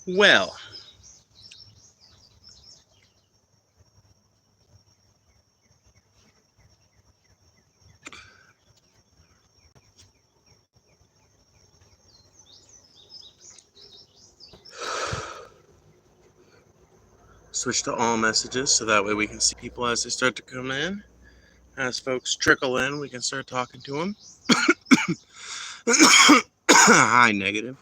Well, switch to all messages so that way we can see people as they start to come in. As folks trickle in, we can start talking to them. Hi, negative.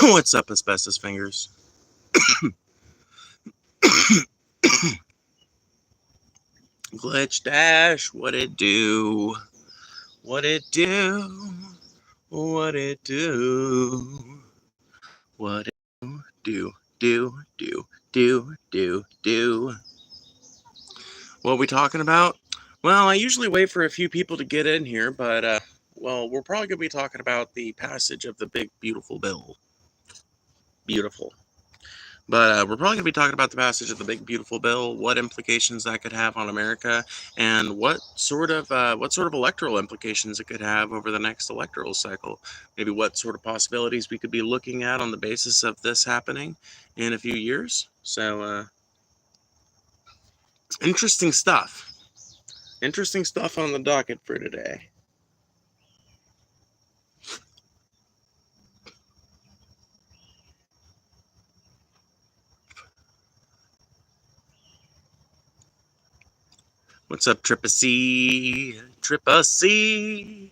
What's up, asbestos fingers? Glitch Dash, what it do? What it do? What it do? What it do? Do. What we talking about? Well, I usually wait for a few people to get in here, but well, we're probably going to be talking about the passage of the big beautiful bill. Beautiful. But we're probably going to be talking about the passage of the big beautiful bill, what implications that could have on America, and what sort of electoral implications it could have over the next electoral cycle. Maybe what sort of possibilities we could be looking at on the basis of this happening in a few years. So interesting stuff. Interesting stuff on the docket for today. What's up, Tripacy? Tripacy.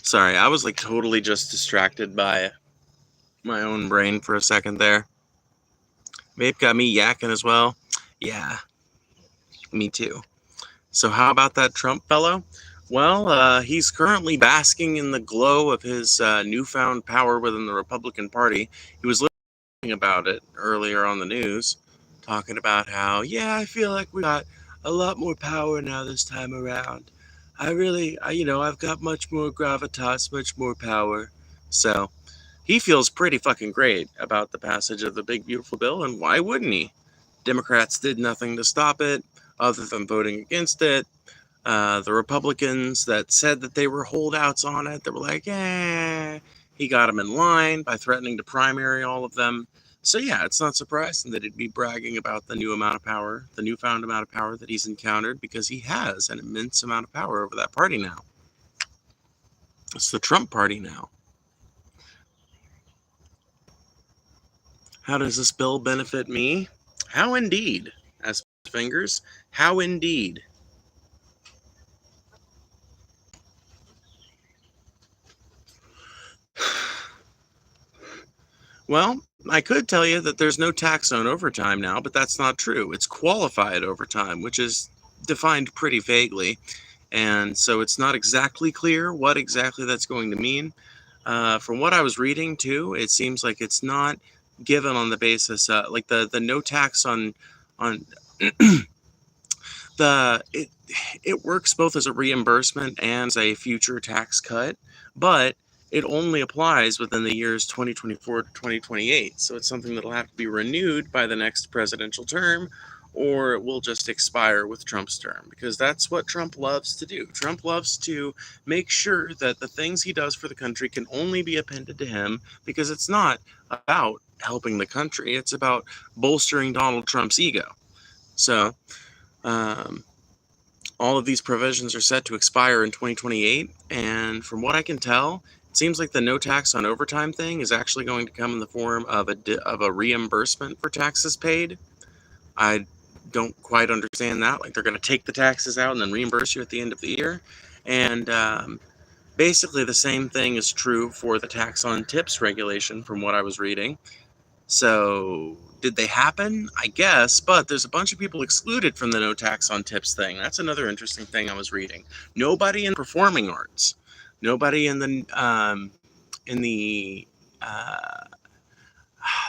Sorry, I was like totally just distracted by my own brain for a second there. Vape got me yakking as well. Yeah, me too. So how about that Trump fellow? Well, he's currently basking in the glow of his newfound power within the Republican Party. He was listening about it earlier on the news, talking about how, yeah, I feel like we got a lot more power now this time around. I've got much more gravitas, much more power. So he feels pretty fucking great about the passage of the big beautiful bill, and why wouldn't he? Democrats did nothing to stop it other than voting against it. The Republicans that said that they were holdouts on it, they were like, he got them in line by threatening to primary all of them. So yeah, it's not surprising that he'd be bragging about the newfound amount of power that he's encountered, because he has an immense amount of power over that party now. It's the Trump party now. How does this bill benefit me? How indeed, as fingers, how indeed. Well, I could tell you that there's no tax on overtime now, but that's not true. It's qualified overtime, which is defined pretty vaguely. And so it's not exactly clear what exactly that's going to mean. From what I was reading, too, it seems like it's not given on the basis, like the no tax on it works both as a reimbursement and as a future tax cut, but it only applies within the years 2024 to 2028. So it's something that'll have to be renewed by the next presidential term, or it will just expire with Trump's term, because that's what Trump loves to do. Trump loves to make sure that the things he does for the country can only be appended to him, because it's not about helping the country. It's about bolstering Donald Trump's ego. So all of these provisions are set to expire in 2028, and from what I can tell, it seems like the no tax on overtime thing is actually going to come in the form of a reimbursement for taxes paid. I don't quite understand that. Like, they're going to take the taxes out and then reimburse you at the end of the year. And Basically, the same thing is true for the tax on tips regulation from what I was reading. So, did they happen? I guess, but there's a bunch of people excluded from the no tax on tips thing. That's another interesting thing I was reading. Nobody in performing arts, nobody in the uh,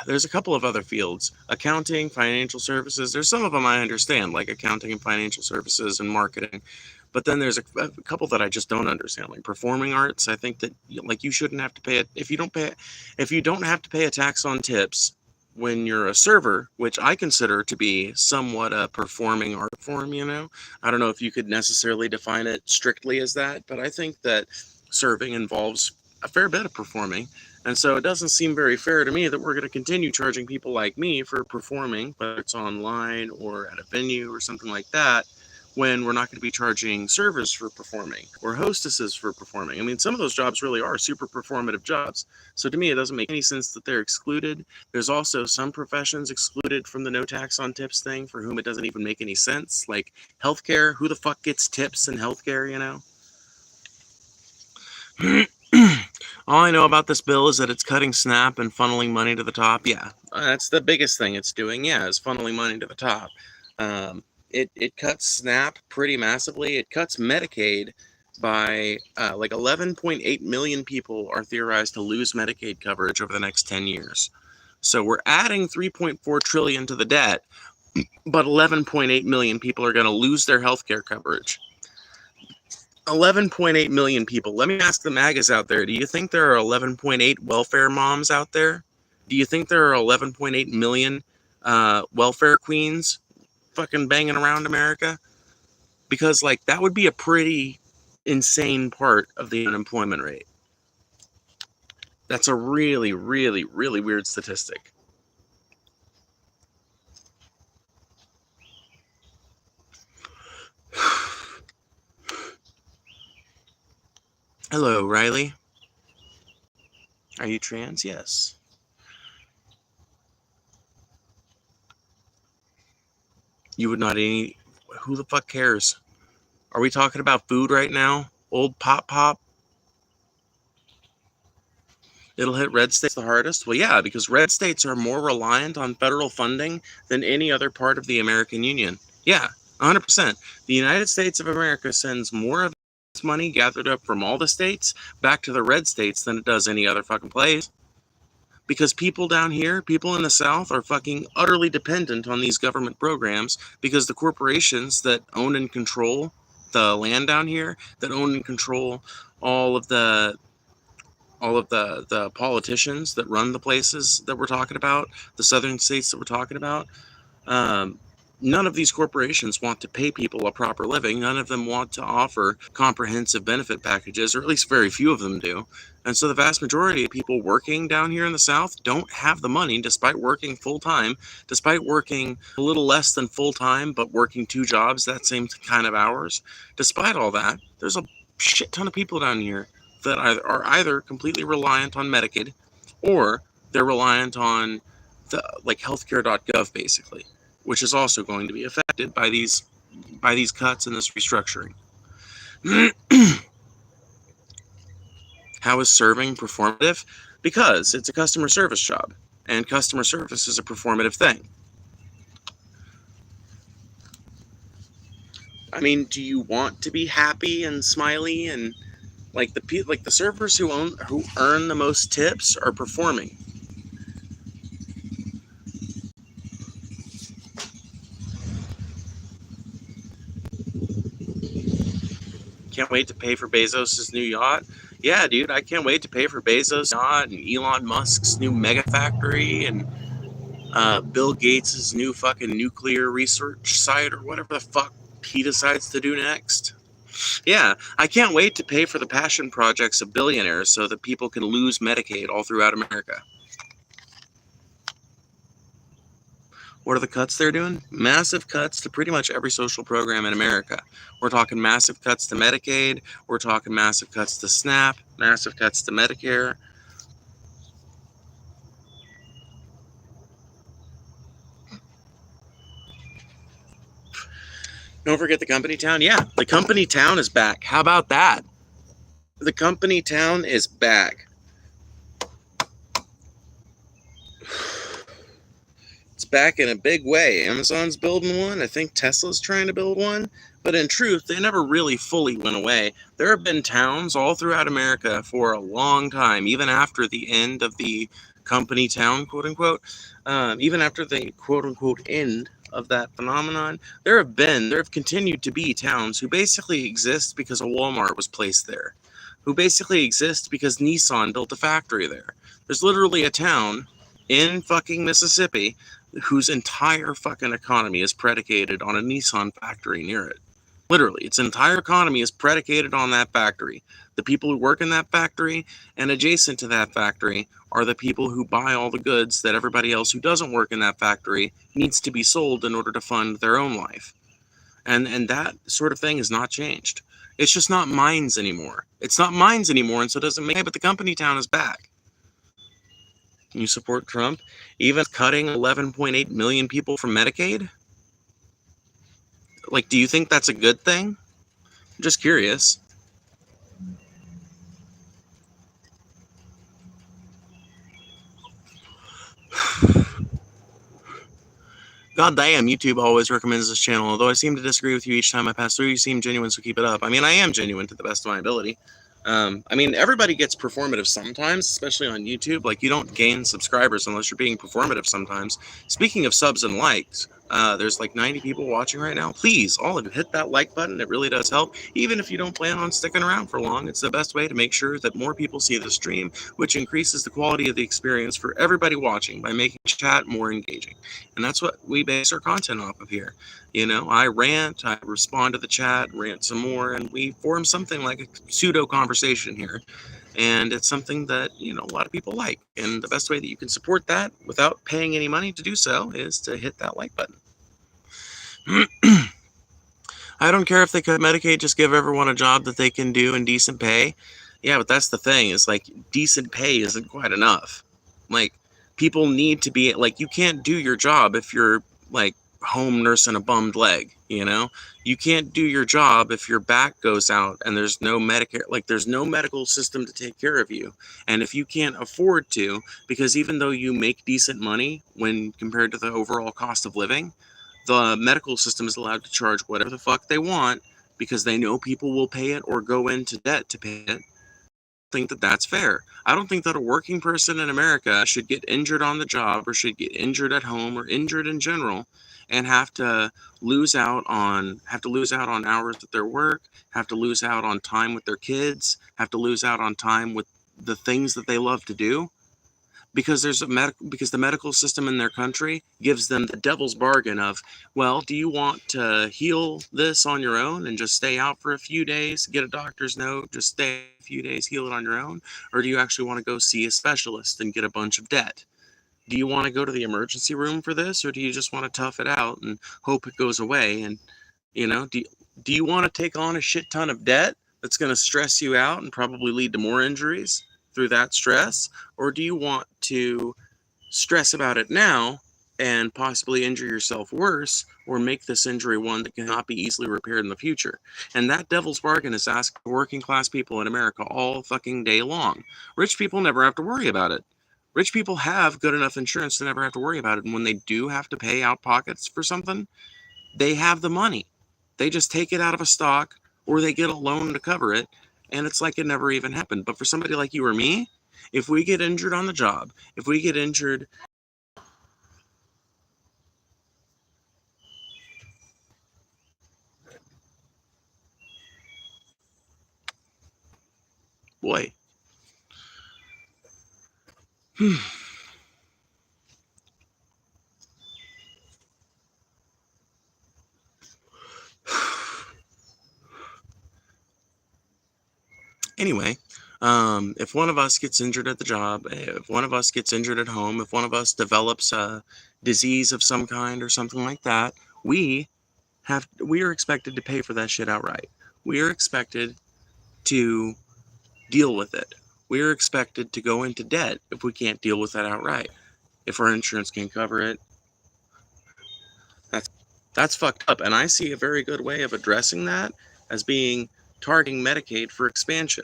there's a couple of other fields: accounting, financial services. There's some of them I understand, like accounting and financial services and marketing. But then there's a couple that I just don't understand, like performing arts. I think that like you shouldn't have to pay it if you don't have to pay a tax on tips when you're a server, which I consider to be somewhat a performing art form. I don't know if you could necessarily define it strictly as that, but I think that serving involves a fair bit of performing. And so it doesn't seem very fair to me that we're going to continue charging people like me for performing, whether it's online or at a venue or something like that, when we're not going to be charging servers for performing or hostesses for performing. I mean, some of those jobs really are super performative jobs. So to me, it doesn't make any sense that they're excluded. There's also some professions excluded from the no tax on tips thing for whom it doesn't even make any sense. Like healthcare, who the fuck gets tips in healthcare, All I know about this bill is that it's cutting SNAP and funneling money to the top. Yeah, that's the biggest thing it's doing. Yeah, is funneling money to the top. It cuts SNAP pretty massively. It cuts Medicaid by like 11.8 million people are theorized to lose Medicaid coverage over the next 10 years. So we're adding 3.4 trillion to the debt, but 11.8 million people are going to lose their health care coverage. 11.8 million people. Let me ask the MAGAs out there. Do you think there are 11.8 welfare moms out there? Do you think there are 11.8 million welfare queens fucking banging around America? Because, like, that would be a pretty insane part of the unemployment rate. That's a really, really, really weird statistic. Hello, Riley. Are you trans? Yes. You would not any. Who the fuck cares? Are we talking about food right now? Old Pop? It'll hit red states the hardest? Well, yeah, because red states are more reliant on federal funding than any other part of the American Union. Yeah, 100%. The United States of America sends more of its money gathered up from all the states back to the red states than it does any other fucking place. Because people down here, people in the South, are fucking utterly dependent on these government programs because the corporations that own and control the land down here, that own and control all of the politicians that run the places that we're talking about, the southern states that we're talking about, none of these corporations want to pay people a proper living. None of them want to offer comprehensive benefit packages, or at least very few of them do. And so the vast majority of people working down here in the South don't have the money, despite working full-time, despite working a little less than full-time, but working 2 jobs that same kind of hours. Despite all that, there's a shit ton of people down here that are either completely reliant on Medicaid, or they're reliant on the like healthcare.gov basically, which is also going to be affected by these cuts and this restructuring. How is serving performative? Because it's a customer service job, and customer service is a performative thing. I mean, do you want to be happy and smiley and like the servers who earn the most tips are performing? Can't wait to pay for Bezos' new yacht. Yeah, dude, I can't wait to pay for Bezos' yacht and Elon Musk's new mega factory and Bill Gates' new fucking nuclear research site or whatever the fuck he decides to do next. Yeah, I can't wait to pay for the passion projects of billionaires so that people can lose Medicaid all throughout America. What are the cuts they're doing? Massive cuts to pretty much every social program in America. We're talking massive cuts to Medicaid. We're talking massive cuts to SNAP, massive cuts to Medicare. Don't forget the company town. Yeah, the company town is back. How about that? The company town is back. It's back in a big way. Amazon's building one. I think Tesla's trying to build one. But in truth, they never really fully went away. There have been towns all throughout America for a long time, even after the end of the company town, quote unquote, even after the quote unquote end of that phenomenon, there have continued to be towns who basically exist because a Walmart was placed there, who basically exist because Nissan built a factory there. There's literally a town in fucking Mississippi whose entire fucking economy is predicated on a Nissan factory near it. Literally, its entire economy is predicated on that factory. The people who work in that factory and adjacent to that factory are the people who buy all the goods that everybody else who doesn't work in that factory needs to be sold in order to fund their own life. And that sort of thing has not changed. It's just not mines anymore. It's not mines anymore, and so it doesn't make. But the company town is back. Can you support Trump even cutting 11.8 million people from Medicaid? Like, do you think that's a good thing? I'm just curious. God damn, YouTube always recommends this channel. Although I seem to disagree with you each time I pass through, you seem genuine, so keep it up. I mean, I am genuine to the best of my ability. I mean, everybody gets performative sometimes, especially on YouTube. Like, you don't gain subscribers unless you're being performative sometimes. Speaking of subs and likes, there's like 90 people watching right now. Please, all of you, hit that like button. It really does help. Even if you don't plan on sticking around for long, it's the best way to make sure that more people see the stream, which increases the quality of the experience for everybody watching by making chat more engaging. And that's what we base our content off of here. You know, I rant, I respond to the chat, rant some more, and we form something like a pseudo conversation here. And it's something that, you know, a lot of people like. And the best way that you can support that without paying any money to do so is to hit that like button. I don't care if they cut Medicaid, just give everyone a job that they can do and decent pay. Yeah, but that's the thing, is like decent pay isn't quite enough. Like, people need to be like, you can't do your job if you're like home nursing a bummed leg, you know? You can't do your job if your back goes out and there's no Medicare, like there's no medical system to take care of you. And if you can't afford to, because even though you make decent money when compared to the overall cost of living, the medical system is allowed to charge whatever the fuck they want because they know people will pay it or go into debt to pay it. I think that that's fair. I don't think that a working person in America should get injured on the job or should get injured at home or injured in general and have to lose out on hours at their work, have to lose out on time with their kids, have to lose out on time with the things that they love to do because because the medical system in their country gives them the devil's bargain of, well, do you want to heal this on your own and just stay out for a few days, get a doctor's note, just stay a few days, heal it on your own, or do you actually want to go see a specialist and get a bunch of debt? Do you want to go to the emergency room for this, or do you just want to tough it out and hope it goes away? And you know, do you want to take on a shit ton of debt that's going to stress you out and probably lead to more injuries through that stress? Or do you want to stress about it now and possibly injure yourself worse or make this injury one that cannot be easily repaired in the future? And that devil's bargain is asked working class people in America all fucking day long. Rich people never have to worry about it. Rich people have good enough insurance to never have to worry about it. And when they do have to pay out pockets for something, they have the money. They just take it out of a stock or they get a loan to cover it, and it's like it never even happened. But for somebody like you or me, if we get injured on the job, if we get injured, boy. Anyway, if one of us gets injured at the job, if one of us gets injured at home, if one of us develops a disease of some kind or something like that, we are expected to pay for that shit outright. We are expected to deal with it. We are expected to go into debt if we can't deal with that outright. If our insurance can't cover it, that's fucked up. And I see a very good way of addressing that as being targeting Medicaid for expansion.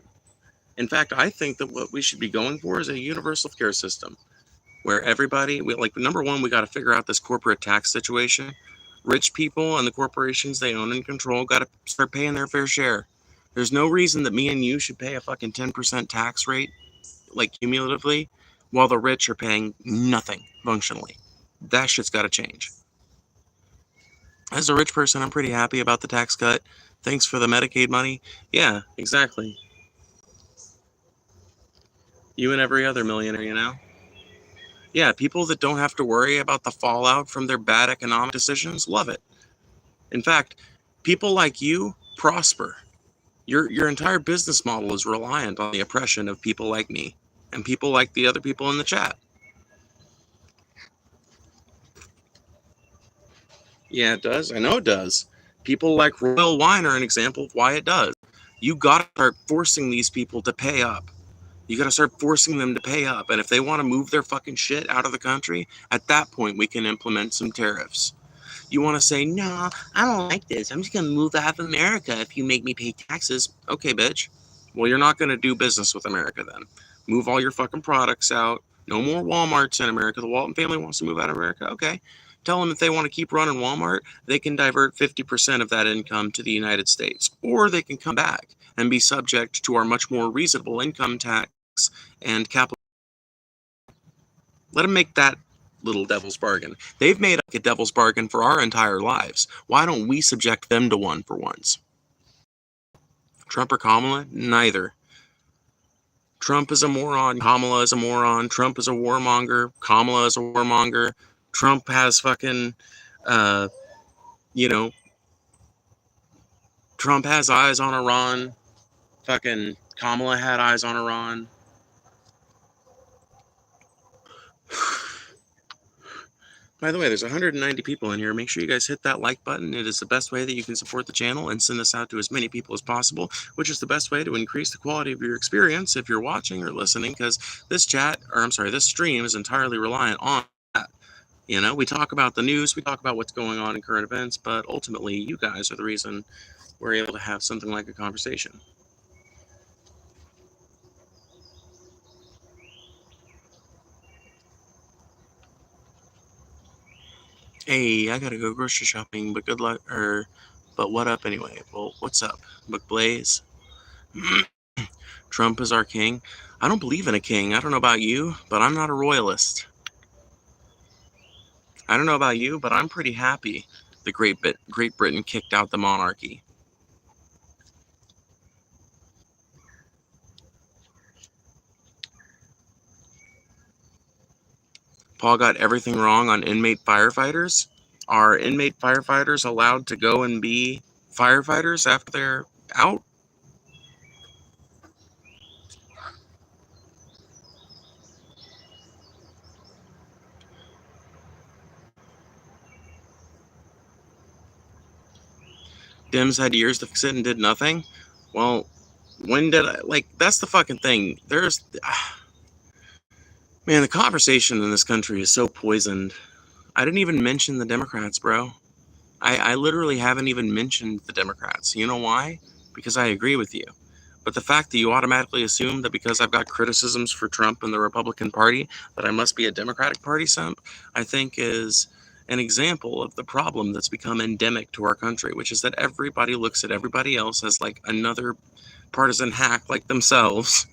In fact, I think that what we should be going for is a universal care system where everybody, number one, we got to figure out this corporate tax situation. Rich people and the corporations they own and control got to start paying their fair share. There's no reason that me and you should pay a fucking 10% tax rate, like cumulatively, while the rich are paying nothing functionally. That shit's got to change. As a rich person, I'm pretty happy about the tax cut. Thanks for the Medicaid money. Yeah, exactly. You and every other millionaire, you know? Yeah, people that don't have to worry about the fallout from their bad economic decisions love it. In fact, people like you prosper. Your entire business model is reliant on the oppression of people like me and people like the other people in the chat. Yeah, it does. I know it does. People like Royal Wine are an example of why it does. You gotta start forcing these people to pay up. You gotta start forcing them to pay up. And if they want to move their fucking shit out of the country, at that point we can implement some tariffs. You want to say, no, I don't like this. I'm just going to move out of America if you make me pay taxes. Okay, bitch. Well, you're not going to do business with America then. Move all your fucking products out. No more Walmarts in America. The Walton family wants to move out of America. Okay. Tell them if they want to keep running Walmart, they can divert 50% of that income to the United States. Or they can come back and be subject to our much more reasonable income tax and capital. Let them make that little devil's bargain. They've made a devil's bargain for our entire lives. Why don't we subject them to one for once? Trump or Kamala? Neither. Trump is a moron. Kamala is a moron. Trump is a warmonger. Kamala is a warmonger. Trump has fucking, you know, Trump has eyes on Iran. Fucking Kamala had eyes on Iran. By the way, there's 190 people in here. Make sure you guys hit that like button. It is the best way that you can support the channel and send this out to as many people as possible, which is the best way to increase the quality of your experience if you're watching or listening, because this stream is entirely reliant on that. You know, we talk about the news, we talk about what's going on in current events, but ultimately you guys are the reason we're able to have something like a conversation. Hey, I gotta go grocery shopping, but good luck, but what up anyway? Well, what's up? McBlaze? Trump is our king. I don't believe in a king. I don't know about you, but I'm not a royalist. I don't know about you, but I'm pretty happy the Great Britain kicked out the monarchy. Paul got everything wrong on inmate firefighters. Are inmate firefighters allowed to go and be firefighters after they're out? Dems had years to fix it and did nothing. Well, when did I, that's the fucking thing. Man, the conversation in this country is so poisoned. I didn't even mention the Democrats, bro. I literally haven't even mentioned the Democrats. You know why? Because I agree with you. But the fact that you automatically assume that because I've got criticisms for Trump and the Republican Party, that I must be a Democratic Party simp, I think is an example of the problem that's become endemic to our country, which is that everybody looks at everybody else as like another partisan hack like themselves.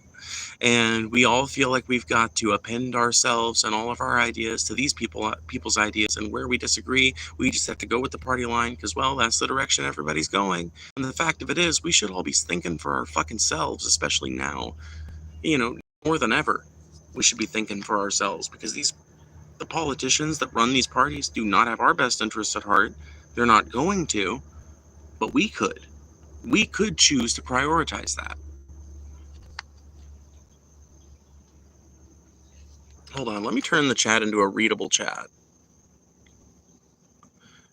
And we all feel like we've got to append ourselves and all of our ideas to these people's ideas. And where we disagree, we just have to go with the party line because, well, that's the direction everybody's going. And the fact of it is, we should all be thinking for our fucking selves, especially now. You know, more than ever, we should be thinking for ourselves because the politicians that run these parties do not have our best interests at heart. They're not going to, but we could. We could choose to prioritize that. Hold on, let me turn the chat into a readable chat.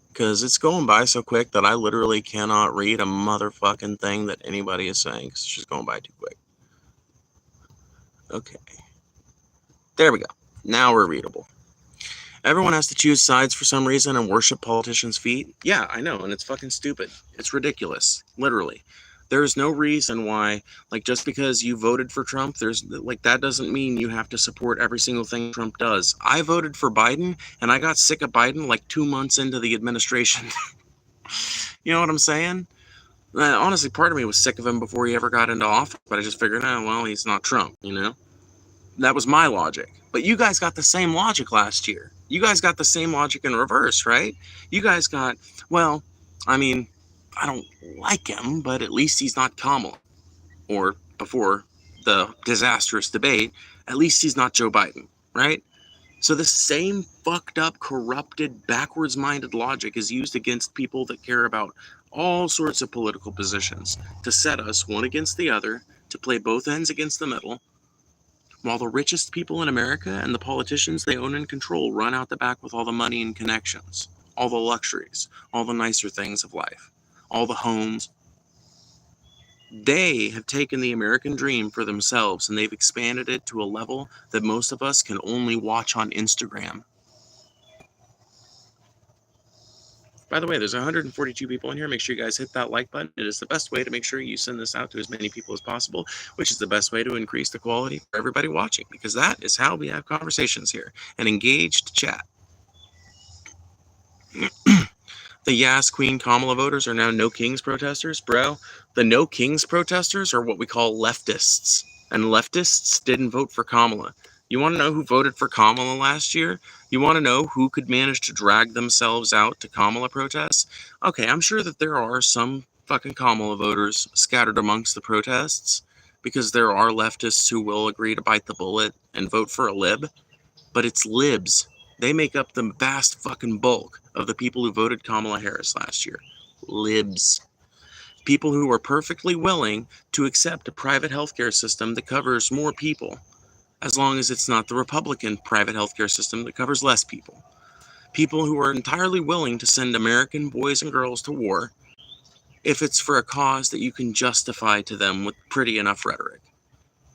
Because it's going by so quick that I literally cannot read a motherfucking thing that anybody is saying. Because it's just going by too quick. Okay. There we go. Now we're readable. Everyone has to choose sides for some reason and worship politicians' feet. Yeah, I know, and it's fucking stupid. It's ridiculous. Literally. There's no reason why, like, just because you voted for Trump, that doesn't mean you have to support every single thing Trump does. I voted for Biden, and I got sick of Biden like 2 months into the administration. You know what I'm saying? Honestly, part of me was sick of him before he ever got into office, but I just figured, oh, well, he's not Trump, you know? That was my logic. But you guys got the same logic last year. You guys got the same logic in reverse, right? You guys got, well, I mean, I don't like him, but at least he's not Kamala. Or before the disastrous debate, at least he's not Joe Biden, right? So the same fucked up, corrupted, backwards-minded logic is used against people that care about all sorts of political positions to set us one against the other, to play both ends against the middle, while the richest people in America and the politicians they own and control run out the back with all the money and connections, all the luxuries, all the nicer things of life, all the homes. They have taken the American dream for themselves and they've expanded it to a level that most of us can only watch on Instagram. By the way, there's 142 people in here. Make sure you guys hit that like button. It is the best way to make sure you send this out to as many people as possible, which is the best way to increase the quality for everybody watching, because that is how we have conversations here, an engaged chat. The Yas Queen Kamala voters are now No Kings protesters. Bro, the No Kings protesters are what we call leftists, and leftists didn't vote for Kamala. You want to know who voted for Kamala last year? You want to know who could manage to drag themselves out to Kamala protests? Okay, I'm sure that there are some fucking Kamala voters scattered amongst the protests, because there are leftists who will agree to bite the bullet and vote for a lib, but it's libs. They make up the vast fucking bulk of the people who voted Kamala Harris last year. Libs. People who are perfectly willing to accept a private healthcare system that covers more people, as long as it's not the Republican private healthcare system that covers less people. People who are entirely willing to send American boys and girls to war if it's for a cause that you can justify to them with pretty enough rhetoric.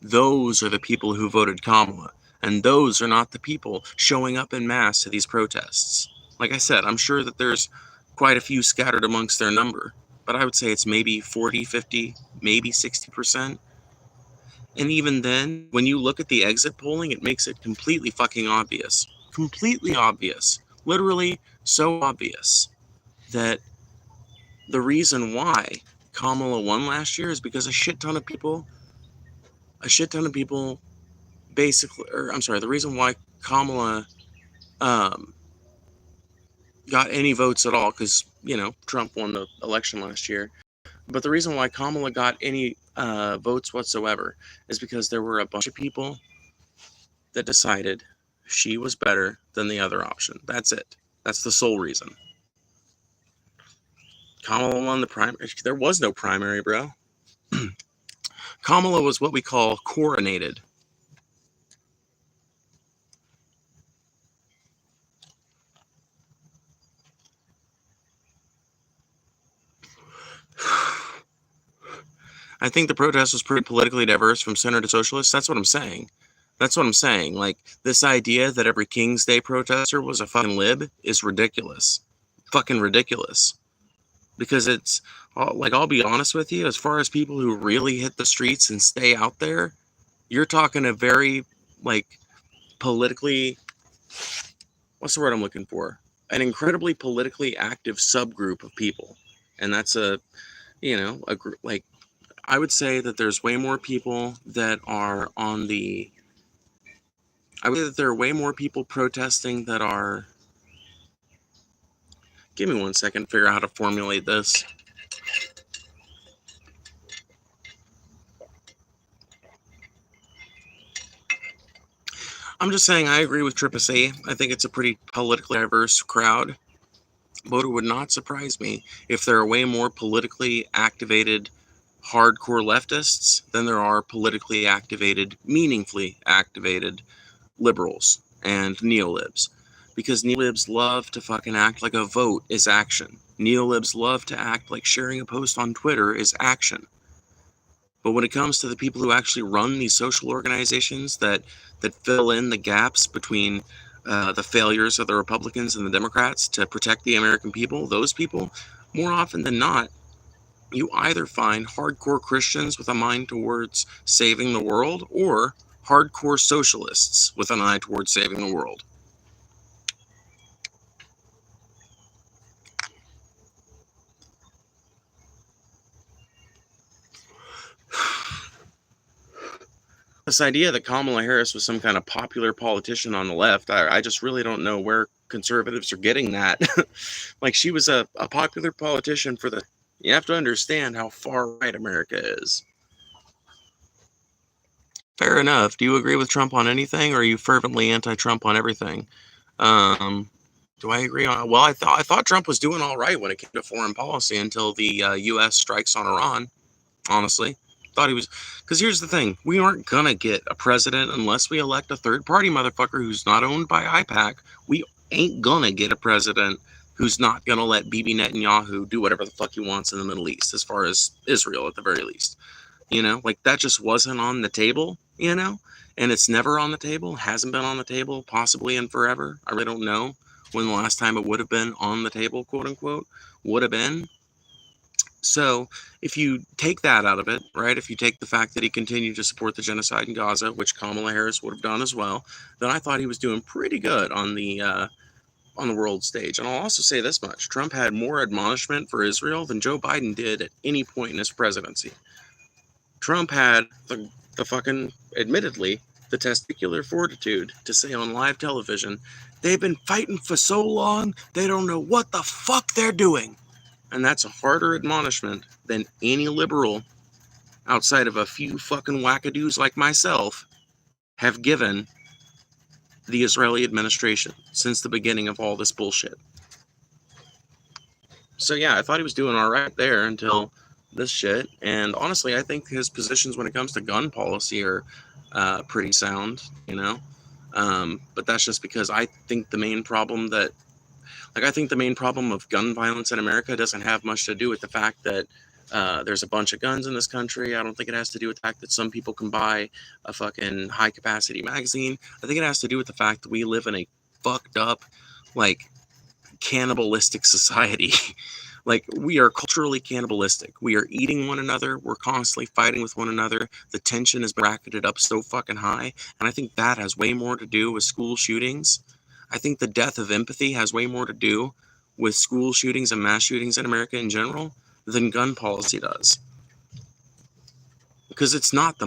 Those are the people who voted Kamala, and those are not the people showing up en masse to these protests. Like I said, I'm sure that there's quite a few scattered amongst their number, but I would say it's maybe 40, 50, maybe 60%. And even then, when you look at the exit polling, it makes it completely fucking obvious. Completely obvious. Literally so obvious that the reason why Kamala won last year is because a shit ton of people basically, the reason why Kamala got any votes at all, because, you know, Trump won the election last year, but the reason why Kamala got any votes whatsoever is because there were a bunch of people that decided she was better than the other option. That's it. That's the sole reason. Kamala won the primary. There was no primary, bro. Kamala was what we call coronated. I think the protest was pretty politically diverse from center to socialist. That's what I'm saying. Like, this idea that every King's Day protester was a fucking lib is ridiculous. Fucking ridiculous. Because it's, like, I'll be honest with you, as far as people who really hit the streets and stay out there, you're talking a very, like, politically, what's the word I'm looking for? An incredibly politically active subgroup of people. And that's like, I would say that there's way more people that are I would say that there are way more people protesting that are, give me 1 second to figure out how to formulate this. I'm just saying I agree with Triple C. I think it's a pretty politically diverse crowd, but it would not surprise me if there are way more politically activated hardcore leftists than there are politically activated, meaningfully activated liberals and neolibs. Because neolibs love to fucking act like a vote is action. Neolibs love to act like sharing a post on Twitter is action. But when it comes to the people who actually run these social organizations that fill in the gaps between the failures of the Republicans and the Democrats to protect the American people, those people, more often than not, You either find hardcore Christians with a mind towards saving the world, or hardcore socialists with an eye towards saving the world. This idea that Kamala Harris was some kind of popular politician on the left, I just really don't know where conservatives are getting that. Like, she was a popular politician for the... You have to understand how far right America is. Fair enough. Do you agree with Trump on anything, or are you fervently anti-Trump on everything? Do I agree on... Well, I thought Trump was doing all right when it came to foreign policy until the U.S. strikes on Iran. Honestly, thought he was... Because here's the thing: we aren't gonna get a president unless we elect a third-party motherfucker who's not owned by IPAC. We ain't gonna get a president who's not gonna let Bibi Netanyahu do whatever the fuck he wants in the Middle East, as far as Israel at the very least. Like, that just wasn't on the table. And it's never on the table, hasn't been on the table, possibly in forever. I really don't know when the last time it would have been on the table, quote unquote, would have been. So if you take that out of it, right, if you take the fact that he continued to support the genocide in Gaza, which Kamala Harris would have done as well, then I thought he was doing pretty good on the world stage. And I'll also say this much: Trump had more admonishment for Israel than Joe Biden did at any point in his presidency. Trump had the fucking, admittedly, the testicular fortitude to say on live television, they've been fighting for so long, they don't know what the fuck they're doing. And that's a harder admonishment than any liberal, outside of a few fucking wackadoos like myself, have given the Israeli administration since the beginning of all this bullshit. So yeah, I thought he was doing all right there until this shit. And honestly, I think his positions when it comes to gun policy are pretty sound, but that's just because I think the main problem of gun violence in America doesn't have much to do with the fact that there's a bunch of guns in this country. I don't think it has to do with the fact that some people can buy a fucking high capacity magazine. I think it has to do with the fact that we live in a fucked up, like, cannibalistic society. Like, we are culturally cannibalistic. We are eating one another. We're constantly fighting with one another. The tension has bracketed up so fucking high. And I think that has way more to do with school shootings. I think the death of empathy has way more to do with school shootings and mass shootings in America in general than gun policy does. Because it's not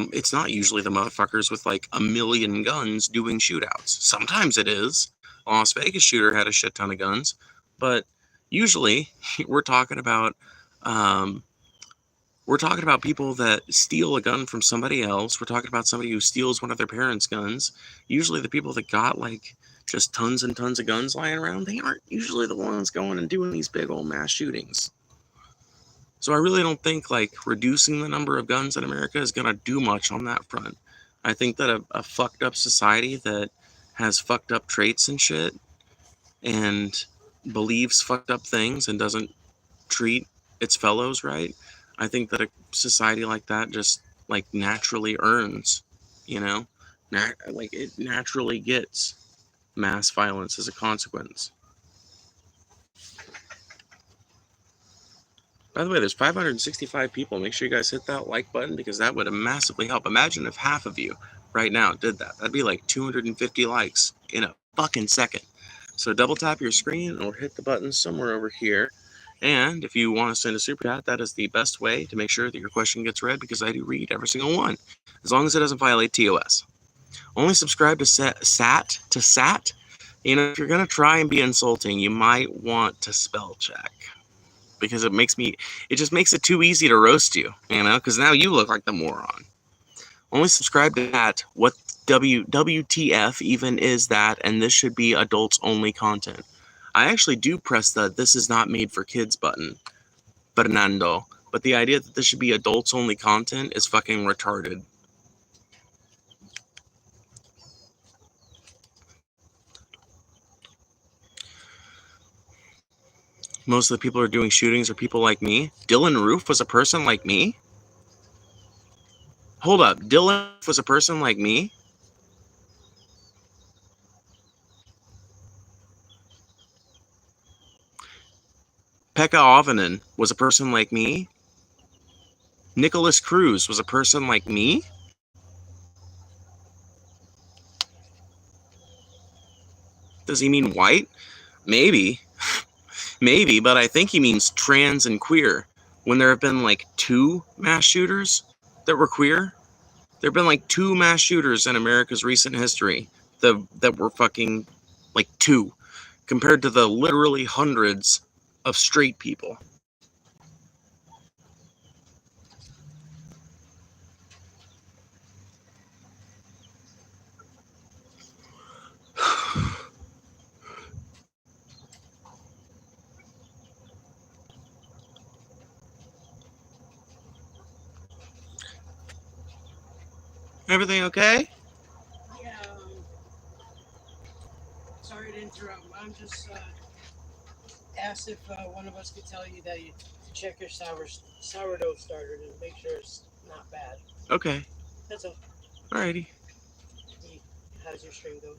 usually the motherfuckers with like a million guns doing shootouts. Sometimes it is. Las Vegas shooter had a shit ton of guns, but usually we're talking about people that steal a gun from somebody else. We're talking about somebody who steals one of their parents' guns. Usually the people that got like just tons and tons of guns lying around, they aren't usually the ones going and doing these big old mass shootings. So I really don't think like reducing the number of guns in America is going to do much on that front. I think that a fucked up society that has fucked up traits and shit and believes fucked up things and doesn't treat its fellows right, I think that a society like that just like naturally earns, like it naturally gets mass violence as a consequence. By the way, there's 565 people. Make sure you guys hit that like button because that would massively help. Imagine if half of you right now did that. That'd be like 250 likes in a fucking second. So double tap your screen or hit the button somewhere over here. And if you want to send a super chat, that is the best way to make sure that your question gets read because I do read every single one, as long as it doesn't violate TOS. Only subscribe to SAT. If you're going to try and be insulting, you might want to spell check. Because it just makes it too easy to roast you, because now you look like the moron. Only subscribe to that. What WTF even is that? And this should be adults only content. I actually do press the "this is not made for kids" button, Fernando. But the idea that this should be adults only content is fucking retarded. Most of the people who are doing shootings are people like me. Dylan Roof was a person like me? Hold up. Dylan Roof was a person like me? Pekka Avonen was a person like me? Nicholas Cruz was a person like me? Does he mean white? Maybe. Maybe, but I think he means trans and queer. When there have been like 2 mass shooters that were queer, there have been like 2 mass shooters in America's recent history that were fucking like 2, compared to the literally hundreds of straight people. Everything okay? Yeah. Sorry to interrupt. I'm just asked if one of us could tell you that you check your sourdough starter to make sure it's not bad. Okay. That's all. Alrighty. How's your stream going?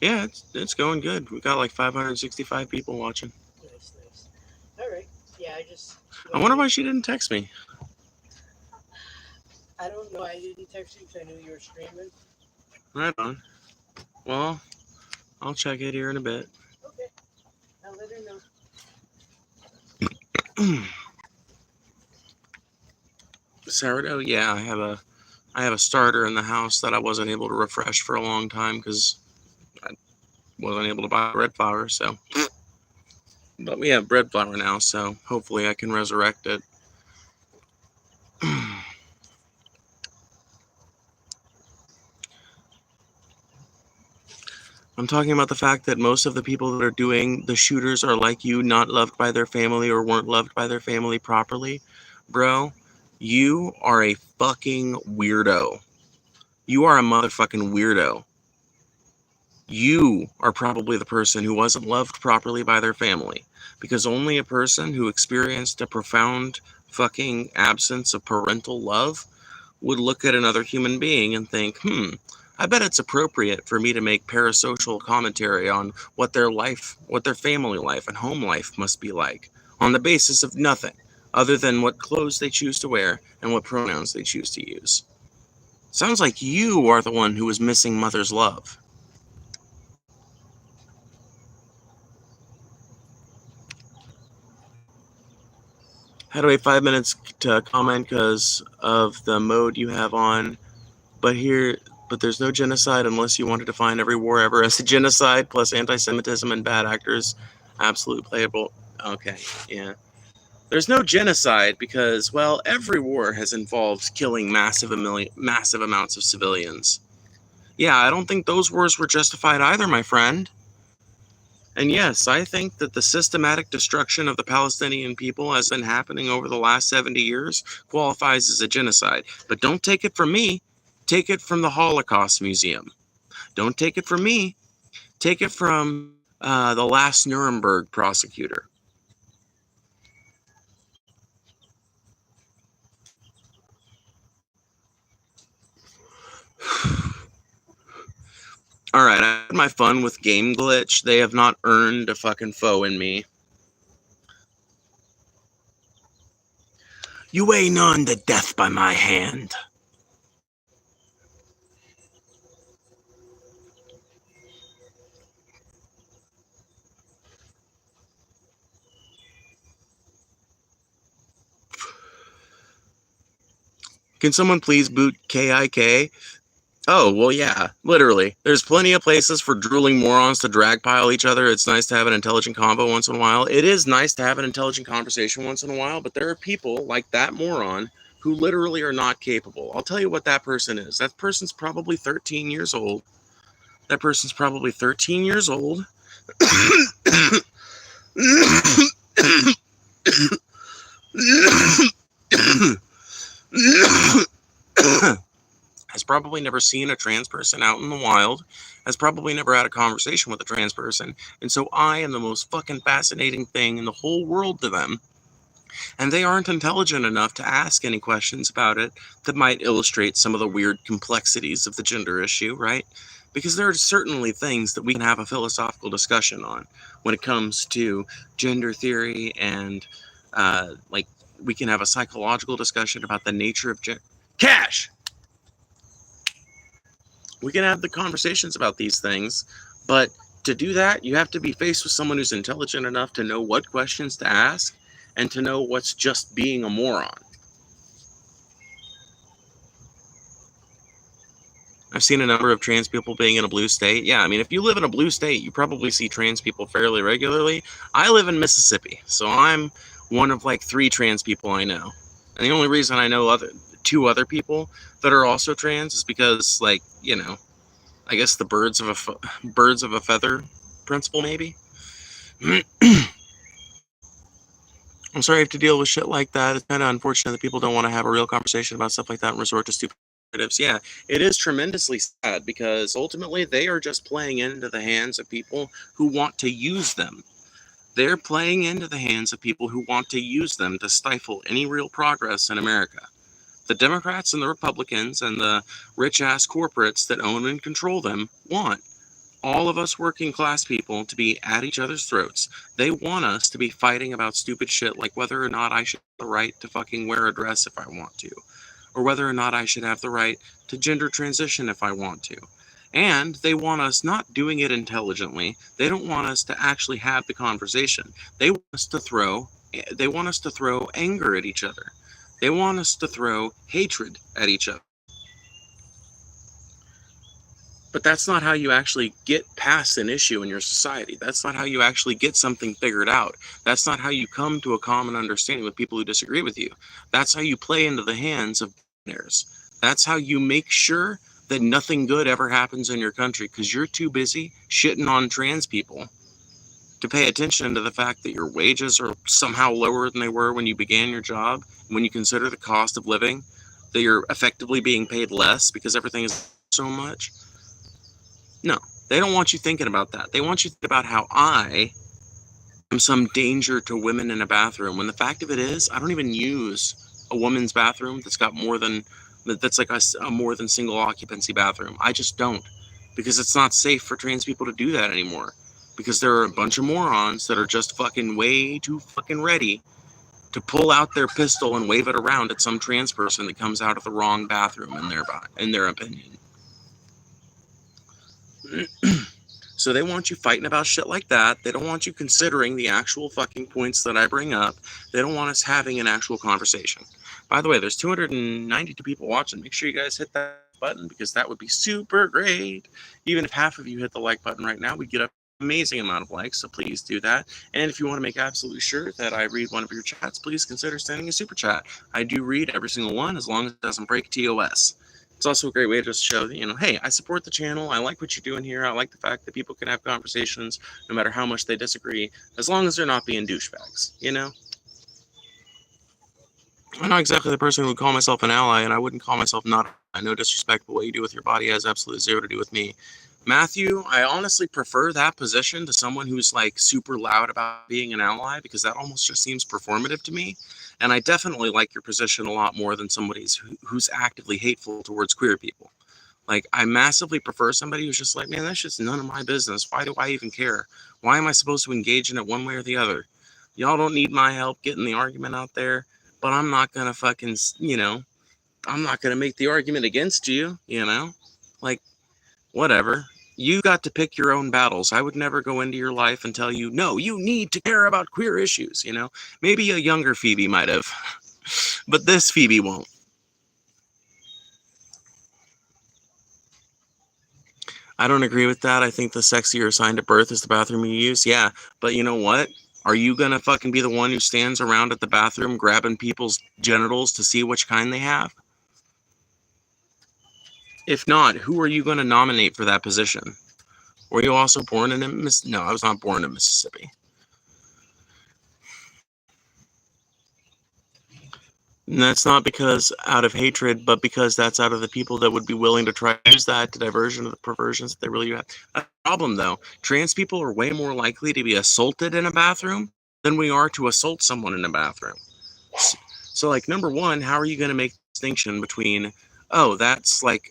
Yeah, it's going good. We got like 565 people watching. Nice. All right. Yeah, I wonder why she didn't text me. I don't know. I didn't text you because I knew you were streaming. Right on. Well, I'll check it here in a bit. Okay. I'll let her know. Sourdough? Yeah, I have a starter in the house that I wasn't able to refresh for a long time because I wasn't able to buy bread flour, so. But we have bread flour now, so hopefully I can resurrect it. I'm talking about the fact that most of the people that are doing the shooters are like you, not loved by their family or weren't loved by their family properly. Bro, you are a fucking weirdo. You are a motherfucking weirdo. You are probably the person who wasn't loved properly by their family, because only a person who experienced a profound fucking absence of parental love would look at another human being and think, I bet it's appropriate for me to make parasocial commentary on what their family life and home life must be like, on the basis of nothing other than what clothes they choose to wear and what pronouns they choose to use. Sounds like you are the one who is missing mother's love. Had to wait 5 minutes to comment because of the mode you have on, but there's no genocide unless you want to define every war ever as a genocide plus anti-Semitism and bad actors. Absolute playable. Okay, yeah. There's no genocide because, well, every war has involved killing massive amounts of civilians. Yeah, I don't think those wars were justified either, my friend. And yes, I think that the systematic destruction of the Palestinian people has been happening over the last 70 years qualifies as a genocide. But don't take it from me. Take it from the Holocaust Museum. Don't take it from me. Take it from the last Nuremberg prosecutor. Alright, I had my fun with Game Glitch. They have not earned a fucking foe in me. You weigh none to death by my hand. Can someone please boot KIK? Oh, well, yeah, literally. There's plenty of places for drooling morons to drag pile each other. It's nice to have an intelligent convo once in a while. It is nice to have an intelligent conversation once in a while, but there are people like that moron who literally are not capable. I'll tell you what that person is. That person's probably 13 years old. That person's probably 13 years old. Has probably never seen a trans person out in the wild, has probably never had a conversation with a trans person, and so I am the most fucking fascinating thing in the whole world to them. And they aren't intelligent enough to ask any questions about it that might illustrate some of the weird complexities of the gender issue, right? Because there are certainly things that we can have a philosophical discussion on when it comes to gender theory and like we can have a psychological discussion about the nature of cash. We can have the conversations about these things, but to do that, you have to be faced with someone who's intelligent enough to know what questions to ask and to know what's just being a moron. I've seen a number of trans people being in a blue state. Yeah, I mean, if you live in a blue state, you probably see trans people fairly regularly. I live in Mississippi, so I'm one of like 3 trans people I know. And the only reason I know 2 other people that are also trans is because, like, you know, I guess the birds of a feather principle, maybe. I'm sorry I have to deal with shit like that. It's kind of unfortunate that people don't want to have a real conversation about stuff like that and resort to stupid narratives. Yeah, it is tremendously sad because ultimately they are just playing into the hands of people who want to use them. They're playing into the hands of people who want to use them to stifle any real progress in America. The Democrats and the Republicans and the rich-ass corporates that own and control them want all of us working class people to be at each other's throats. They want us to be fighting about stupid shit like whether or not I should have the right to fucking wear a dress if I want to, or whether or not I should have the right to gender transition if I want to. And they want us not doing it intelligently. They don't want us to actually have the conversation. They want us to throw anger at each other. They want us to throw hatred at each other. But that's not how you actually get past an issue in your society. That's not how you actually get something figured out. That's not how you come to a common understanding with people who disagree with you. That's how you play into the hands of billionaires. That's how you make sure that nothing good ever happens in your country because you're too busy shitting on trans people to pay attention to the fact that your wages are somehow lower than they were when you began your job. When you consider the cost of living, that you're effectively being paid less because everything is so much. No, they don't want you thinking about that. They want you to think about how I am some danger to women in a bathroom, when the fact of it is, I don't even use a woman's bathroom that's got that's like a more than single occupancy bathroom. I just don't, because it's not safe for trans people to do that anymore, because there are a bunch of morons that are just fucking way too fucking ready to pull out their pistol and wave it around at some trans person that comes out of the wrong bathroom in their opinion. So they want you fighting about shit like that. They don't want you considering the actual fucking points that I bring up. They don't want us having an actual conversation. By the way, there's 292 people watching. Make sure you guys hit that button because that would be super great. Even if half of you hit the like button right now, we'd get an amazing amount of likes, so please do that. And if you want to make absolutely sure that I read one of your chats, please consider sending a super chat. I do read every single one as long as it doesn't break TOS. It's also a great way to just show that, hey, I support the channel. I like what you're doing here. I like the fact that people can have conversations no matter how much they disagree, as long as they're not being douchebags, I'm not exactly the person who would call myself an ally, and I wouldn't call myself not. No disrespect, but what you do with your body has absolutely zero to do with me. Matthew, I honestly prefer that position to someone who's like super loud about being an ally, because that almost just seems performative to me. And I definitely like your position a lot more than somebody who's actively hateful towards queer people. Like, I massively prefer somebody who's just like, man, that's just none of my business. Why do I even care? Why am I supposed to engage in it one way or the other? Y'all don't need my help getting the argument out there, but I'm not going to fucking, I'm not going to make the argument against you, Like, whatever. You got to pick your own battles. I would never go into your life and tell you, no, you need to care about queer issues, Maybe a younger Phoebe might have, but this Phoebe won't. I don't agree with that. I think the sexier sign to birth is the bathroom you use. Yeah, but you know what? Are you going to fucking be the one who stands around at the bathroom grabbing people's genitals to see which kind they have? If not, who are you going to nominate for that position? Were you also born in Mississippi? No, I was not born in Mississippi. And that's not because out of hatred, but because that's out of the people that would be willing to try to use that to diversion of the perversions that they really have. That's the problem, though. Trans people are way more likely to be assaulted in a bathroom than we are to assault someone in a bathroom. So like, number one, how are you going to make the distinction between, oh, that's like,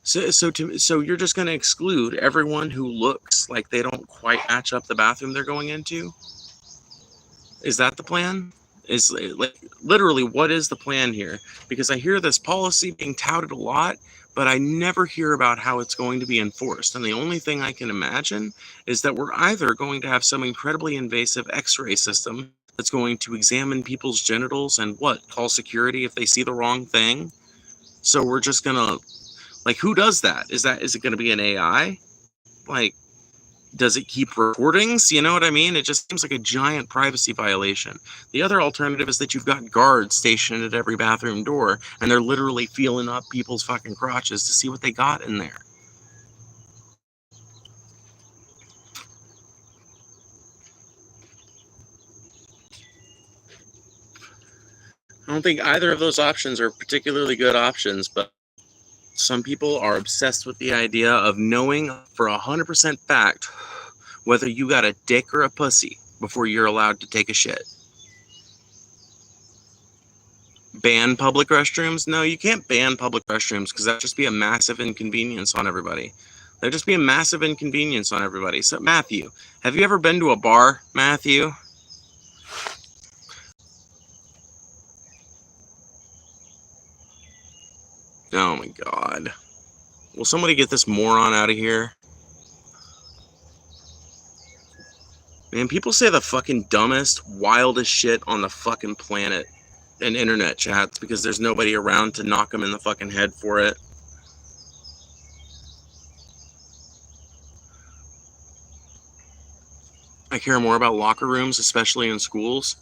so you're just going to exclude everyone who looks like they don't quite match up the bathroom they're going into? Is that the plan? Is like literally what is the plan here? Because I hear this policy being touted a lot, but I never hear about how it's going to be enforced. And the only thing I can imagine is that we're either going to have some incredibly invasive x-ray system that's going to examine people's genitals and call security if they see the wrong thing. So we're just gonna, like, who does that? Is it gonna be an AI? Like, does it keep recordings? You know what I mean? It just seems like a giant privacy violation. The other alternative is that you've got guards stationed at every bathroom door, and they're literally feeling up people's fucking crotches to see what they got in there. I don't think either of those options are particularly good options, but some people are obsessed with the idea of knowing for 100% fact whether you got a dick or a pussy before you're allowed to take a shit. Ban public restrooms? No, you can't ban public restrooms because that'd just be a massive inconvenience on everybody. There'd just be a massive inconvenience on everybody. So, Matthew, have you ever been to a bar, Matthew? Oh my god. Will somebody get this moron out of here? Man, people say the fucking dumbest, wildest shit on the fucking planet in internet chats because there's nobody around to knock them in the fucking head for it. I care more about locker rooms, especially in schools.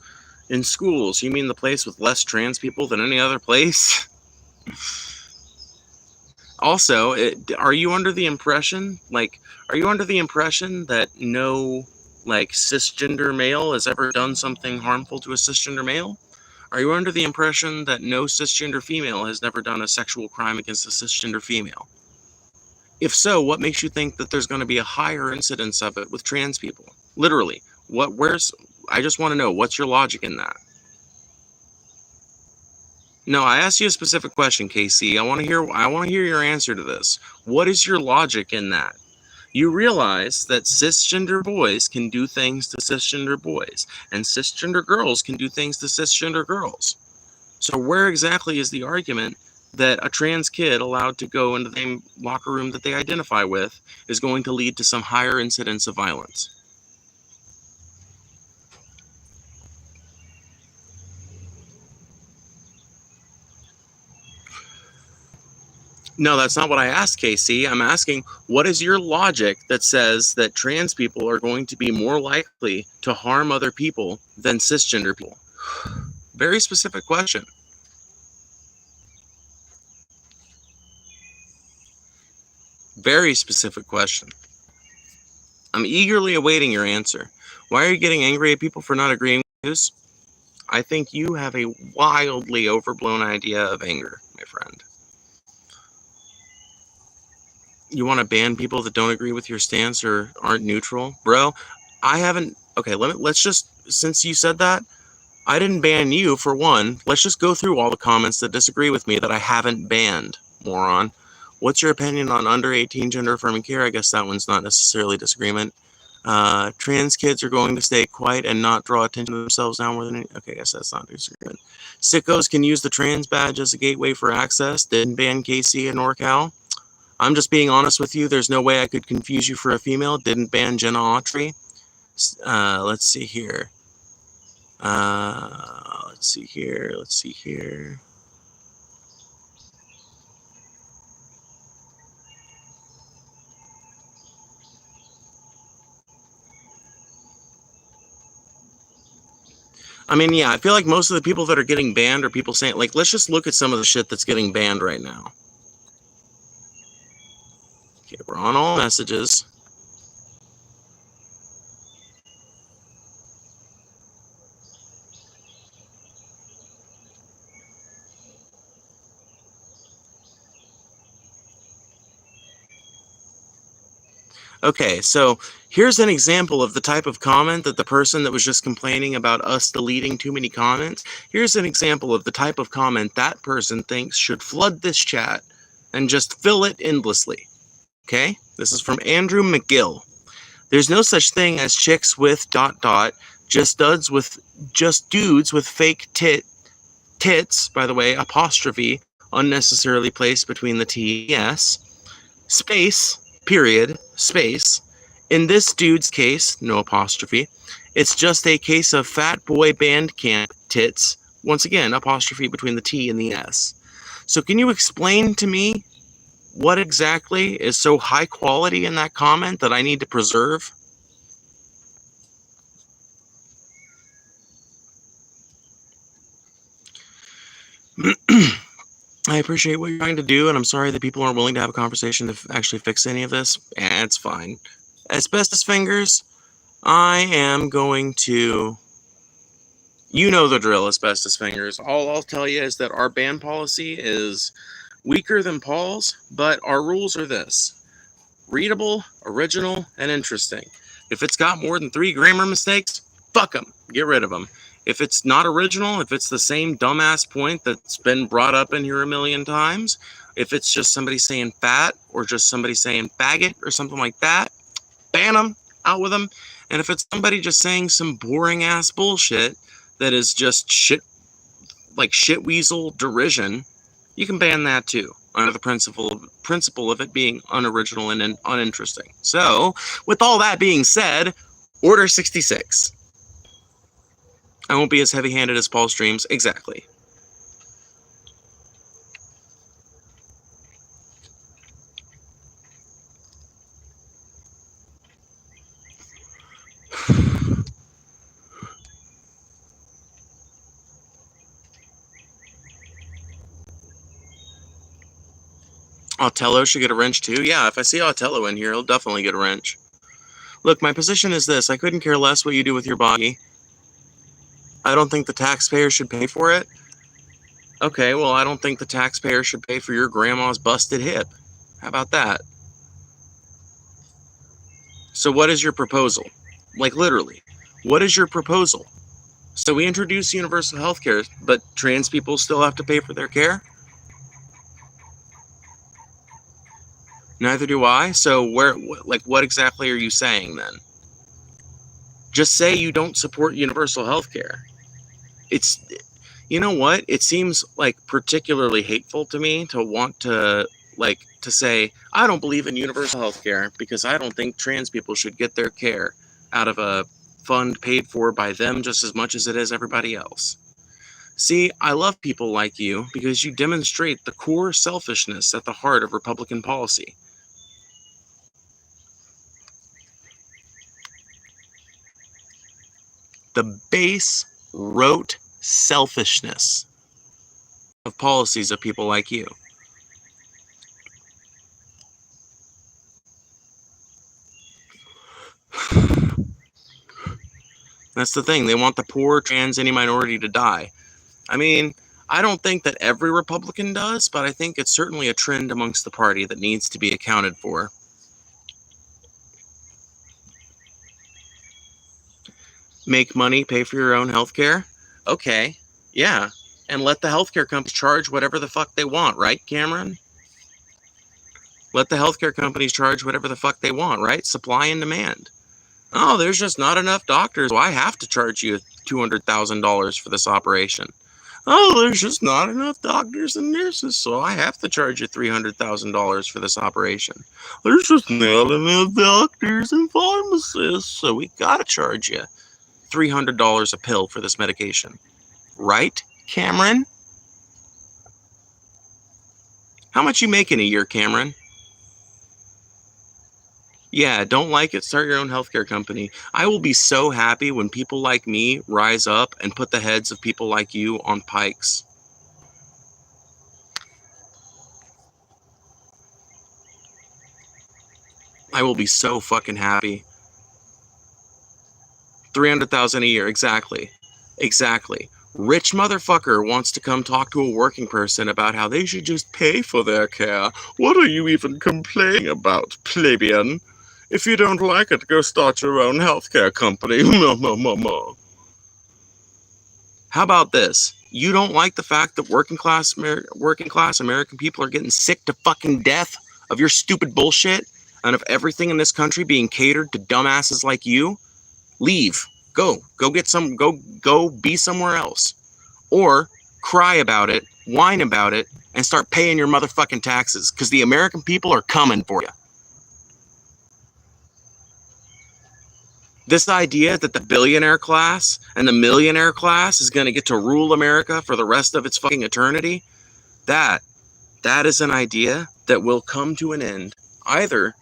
In schools, you mean the place with less trans people than any other place? Also, are you under the impression that no, like, cisgender male has ever done something harmful to a cisgender male? Are you under the impression that no cisgender female has never done a sexual crime against a cisgender female? If so, what makes you think that there's going to be a higher incidence of it with trans people? Literally, I just want to know, what's your logic in that? No, I asked you a specific question, KC. I want to hear your answer to this. What is your logic in that? You realize that cisgender boys can do things to cisgender boys, and cisgender girls can do things to cisgender girls. So where exactly is the argument that a trans kid allowed to go into the same locker room that they identify with is going to lead to some higher incidence of violence? No, that's not what I asked, KC. I'm asking, what is your logic that says that trans people are going to be more likely to harm other people than cisgender people? Very specific question. Very specific question. I'm eagerly awaiting your answer. Why are you getting angry at people for not agreeing with this? I think you have a wildly overblown idea of anger, my friend. You want to ban people that don't agree with your stance or aren't neutral? Bro, I haven't... Okay, let's just... Since you said that, I didn't ban you, for one. Let's just go through all the comments that disagree with me that I haven't banned, moron. What's your opinion on under 18 gender affirming care? I guess that one's not necessarily disagreement. Trans kids are going to stay quiet and not draw attention to themselves now more than any... Okay, I guess that's not disagreement. Sickos can use the trans badge as a gateway for access. Didn't ban KC and NorCal. I'm just being honest with you. There's no way I could confuse you for a female. Didn't ban Jenna Autry. Let's see here. Let's see here. I mean, yeah, I feel like most of the people that are getting banned are people saying, like, let's just look at some of the shit that's getting banned right now. Okay, we're on all messages. Okay, so here's an example of the type of comment that the person that was just complaining about us deleting too many comments, here's an example of the type of comment that person thinks should flood this chat and just fill it endlessly. Okay, this is from Andrew McGill. There's no such thing as chicks with ... Just dudes with fake tits, by the way, apostrophe, unnecessarily placed between the T and the S, space, period, space. In this dude's case, no apostrophe, it's just a case of fat boy band camp tits, once again, apostrophe between the T and the S. So can you explain to me what exactly is so high quality in that comment that I need to preserve? I appreciate what you're trying to do, and I'm sorry that people aren't willing to have a conversation to actually fix any of this. It's fine. Asbestos fingers, I am going to... You know the drill, asbestos fingers. All I'll tell you is that our ban policy is weaker than Paul's, but our rules are this. Readable, original, and interesting. If it's got more than 3 grammar mistakes, fuck them. Get rid of them. If it's not original, if it's the same dumbass point that's been brought up in here a million times, if it's just somebody saying fat or just somebody saying faggot or something like that, ban them, out with them. And if it's somebody just saying some boring ass bullshit that is just shit, like shit weasel derision, you can ban that too, under the principle of it being unoriginal and uninteresting. So, with all that being said, Order 66. I won't be as heavy-handed as Paul streams. Exactly. Otello should get a wrench too? Yeah, if I see Otello in here, he'll definitely get a wrench. Look, my position is this. I couldn't care less what you do with your body. I don't think the taxpayer should pay for it. Okay, well, I don't think the taxpayer should pay for your grandma's busted hip. How about that? So what is your proposal? Like, literally, what is your proposal? So we introduce universal health care, but trans people still have to pay for their care? Neither do I. So what exactly are you saying then? Just say you don't support universal health care. It's, you know what? It seems like particularly hateful to me to want to say, I don't believe in universal health care because I don't think trans people should get their care out of a fund paid for by them just as much as it is everybody else. See, I love people like you because you demonstrate the core selfishness at the heart of Republican policy. The base rote selfishness of policies of people like you. That's the thing. They want the poor, trans, any minority to die. I mean, I don't think that every Republican does, but I think it's certainly a trend amongst the party that needs to be accounted for. Make money, pay for your own health care? Okay, yeah. And let the healthcare companies charge whatever the fuck they want, right, Cameron? Let the healthcare companies charge whatever the fuck they want, right? Supply and demand. Oh, there's just not enough doctors. So I have to charge you $200,000 for this operation. Oh, there's just not enough doctors and nurses, so I have to charge you $300,000 for this operation. There's just not enough doctors and pharmacists, so we gotta charge you $300 a pill for this medication. Right, Cameron? How much you make in a year, Cameron? Yeah, don't like it? Start your own healthcare company. I will be so happy when people like me rise up and put the heads of people like you on pikes. I will be so fucking happy. 300,000 a year, exactly. Exactly. Rich motherfucker wants to come talk to a working person about how they should just pay for their care. What are you even complaining about, plebeian? If you don't like it, go start your own healthcare company. How about this? You don't like the fact that working class American people are getting sick to fucking death of your stupid bullshit and of everything in this country being catered to dumbasses like you? Leave. Go get some, go be somewhere else. Or cry about it, whine about it, and start paying your motherfucking taxes, because the American people are coming for you. This idea that the billionaire class and the millionaire class is going to get to rule America for the rest of its fucking eternity, that is an idea that will come to an end either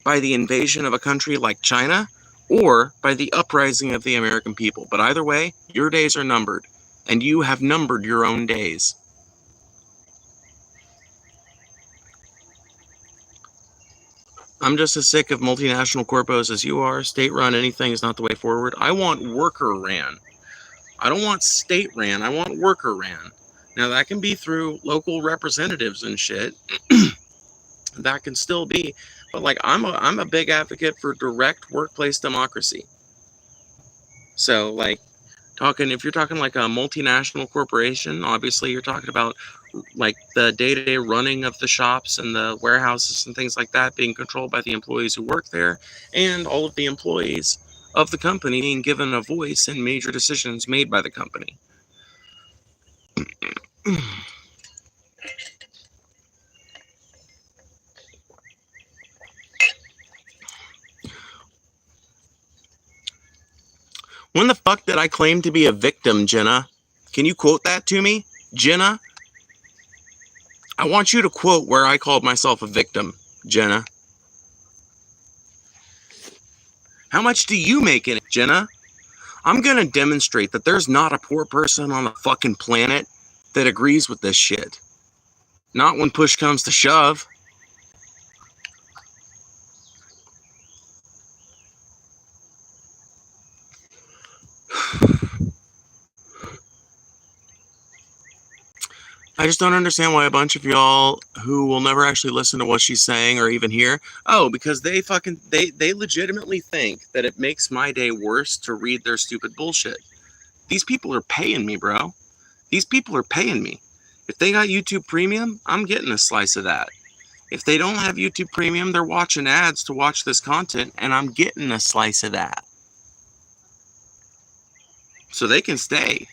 by the invasion of a country like China or by the uprising of the American people. But either way, your days are numbered, and you have numbered your own days. I'm just as sick of multinational corpos as you are. State-run anything is not the way forward. I want worker-ran. I don't want state-ran. I want worker-ran. Now, that can be through local representatives and shit. That can still be. But, like, I'm a big advocate for direct workplace democracy. So, like, if you're talking like a multinational corporation, obviously you're talking about like the day-to-day running of the shops and the warehouses and things like that being controlled by the employees who work there, and all of the employees of the company being given a voice in major decisions made by the company. When the fuck did I claim to be a victim, Jenna? Can you quote that to me, Jenna? I want you to quote where I called myself a victim, Jenna. How much do you make in it, Jenna? I'm gonna demonstrate that there's not a poor person on the fucking planet that agrees with this shit. Not when push comes to shove. I just don't understand why a bunch of y'all who will never actually listen to what she's saying or even hear. Oh, because they legitimately think that it makes my day worse to read their stupid bullshit. These people are paying me, bro. These people are paying me. If they got YouTube Premium, I'm getting a slice of that. If they don't have YouTube Premium, they're watching ads to watch this content, and I'm getting a slice of that. So they can stay.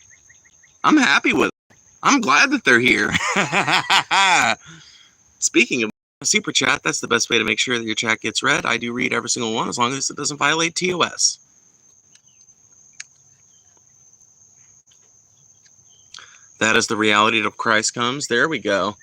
I'm happy with it. I'm glad that they're here. Speaking of super chat, that's the best way to make sure that your chat gets read. I do read every single one as long as it doesn't violate TOS. That is the reality of Christ comes. There we go.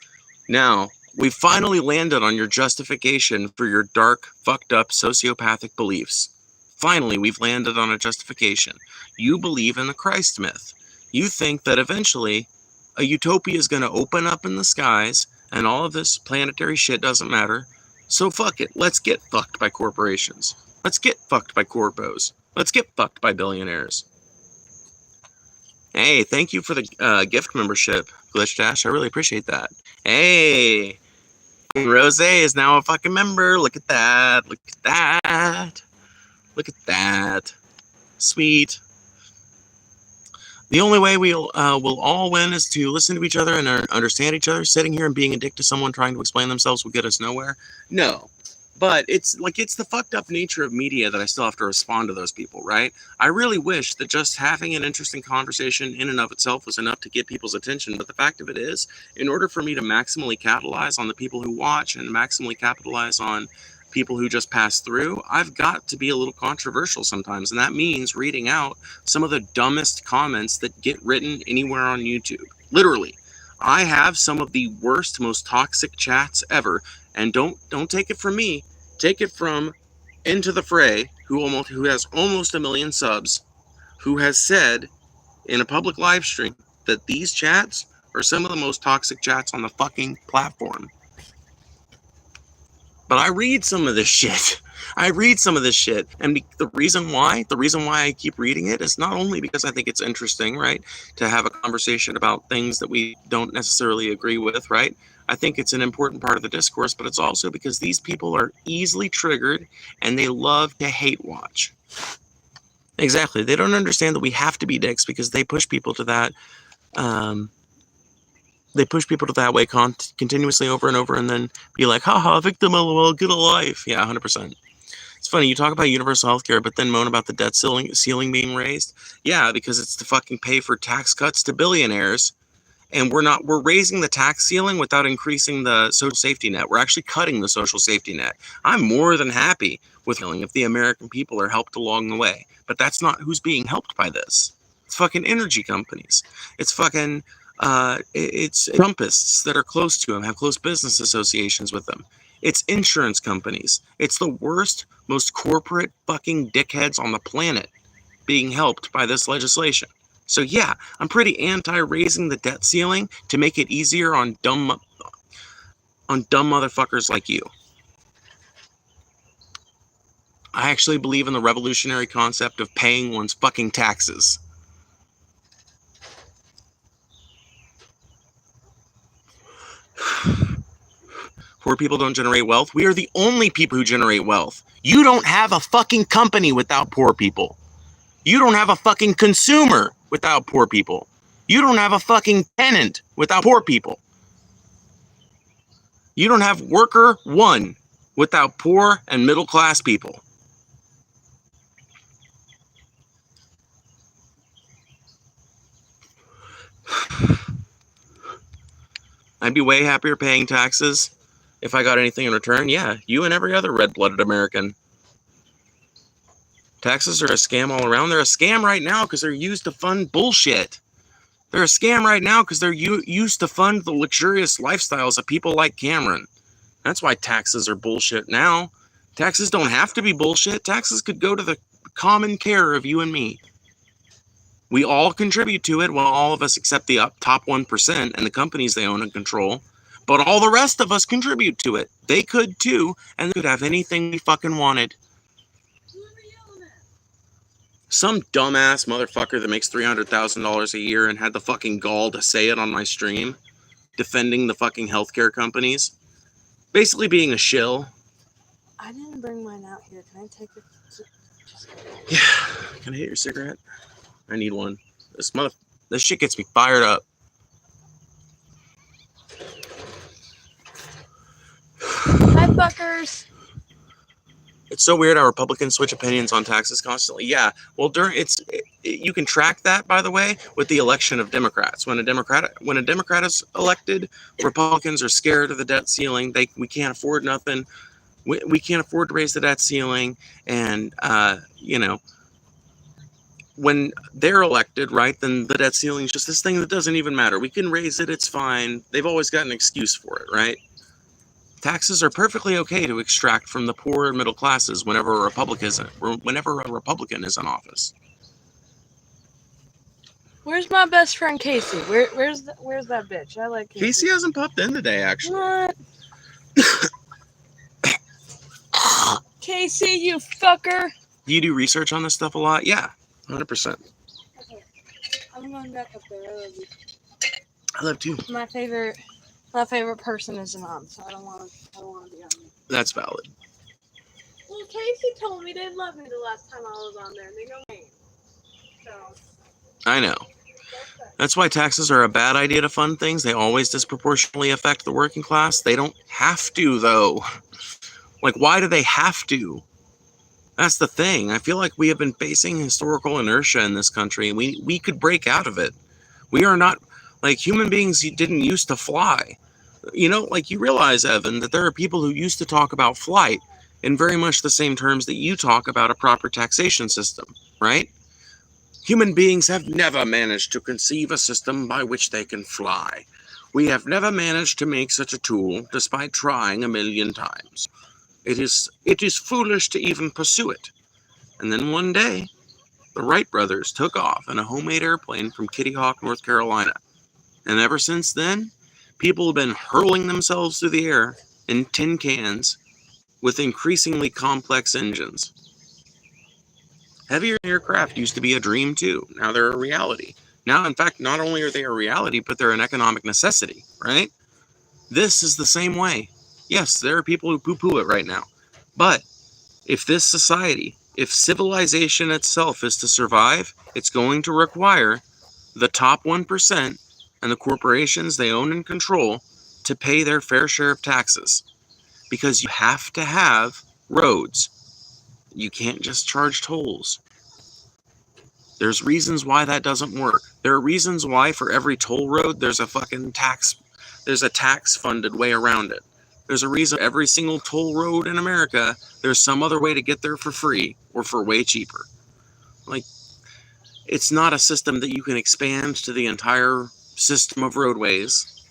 Now, we finally landed on your justification for your dark, fucked up, sociopathic beliefs. Finally, we've landed on a justification. You believe in the Christ myth. You think that eventually a utopia is going to open up in the skies and all of this planetary shit doesn't matter. So fuck it. Let's get fucked by corporations. Let's get fucked by corpos. Let's get fucked by billionaires. Hey, thank you for the gift membership, Glitch Dash. I really appreciate that. Hey, Rose is now a fucking member. Look at that. Look at that. Look at that. Sweet. The only way we'll all win is to listen to each other and understand each other. Sitting here and being a dick to someone trying to explain themselves will get us nowhere. No. But it's the fucked up nature of media that I still have to respond to those people, right? I really wish that just having an interesting conversation in and of itself was enough to get people's attention. But the fact of it is, in order for me to maximally capitalize on the people who watch and maximally capitalize on people who just pass through, I've got to be a little controversial sometimes. And that means reading out some of the dumbest comments that get written anywhere on YouTube. Literally. I have some of the worst, most toxic chats ever. And don't take it from me. Take it from Into the Fray, who has almost 1 million subs, who has said in a public live stream that these chats are some of the most toxic chats on the fucking platform. But I read some of this shit. And the reason why I keep reading it is not only because I think it's interesting, right, to have a conversation about things that we don't necessarily agree with, right? I think it's an important part of the discourse, but it's also because these people are easily triggered and they love to hate watch. Exactly. They don't understand that we have to be dicks because they push people to that. They push people to that way continuously over and over and then be like, haha, victim, lol, get a life. Yeah, 100%. It's funny, you talk about universal health care, but then moan about the debt ceiling being raised. Yeah, because it's to fucking pay for tax cuts to billionaires. And we're raising the tax ceiling without increasing the social safety net. We're actually cutting the social safety net. I'm more than happy with feeling if the American people are helped along the way. But that's not who's being helped by this. It's fucking energy companies. It's fucking, it's Trumpists that are close to them, have close business associations with them. It's insurance companies. It's the worst, most corporate fucking dickheads on the planet being helped by this legislation. So yeah, I'm pretty anti-raising the debt ceiling to make it easier on dumb motherfuckers like you. I actually believe in the revolutionary concept of paying one's fucking taxes. Poor people don't generate wealth. We are the only people who generate wealth. You don't have a fucking company without poor people. You don't have a fucking consumer without poor people. You don't have a fucking tenant without poor people. You don't have worker one without poor and middle class people. I'd be way happier paying taxes if I got anything in return. Yeah, you and every other red-blooded American. Taxes are a scam all around. They're a scam right now because they're used to fund bullshit. They're a scam right now because they're used to fund the luxurious lifestyles of people like Cameron. That's why taxes are bullshit now. Taxes don't have to be bullshit. Taxes could go to the common care of you and me. We all contribute to it, well, all of us except the top 1% and the companies they own and control. But all the rest of us contribute to it. They could too, and they could have anything we fucking wanted. Some dumbass motherfucker that makes $300,000 a year and had the fucking gall to say it on my stream, defending the fucking healthcare companies, basically being a shill. I didn't bring mine out here. Can I take it? Yeah. Can I hit your cigarette? I need one. This shit gets me fired up. Hi, fuckers. It's so weird how Republicans switch opinions on taxes constantly. Yeah, well, you can track that, by the way, with the election of Democrats. When a Democrat is elected, Republicans are scared of the debt ceiling. We can't afford nothing. We can't afford to raise the debt ceiling, and when they're elected, right, then the debt ceiling is just this thing that doesn't even matter. We can raise it, it's fine. They've always got an excuse for it, right? Taxes are perfectly okay to extract from the poor and middle classes whenever a Republican is in office. Where's my best friend Casey? Where's that bitch? I like Casey. Casey hasn't popped in today, actually. What? Casey, you fucker. Do you do research on this stuff a lot? Yeah, 100%. Okay. I'm going back up there. I love you. I love too. My favorite person is Mom, so I don't want to be on you. That's valid. Well, Casey told me they loved me the last time I was on there, and they know me. So. I know. That's why taxes are a bad idea to fund things. They always disproportionately affect the working class. They don't have to, though. Like, why do they have to? That's the thing. I feel like we have been facing historical inertia in this country, and we could break out of it. We are not, like, human beings didn't used to fly. You know, like, you realize, Evan, that there are people who used to talk about flight in very much the same terms that you talk about a proper taxation system, right? Human beings have never managed to conceive a system by which they can fly. We have never managed to make such a tool, despite trying 1,000,000 times. It is foolish to even pursue it. And then one day, the Wright brothers took off in a homemade airplane from Kitty Hawk, North Carolina. And ever since then, people have been hurling themselves through the air in tin cans with increasingly complex engines. Heavier aircraft used to be a dream too. Now they're a reality. Now, in fact, not only are they a reality, but they're an economic necessity, right? This is the same way. Yes, there are people who poo-poo it right now. But if this society, if civilization itself is to survive, it's going to require the top 1% and the corporations they own and control to pay their fair share of taxes. Because you have to have roads. You can't just charge tolls. There's reasons why that doesn't work. There are reasons why for every toll road there's a fucking tax, there's a tax funded way around it. There's a reason every single toll road in America, there's some other way to get there for free or for way cheaper. Like, it's not a system that you can expand to the entire system of roadways,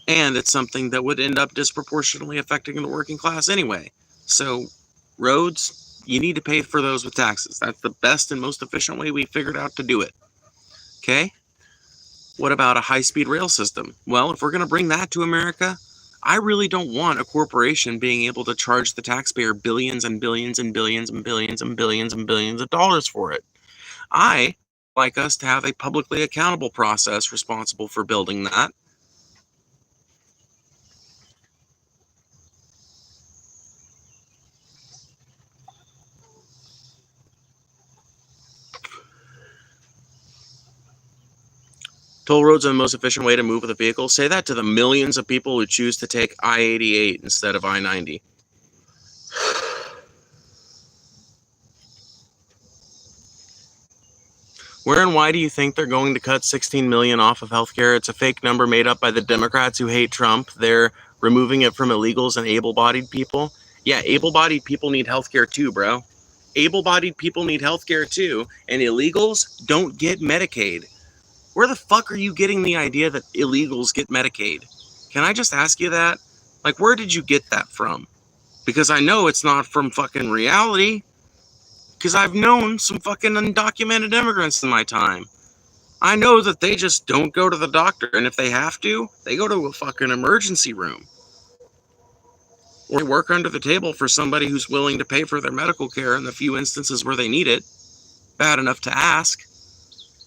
and it's something that would end up disproportionately affecting the working class anyway. So, roads, you need to pay for those with taxes. That's the best and most efficient way we figured out to do it. Okay? What about a high-speed rail system? Well, if we're going to bring that to America, I really don't want a corporation being able to charge the taxpayer billions and billions and billions and billions and billions and billions of dollars for it. I like us to have a publicly accountable process responsible for building that. Toll roads are the most efficient way to move with a vehicle. Say that to the millions of people who choose to take I-88 instead of I-90. Where and why do you think they're going to cut 16 million off of healthcare? It's a fake number made up by the Democrats who hate Trump. They're removing it from illegals and able-bodied people. Yeah, able-bodied people need healthcare too, bro. Able-bodied people need healthcare too, and illegals don't get Medicaid. Where the fuck are you getting the idea that illegals get Medicaid? Can I just ask you that? Like, where did you get that from? Because I know it's not from fucking reality. Because I've known some fucking undocumented immigrants in my time. I know that they just don't go to the doctor, and if they have to, they go to a fucking emergency room. Or they work under the table for somebody who's willing to pay for their medical care in the few instances where they need it. Bad enough to ask.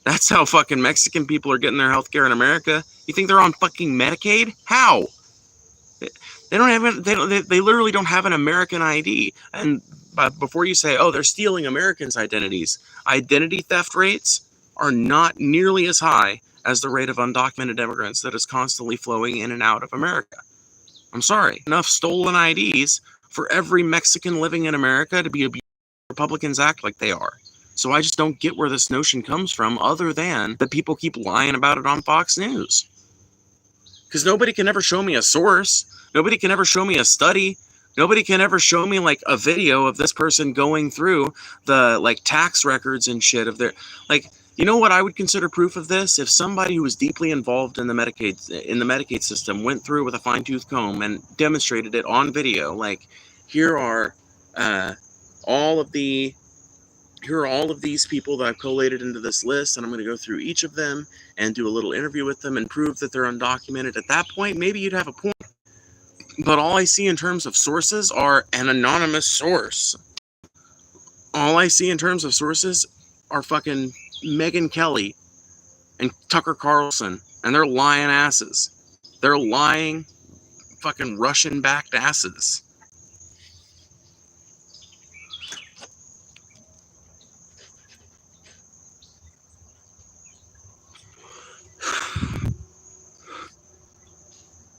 That's how fucking Mexican people are getting their health care in America. You think they're on fucking Medicaid? How? They don't have they literally don't have an American ID. And before you say, oh, they're stealing Americans' identities, identity theft rates are not nearly as high as the rate of undocumented immigrants that is constantly flowing in and out of America. I'm sorry. Enough stolen IDs for every Mexican living in America to be abused. Republicans act like they are. So I just don't get where this notion comes from, other than that people keep lying about it on Fox News. Because nobody can ever show me a source. Nobody can ever show me a study. Nobody can ever show me like a video of this person going through the like tax records and shit of their, like, you know what I would consider proof of this? If somebody who was deeply involved in the Medicaid system went through with a fine-tooth comb and demonstrated it on video, like, here are all of these people that I've collated into this list, and I'm going to go through each of them and do a little interview with them and prove that they're undocumented. At that point, maybe you'd have a point. But all I see in terms of sources are an anonymous source. All I see in terms of sources are fucking Megyn Kelly and Tucker Carlson, and they're lying asses. They're lying fucking Russian-backed asses.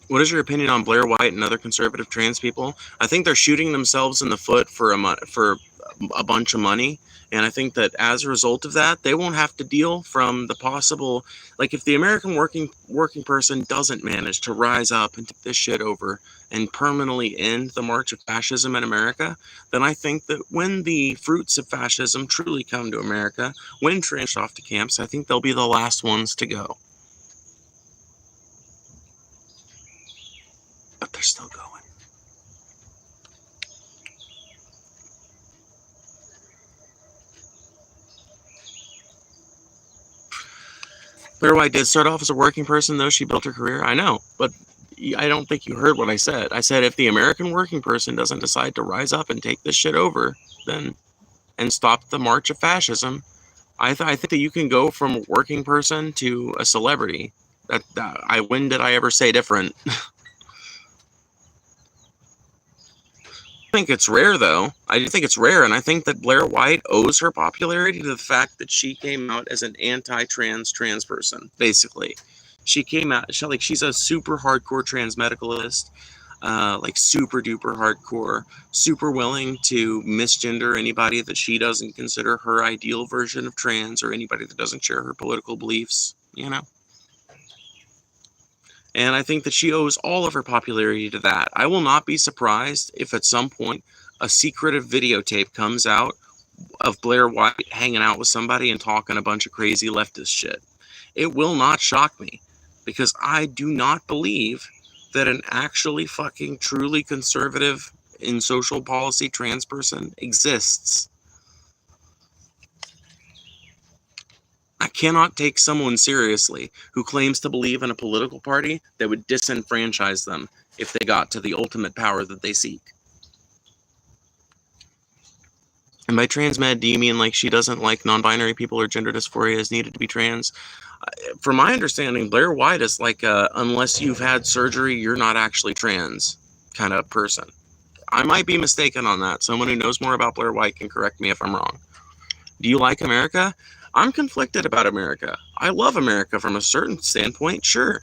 What is your opinion on Blair White and other conservative trans people? I think they're shooting themselves in the foot for a bunch of money, and I think that as a result of that, they won't have to deal from the possible, like, if the American working person doesn't manage to rise up and take this shit over and permanently end the march of fascism in America, then I think that when the fruits of fascism truly come to America, when trans off to camps, I think they'll be the last ones to go. But they're still going. Blair White did start off as a working person, though. She built her career. I know, but I don't think you heard what I said. I said if the American working person doesn't decide to rise up and take this shit over, then and stop the march of fascism, I think that you can go from a working person to a celebrity. When did I ever say different? I think it's rare, though. I do think it's rare, and I think that Blair White owes her popularity to the fact that she came out as an anti-trans person, basically. She came out, she's a super hardcore trans medicalist. like super duper hardcore, super willing to misgender anybody that she doesn't consider her ideal version of trans, or anybody that doesn't share her political beliefs, you know? And I think that she owes all of her popularity to that. I will not be surprised if at some point a secretive videotape comes out of Blair White hanging out with somebody and talking a bunch of crazy leftist shit. It will not shock me, because I do not believe that an actually fucking truly conservative in social policy trans person exists. I cannot take someone seriously who claims to believe in a political party that would disenfranchise them if they got to the ultimate power that they seek. And by transmed, do you mean like she doesn't like non-binary people or gender dysphoria is needed to be trans? From my understanding, Blair White is like a, unless you've had surgery, you're not actually trans kind of person. I might be mistaken on that. Someone who knows more about Blair White can correct me if I'm wrong. Do you like America? I'm conflicted about America. I love America from a certain standpoint, sure.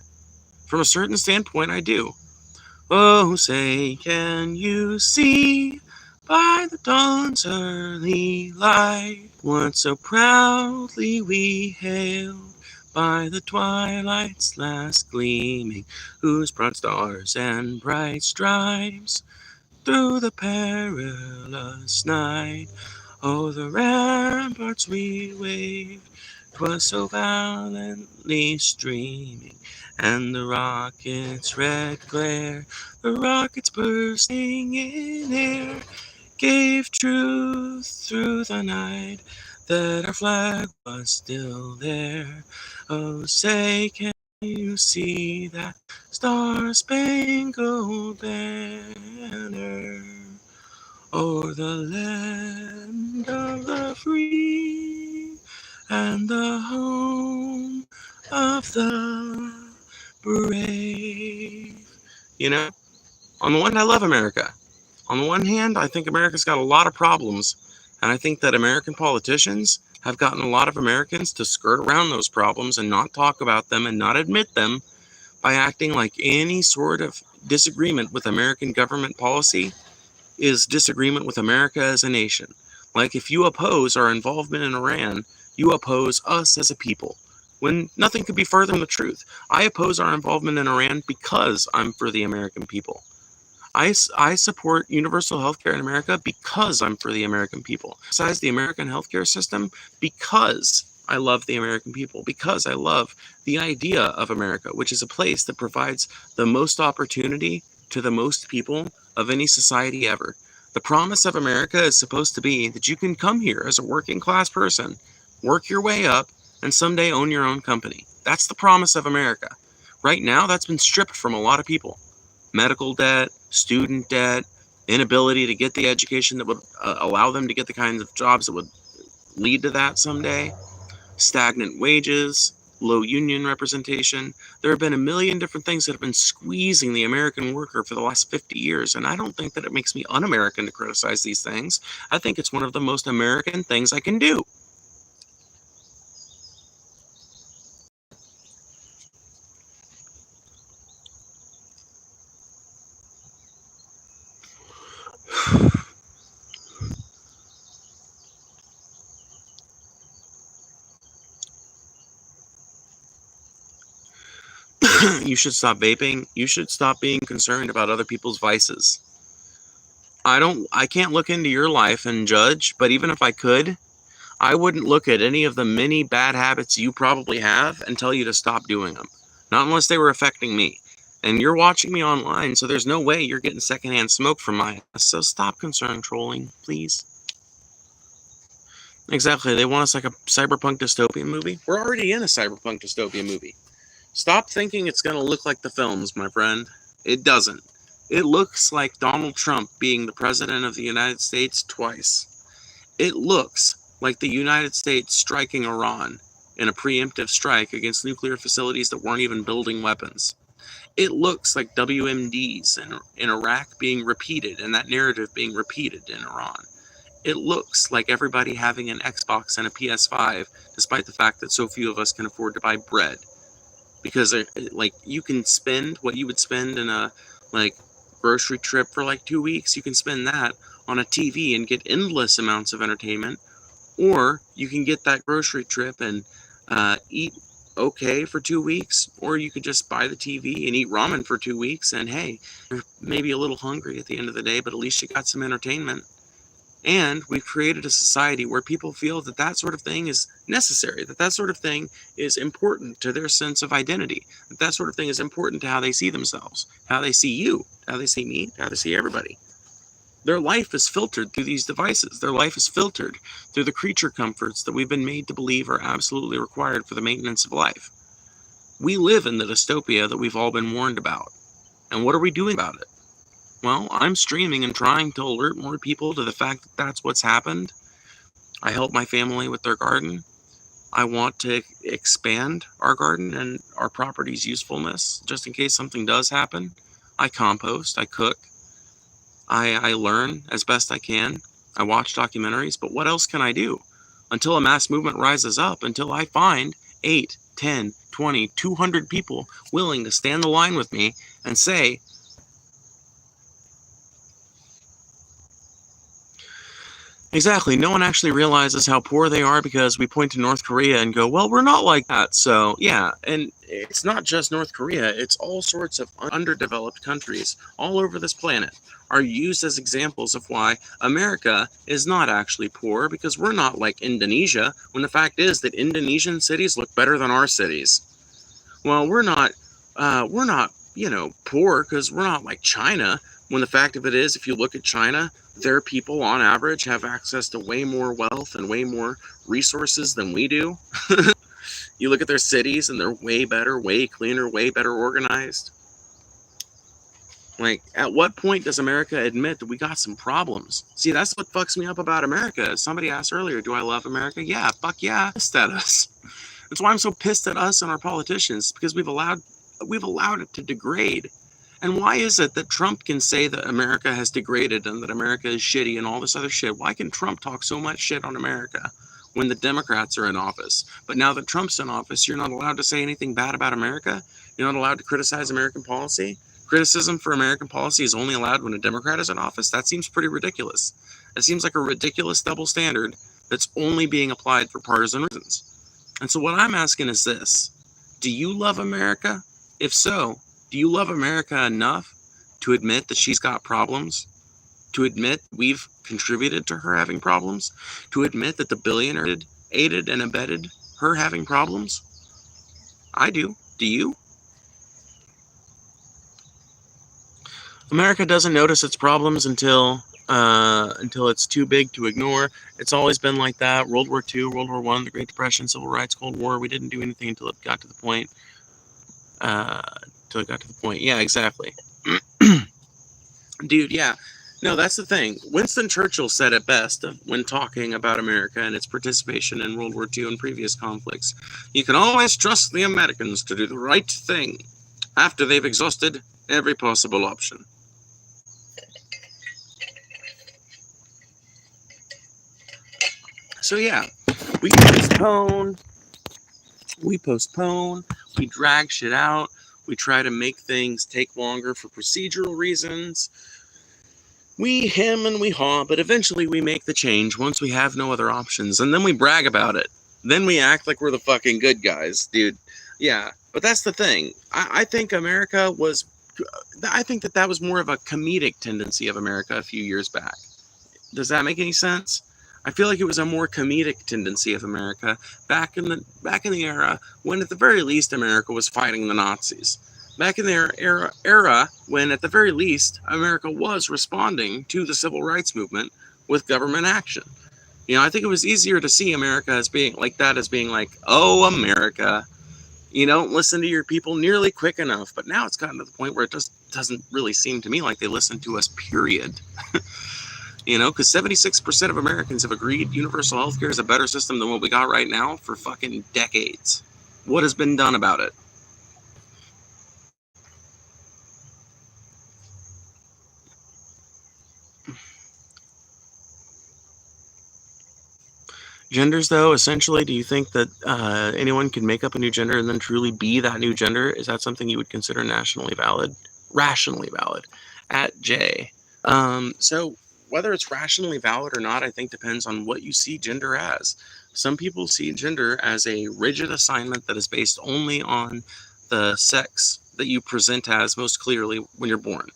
From a certain standpoint, I do. Oh, say, can you see by the dawn's early light what so proudly we hailed by the twilight's last gleaming, whose broad stars and bright stripes through the perilous night, oh, the ramparts we waved, 'twas so valiantly streaming, and the rocket's red glare, the rockets bursting in air, gave truth through the night that our flag was still there. Oh, say, can you see that star-spangled banner o'er the land of the free and the home of the brave? You know, on the one hand, I love America. On the one hand, I think America's got a lot of problems, and I think that American politicians have gotten a lot of Americans to skirt around those problems and not talk about them and not admit them by acting like any sort of disagreement with American government policy is disagreement with America as a nation. Like, if you oppose our involvement in Iran, you oppose us as a people, when nothing could be further from the truth. I oppose our involvement in Iran because I'm for the American people. I support universal healthcare in America because I'm for the American people. I criticize the American healthcare system because I love the American people, because I love the idea of America, which is a place that provides the most opportunity to the most people of any society ever. The promise of America is supposed to be that you can come here as a working class person, work your way up, and someday own your own company. That's the promise of America. Right now, that's been stripped from a lot of people. Medical debt, student debt, inability to get the education that would allow them to get the kinds of jobs that would lead to that someday, stagnant wages, low union representation. There have been a million different things that have been squeezing the American worker for the last 50 years, and I don't think that it makes me un-American to criticize these things. I think it's one of the most American things I can do. You should stop vaping. You should stop being concerned about other people's vices. I can't look into your life and judge, but even if I could, I wouldn't look at any of the many bad habits you probably have and tell you to stop doing them. Not unless they were affecting me. And you're watching me online, so there's no way you're getting secondhand smoke from my ass. So stop concern trolling, please. Exactly. They want us like a cyberpunk dystopian movie. We're already in a cyberpunk dystopian movie. Stop thinking it's going to look like the films, my friend. It doesn't. It looks like Donald Trump being the president of the United States twice. It looks like the United States striking Iran in a preemptive strike against nuclear facilities that weren't even building weapons. It looks like WMDs in Iraq being repeated, and that narrative being repeated in Iran. It looks like everybody having an Xbox and a PS5, despite the fact that so few of us can afford to buy bread. Because like, you can spend what you would spend in a like grocery trip for like 2 weeks, you can spend that on a TV and get endless amounts of entertainment. Or you can get that grocery trip and eat okay for 2 weeks, or you could just buy the TV and eat ramen for 2 weeks, and hey, you're maybe a little hungry at the end of the day, but at least you got some entertainment. And we've created a society where people feel that that sort of thing is necessary, that that sort of thing is important to their sense of identity, that that sort of thing is important to how they see themselves, how they see you, how they see me, how they see everybody. Their life is filtered through these devices. Their life is filtered through the creature comforts that we've been made to believe are absolutely required for the maintenance of life. We live in the dystopia that we've all been warned about. And what are we doing about it? Well, I'm streaming and trying to alert more people to the fact that that's what's happened. I help my family with their garden. I want to expand our garden and our property's usefulness, just in case something does happen. I compost, I cook, I learn as best I can. I watch documentaries, but what else can I do? Until a mass movement rises up, until I find 8, 10, 20, 200 people willing to stand the line with me and say, exactly, no one actually realizes how poor they are because we point to North Korea and go, well, we're not like that. So, yeah, and it's not just North Korea, it's all sorts of underdeveloped countries all over this planet are used as examples of why America is not actually poor, because we're not like Indonesia, when the fact is that Indonesian cities look better than our cities. Well, we're not, poor because we're not like China, when the fact of it is, if you look at China, their people on average have access to way more wealth and way more resources than we do. You look at their cities and they're way better, way cleaner, way better organized. Like, at what point does America admit that we got some problems? See, that's what fucks me up about America. Somebody asked earlier, do I love America? Yeah, fuck yeah, pissed at us. That's why I'm so pissed at us and our politicians, because we've allowed it to degrade. And why is it that Trump can say that America has degraded and that America is shitty and all this other shit? Why can Trump talk so much shit on America when the Democrats are in office? But now that Trump's in office, you're not allowed to say anything bad about America? You're not allowed to criticize American policy? Criticism for American policy is only allowed when a Democrat is in office? That seems pretty ridiculous. It seems like a ridiculous double standard that's only being applied for partisan reasons. And so what I'm asking is this: do you love America? If so, do you love America enough to admit that she's got problems? To admit we've contributed to her having problems? To admit that the billionaire aided and abetted her having problems? I do. Do you? America doesn't notice its problems until it's too big to ignore. It's always been like that. World War II, World War I, the Great Depression, Civil Rights, Cold War. We didn't do anything until it got to the point. Yeah, exactly. Dude, yeah. No, that's the thing. Winston Churchill said it best when talking about America and its participation in World War II and previous conflicts. You can always trust the Americans to do the right thing after they've exhausted every possible option. So yeah, we postpone, we drag shit out, we try to make things take longer for procedural reasons. We hem and we haw, but eventually we make the change once we have no other options, and then we brag about it. Then we act like we're the fucking good guys, dude. Yeah, but that's the thing. I think that was more of a comedic tendency of America a few years back. Does that make any sense? I feel like it was a more comedic tendency of America back in the era when, at the very least, America was fighting the Nazis. Back in their era when, at the very least, America was responding to the civil rights movement with government action. I think it was easier to see America as being like, oh, America, you don't listen to your people nearly quick enough. But now it's gotten to the point where it just doesn't really seem to me like they listen to us, period. Because 76% of Americans have agreed universal health care is a better system than what we got right now for fucking decades. What has been done about it? Genders, though, essentially, do you think that anyone can make up a new gender and then truly be that new gender? Is that something you would consider rationally valid? at J. So whether it's rationally valid or not, I think depends on what you see gender as. Some people see gender as a rigid assignment that is based only on the sex that you present as most clearly when you're born.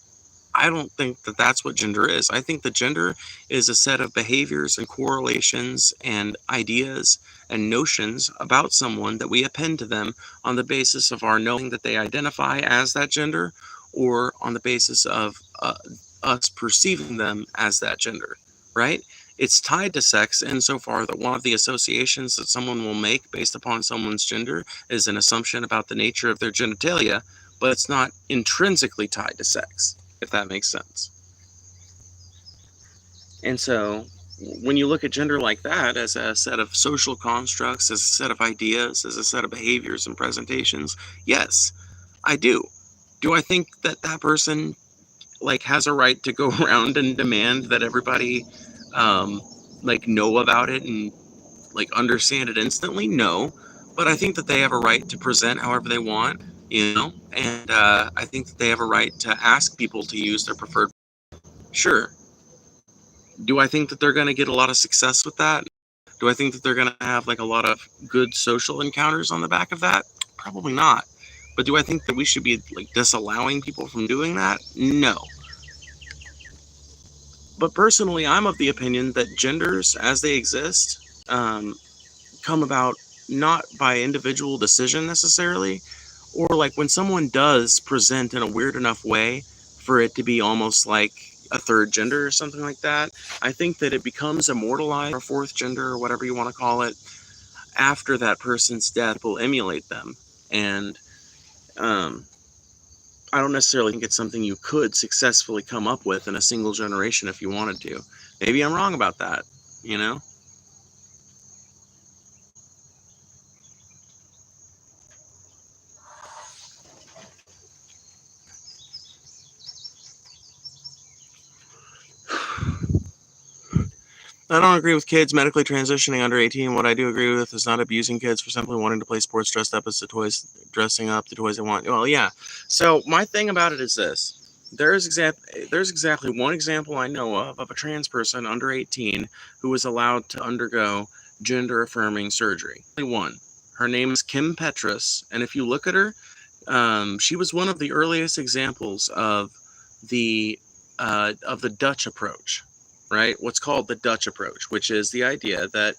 I don't think that that's what gender is. I think that gender is a set of behaviors and correlations and ideas and notions about someone that we append to them on the basis of our knowing that they identify as that gender, or on the basis of us perceiving them as that gender, right? It's tied to sex insofar that one of the associations that someone will make based upon someone's gender is an assumption about the nature of their genitalia, but it's not intrinsically tied to sex, if that makes sense. And so when you look at gender like that, as a set of social constructs, as a set of ideas, as a set of behaviors and presentations, yes, I do. Do I think that that person like has a right to go around and demand that everybody like know about it and like understand it instantly? No, but I think that they have a right to present however they want, you know, and I think that they have a right to ask people to use their preferred. Sure. Do I think that they're going to get a lot of success with that? Do I think that they're going to have like a lot of good social encounters on the back of that? Probably not. But do I think that we should be like disallowing people from doing that? No. But personally, I'm of the opinion that genders as they exist come about not by individual decision necessarily, or like when someone does present in a weird enough way for it to be almost like a third gender or something like that, I think that it becomes immortalized, or a fourth gender, or whatever you want to call it, after that person's death will emulate them. And I don't necessarily think it's something you could successfully come up with in a single generation if you wanted to. Maybe I'm wrong about that, you know? I don't agree with kids medically transitioning under 18. What I do agree with is not abusing kids for simply wanting to play sports dressed up as the toys, dressing up the toys they want. Well, yeah. So my thing about it is this. There's exactly one example I know of a trans person under 18 who was allowed to undergo gender affirming surgery. Only one. Her name is Kim Petras, and if you look at her, she was one of the earliest examples of the Dutch approach, right? What's called the Dutch approach, which is the idea that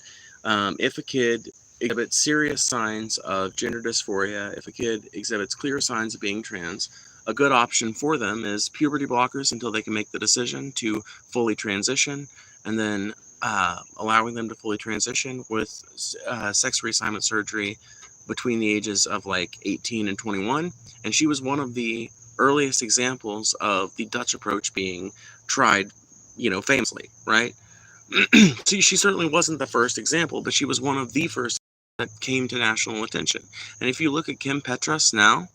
if a kid exhibits serious signs of gender dysphoria, if a kid exhibits clear signs of being trans, a good option for them is puberty blockers until they can make the decision to fully transition, and then allowing them to fully transition with sex reassignment surgery between the ages of like 18 and 21. And she was one of the earliest examples of the Dutch approach being tried, you know, famously, right? So she certainly wasn't the first example, but she was one of the first that came to national attention. And if you look at Kim Petras now,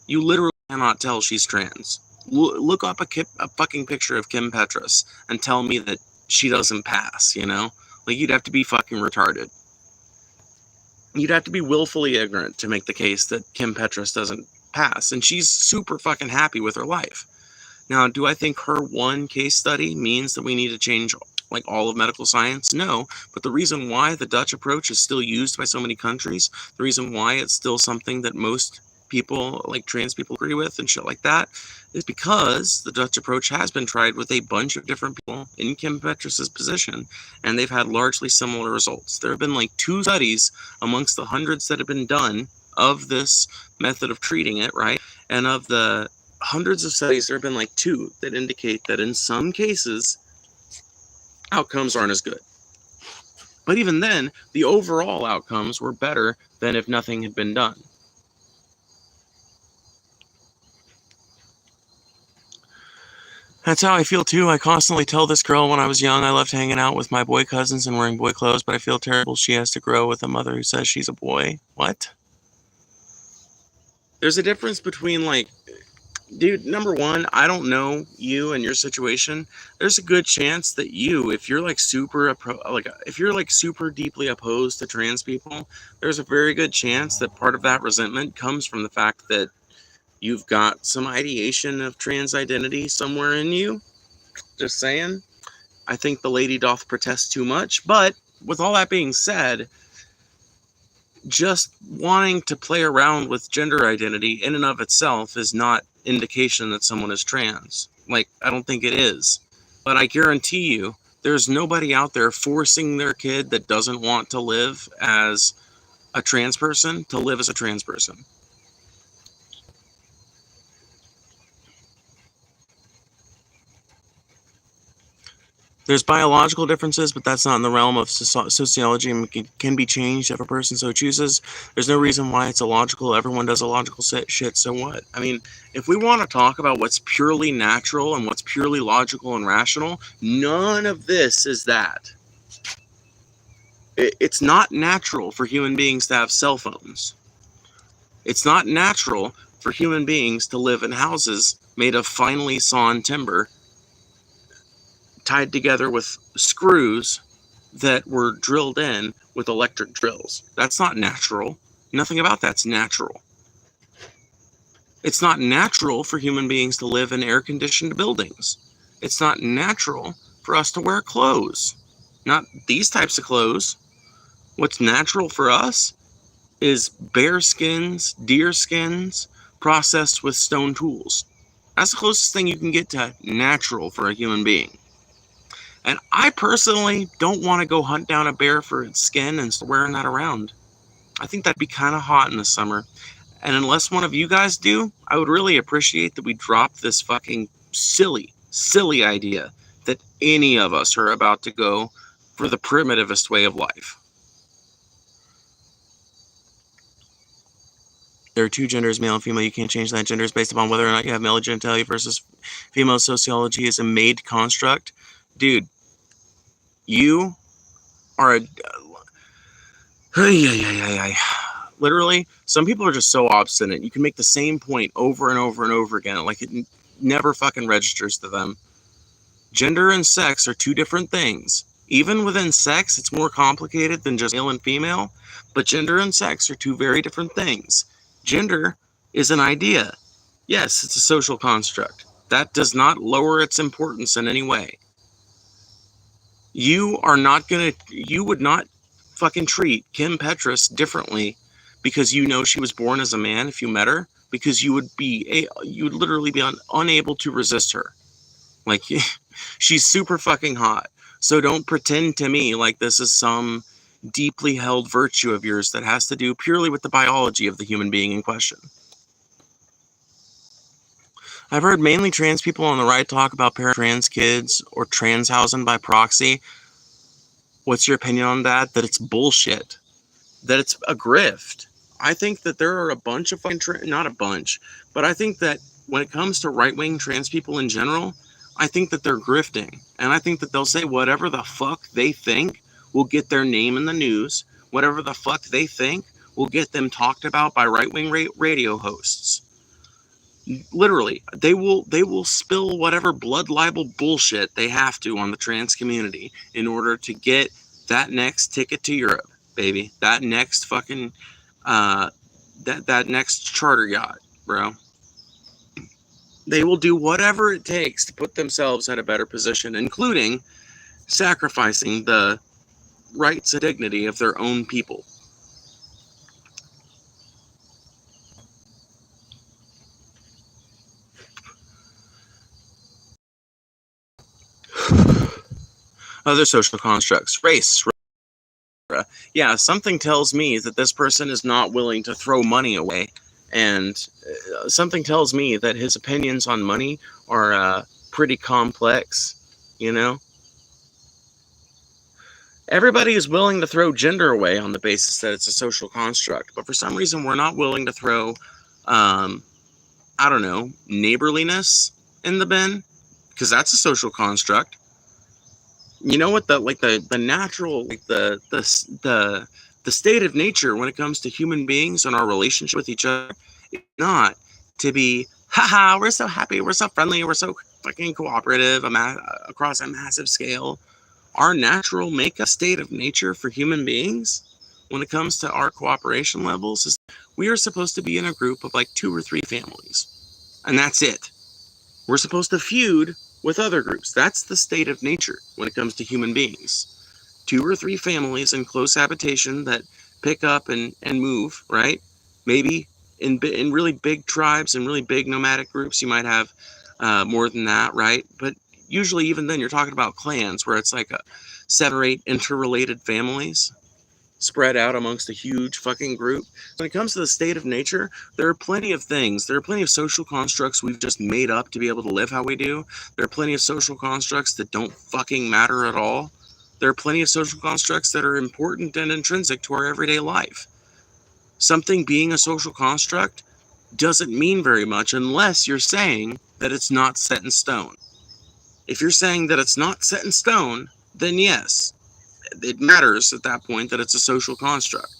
you literally cannot tell she's trans. Look up a fucking picture of Kim Petras and tell me that she doesn't pass, you know? Like, you'd have to be fucking retarded. You'd have to be willfully ignorant to make the case that Kim Petras doesn't pass. And she's super fucking happy with her life. Now, do I think her one case study means that we need to change like all of medical science? No, but the reason why the Dutch approach is still used by so many countries, the reason why it's still something that most people, like trans people, agree with and shit like that, is because the Dutch approach has been tried with a bunch of different people in Kim Petras's position, and they've had largely similar results. There have been like 2 studies amongst the hundreds that have been done of this method of treating it, right? And of the hundreds of studies, there have been like 2 that indicate that in some cases, outcomes aren't as good. But even then, the overall outcomes were better than if nothing had been done. That's how I feel too. I constantly tell this girl when I was young I loved hanging out with my boy cousins and wearing boy clothes, but I feel terrible she has to grow with a mother who says she's a boy. What? There's a difference between like, dude, number one, I don't know you and your situation. There's a good chance that you, if you're like if you're like super deeply opposed to trans people, there's a very good chance that part of that resentment comes from the fact that you've got some ideation of trans identity somewhere in you. Just saying. I think the lady doth protest too much, but with all that being said, just wanting to play around with gender identity in and of itself is not indication that someone is trans. Like, I don't think it is. But I guarantee you, there's nobody out there forcing their kid that doesn't want to live as a trans person to live as a trans person. There's biological differences, but that's not in the realm of sociology and can be changed if a person so chooses. There's no reason why it's illogical. Everyone does illogical shit, so what? I mean, if we want to talk about what's purely natural and what's purely logical and rational, none of this is that. It's not natural for human beings to have cell phones. It's not natural for human beings to live in houses made of finely sawn timber tied together with screws that were drilled in with electric drills. That's not natural. Nothing about that's natural. It's not natural for human beings to live in air-conditioned buildings. It's not natural for us to wear clothes. Not these types of clothes. What's natural for us is bear skins, deer skins, processed with stone tools. That's the closest thing you can get to natural for a human being. And I personally don't want to go hunt down a bear for its skin and start wearing that around. I think that'd be kind of hot in the summer. And unless one of you guys do, I would really appreciate that we drop this fucking silly idea that any of us are about to go for the primitivist way of life. There are two genders, male and female. You can't change that. Gender is based upon whether or not you have male genitalia versus female. Sociology is a made construct. Dude, you are literally, some people are just so obstinate. You can make the same point over and over and over again. Like, it never fucking registers to them. Gender and sex are two different things. Even within sex, it's more complicated than just male and female. But gender and sex are two very different things. Gender is an idea. Yes, it's a social construct. That does not lower its importance in any way. You would not fucking treat Kim Petras differently because you know she was born as a man if you met her, because you would literally be unable to resist her. Like, she's super fucking hot. So don't pretend to me like this is some deeply held virtue of yours that has to do purely with the biology of the human being in question. I've heard mainly trans people on the right talk about trans kids or trans housing by proxy. What's your opinion on that? That it's bullshit. That it's a grift. I think that there are a bunch of fucking not a bunch, but I think that when it comes to right-wing trans people in general, I think that they're grifting. And I think that they'll say whatever the fuck they think will get their name in the news. Whatever the fuck they think will get them talked about by right-wing radio hosts. Literally, they will spill whatever blood libel bullshit they have to on the trans community in order to get that next ticket to Europe, baby. That next fucking that next charter yacht, bro. They will do whatever it takes to put themselves at a better position, including sacrificing the rights and dignity of their own people. Other social constructs, race. Yeah, something tells me that this person is not willing to throw money away. And something tells me that his opinions on money are pretty complex, you know? Everybody is willing to throw gender away on the basis that it's a social construct. But for some reason, we're not willing to throw, neighborliness in the bin. Because that's a social construct. You know what, the natural, the state of nature when it comes to human beings and our relationship with each other is not to be, haha, we're so happy, we're so friendly, we're so fucking cooperative across a massive scale. Our natural makeup state of nature for human beings when it comes to our cooperation levels is we are supposed to be in a group of like 2 or 3 families. And that's it. We're supposed to feud with other groups. That's the state of nature when it comes to human beings. 2 or 3 families in close habitation that pick up and move, right? Maybe in really big tribes and really big nomadic groups, you might have more than that, right? But usually even then you're talking about clans where it's like 7 or 8 interrelated families spread out amongst a huge fucking group. When it comes to the state of nature, there are plenty of things. There are plenty of social constructs we've just made up to be able to live how we do. There are plenty of social constructs that don't fucking matter at all. There are plenty of social constructs that are important and intrinsic to our everyday life. Something being a social construct doesn't mean very much unless you're saying that it's not set in stone. If you're saying that it's not set in stone, then yes, it matters at that point that it's a social construct.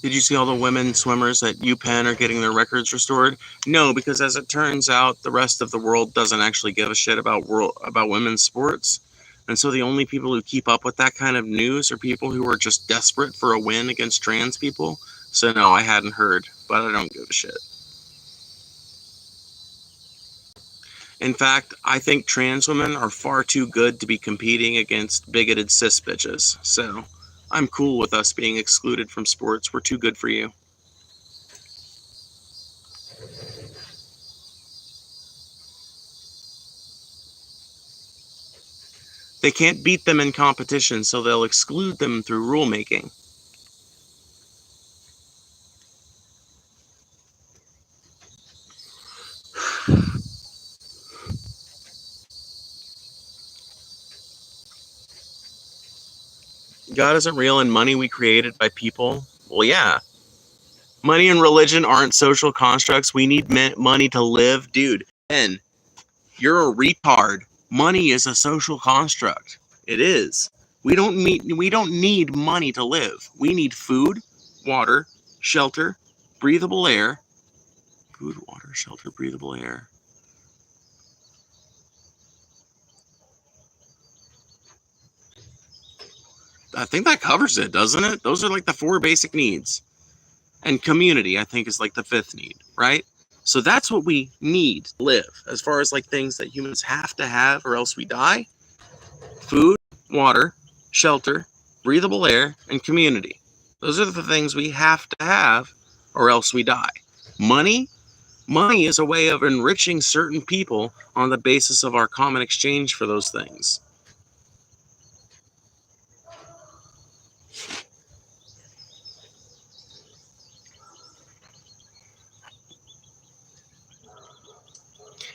Did you see all the women swimmers at UPenn are getting their records restored? No, because as it turns out, the rest of the world doesn't actually give a shit about women's sports. And so the only people who keep up with that kind of news are people who are just desperate for a win against trans people. So no, I hadn't heard, but I don't give a shit. In fact, I think trans women are far too good to be competing against bigoted cis bitches. So I'm cool with us being excluded from sports. We're too good for you. They can't beat them in competition, so they'll exclude them through rulemaking. God isn't real and money we created by people? Well, yeah. Money and religion aren't social constructs. We need money to live. Dude, Ben, you're a retard. Money is a social construct. It is. We don't need money to live. We need food, water, shelter, breathable air. Food, water, shelter, breathable air. I think that covers it, doesn't it? Those are like the 4 basic needs. And community, I think, is like the 5th need, right? So that's what we need to live. As far as like things that humans have to have or else we die: food, water, shelter, breathable air, and community. Those are the things we have to have or else we die. Money is a way of enriching certain people on the basis of our common exchange for those things.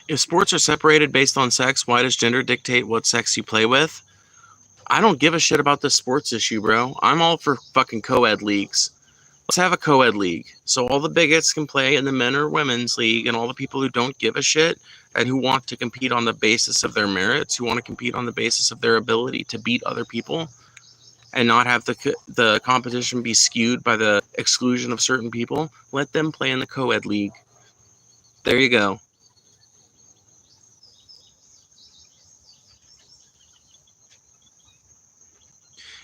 If sports are separated based on sex, why does gender dictate what sex you play with? I don't give a shit about this sports issue, bro. I'm all for fucking co-ed leagues. Let's have a co-ed league so all the bigots can play in the men or women's league, and all the people who don't give a shit and who want to compete on the basis of their merits, who want to compete on the basis of their ability to beat other people and not have the competition be skewed by the exclusion of certain people, let them play in the co-ed league. There you go.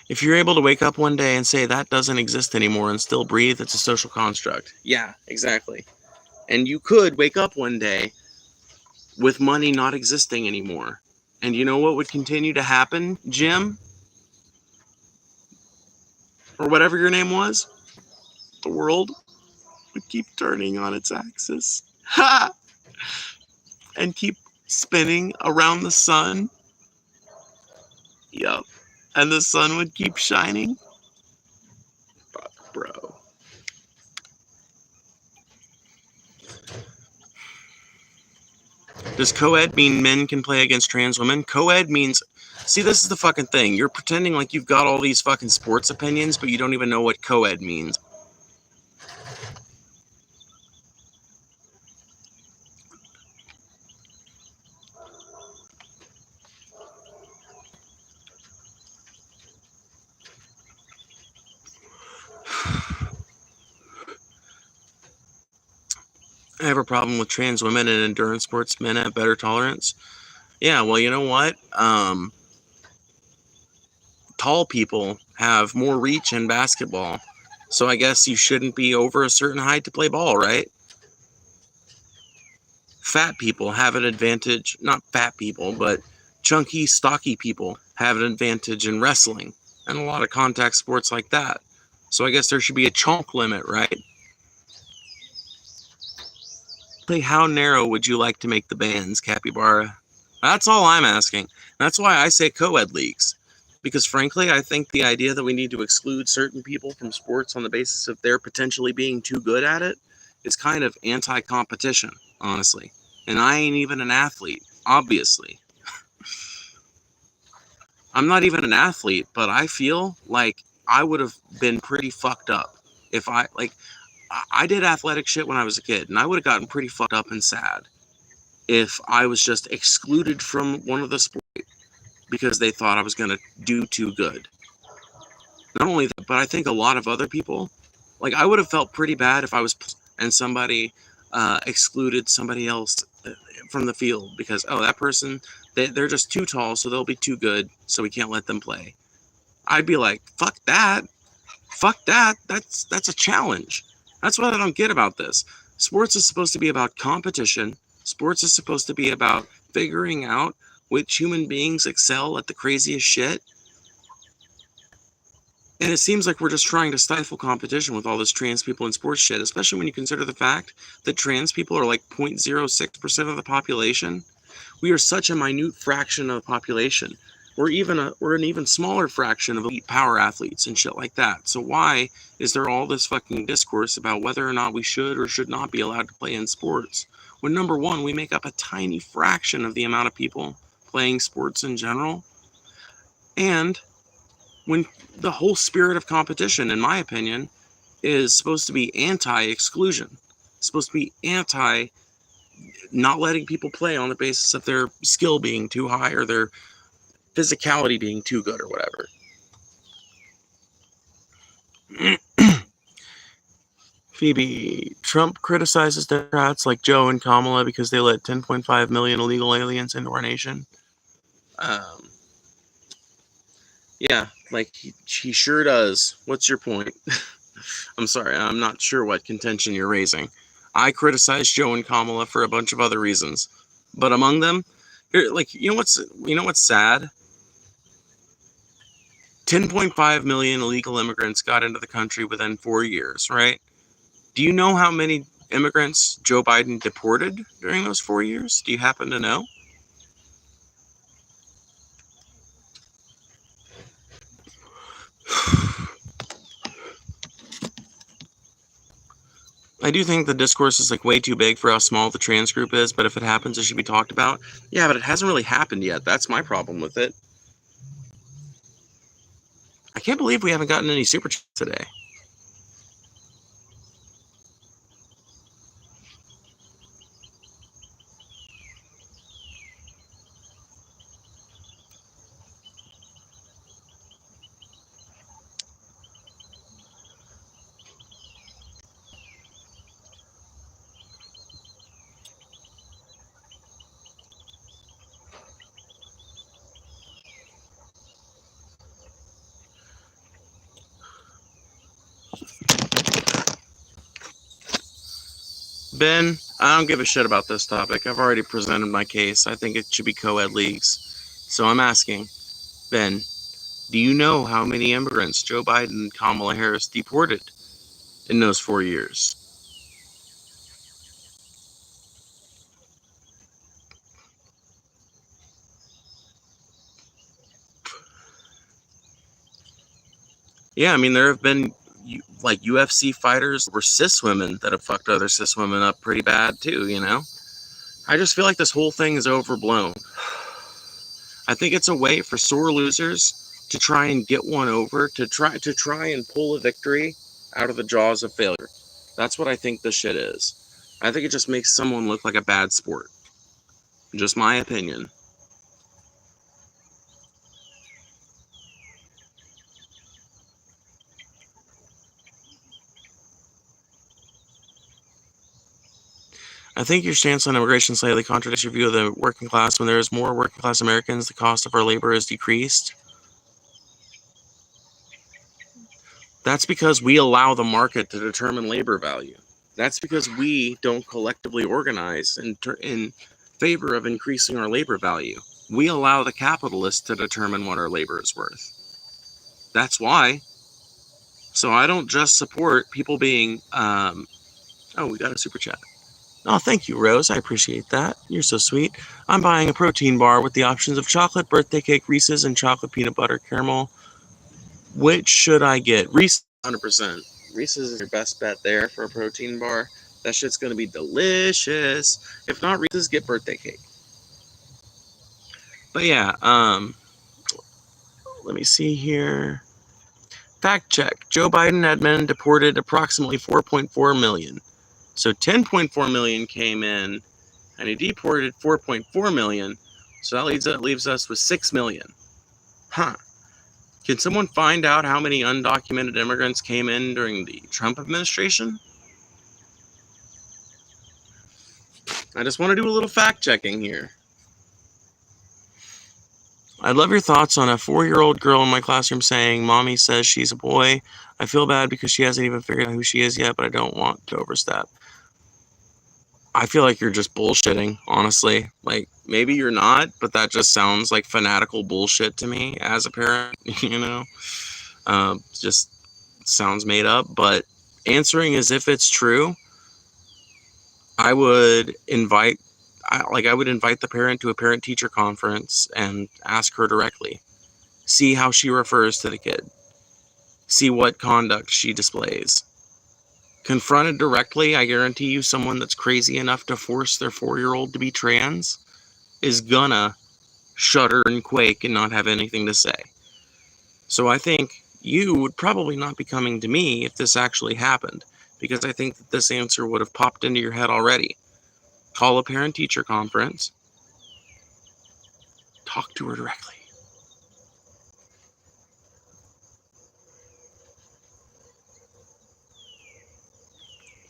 If you're able to wake up one day and say that doesn't exist anymore and still breathe, it's a social construct. Yeah, exactly. And you could wake up one day with money not existing anymore. And you know what would continue to happen, Jim? Or whatever your name was? The world would keep turning on its axis. Ha! And keep spinning around the sun. Yup. And the sun would keep shining. Fuck, bro. Does co-ed mean men can play against trans women? Co-ed means... See, this is the fucking thing. You're pretending like you've got all these fucking sports opinions, but you don't even know what co-ed means. I have a problem with trans women and endurance sports men have better tolerance. Yeah, well, you know what? tall people have more reach in basketball. So I guess you shouldn't be over a certain height to play ball, right? Fat people have an advantage, not fat people, but chunky, stocky people have an advantage in wrestling and a lot of contact sports like that. So I guess there should be a chunk limit, right? How narrow would you like to make the bands, Capybara? That's all I'm asking. That's why I say co-ed leagues. Because frankly, I think the idea that we need to exclude certain people from sports on the basis of their potentially being too good at it is kind of anti-competition, honestly. And I ain't even an athlete, obviously. I'm not even an athlete, but I feel like I would have been pretty fucked up if I did athletic shit when I was a kid, and I would have gotten pretty fucked up and sad if I was just excluded from one of the sports because they thought I was going to do too good. Not only that, but I think a lot of other people, like I would have felt pretty bad if I was and somebody excluded somebody else from the field because, oh, that person, they're just too tall, so they'll be too good, so we can't let them play. I'd be like, fuck that. Fuck that. That's a challenge. That's what I don't get about this. Sports is supposed to be about competition. Sports is supposed to be about figuring out which human beings excel at the craziest shit. And it seems like we're just trying to stifle competition with all this trans people in sports shit, especially when you consider the fact that trans people are like 0.06% of the population. We are such a minute fraction of the population. We're an even smaller fraction of elite power athletes and shit like that. So why is there all this fucking discourse about whether or not we should or should not be allowed to play in sports? When number one, we make up a tiny fraction of the amount of people playing sports in general. And when the whole spirit of competition, in my opinion, is supposed to be anti-exclusion. It's supposed to be anti not letting people play on the basis of their skill being too high or their physicality being too good or whatever. Phoebe, Trump criticizes Democrats like Joe and Kamala because they let 10.5 million illegal aliens into our nation. Yeah, like he sure does. What's your point? I'm sorry, I'm not sure what contention you're raising. I criticize Joe and Kamala for a bunch of other reasons, but among them, you know what's sad? 10.5 million illegal immigrants got into the country within 4 years, right? Do you know how many immigrants Joe Biden deported during those 4 years? Do you happen to know? I do think the discourse is like way too big for how small the trans group is, but if it happens, it should be talked about. Yeah, but it hasn't really happened yet. That's my problem with it. I can't believe we haven't gotten any super chats today. Ben, I don't give a shit about this topic. I've already presented my case. I think it should be co-ed leagues. So I'm asking, Ben, do you know how many immigrants Joe Biden and Kamala Harris deported in those 4 years? Yeah, I mean, there have been like UFC fighters were cis women that have fucked other cis women up pretty bad too, you know? I just feel like this whole thing is overblown. I think it's a way for sore losers to try and get one over, to try and pull a victory out of the jaws of failure. That's what I think this shit is. I think it just makes someone look like a bad sport. Just my opinion. I think your stance on immigration slightly contradicts your view of the working class. When there is more working class Americans, the cost of our labor is decreased. That's because we allow the market to determine labor value. That's because we don't collectively organize in favor of increasing our labor value. We allow the capitalists to determine what our labor is worth. That's why. So I don't just support people being, oh, we got a super chat. Oh, thank you, Rose. I appreciate that. You're so sweet. I'm buying a protein bar with the options of chocolate birthday cake, Reese's, and chocolate peanut butter caramel. Which should I get? Reese's, 100%. Reese's is your best bet there for a protein bar. That shit's going to be delicious. If not Reese's, get birthday cake. But yeah, let me see here. Fact check. Joe Biden admin deported approximately 4.4 million. So 10.4 million came in, and he deported 4.4 million. So that leaves us with 6 million. Huh. Can someone find out how many undocumented immigrants came in during the Trump administration? I just want to do a little fact checking here. I'd love your thoughts on a 4-year-old girl in my classroom saying, "Mommy says she's a boy. I feel bad because she hasn't even figured out who she is yet, but I don't want to overstep." I feel like you're just bullshitting, honestly. Like, maybe you're not, but that just sounds like fanatical bullshit to me as a parent, you know? Just sounds made up, but answering as if it's true, I would invite the parent to a parent-teacher conference and ask her directly. See how she refers to the kid. See what conduct she displays. Confronted directly, I guarantee you someone that's crazy enough to force their 4-year-old to be trans is gonna shudder and quake and not have anything to say. So I think you would probably not be coming to me if this actually happened, because I think that this answer would have popped into your head already. Call a parent-teacher conference. Talk to her directly.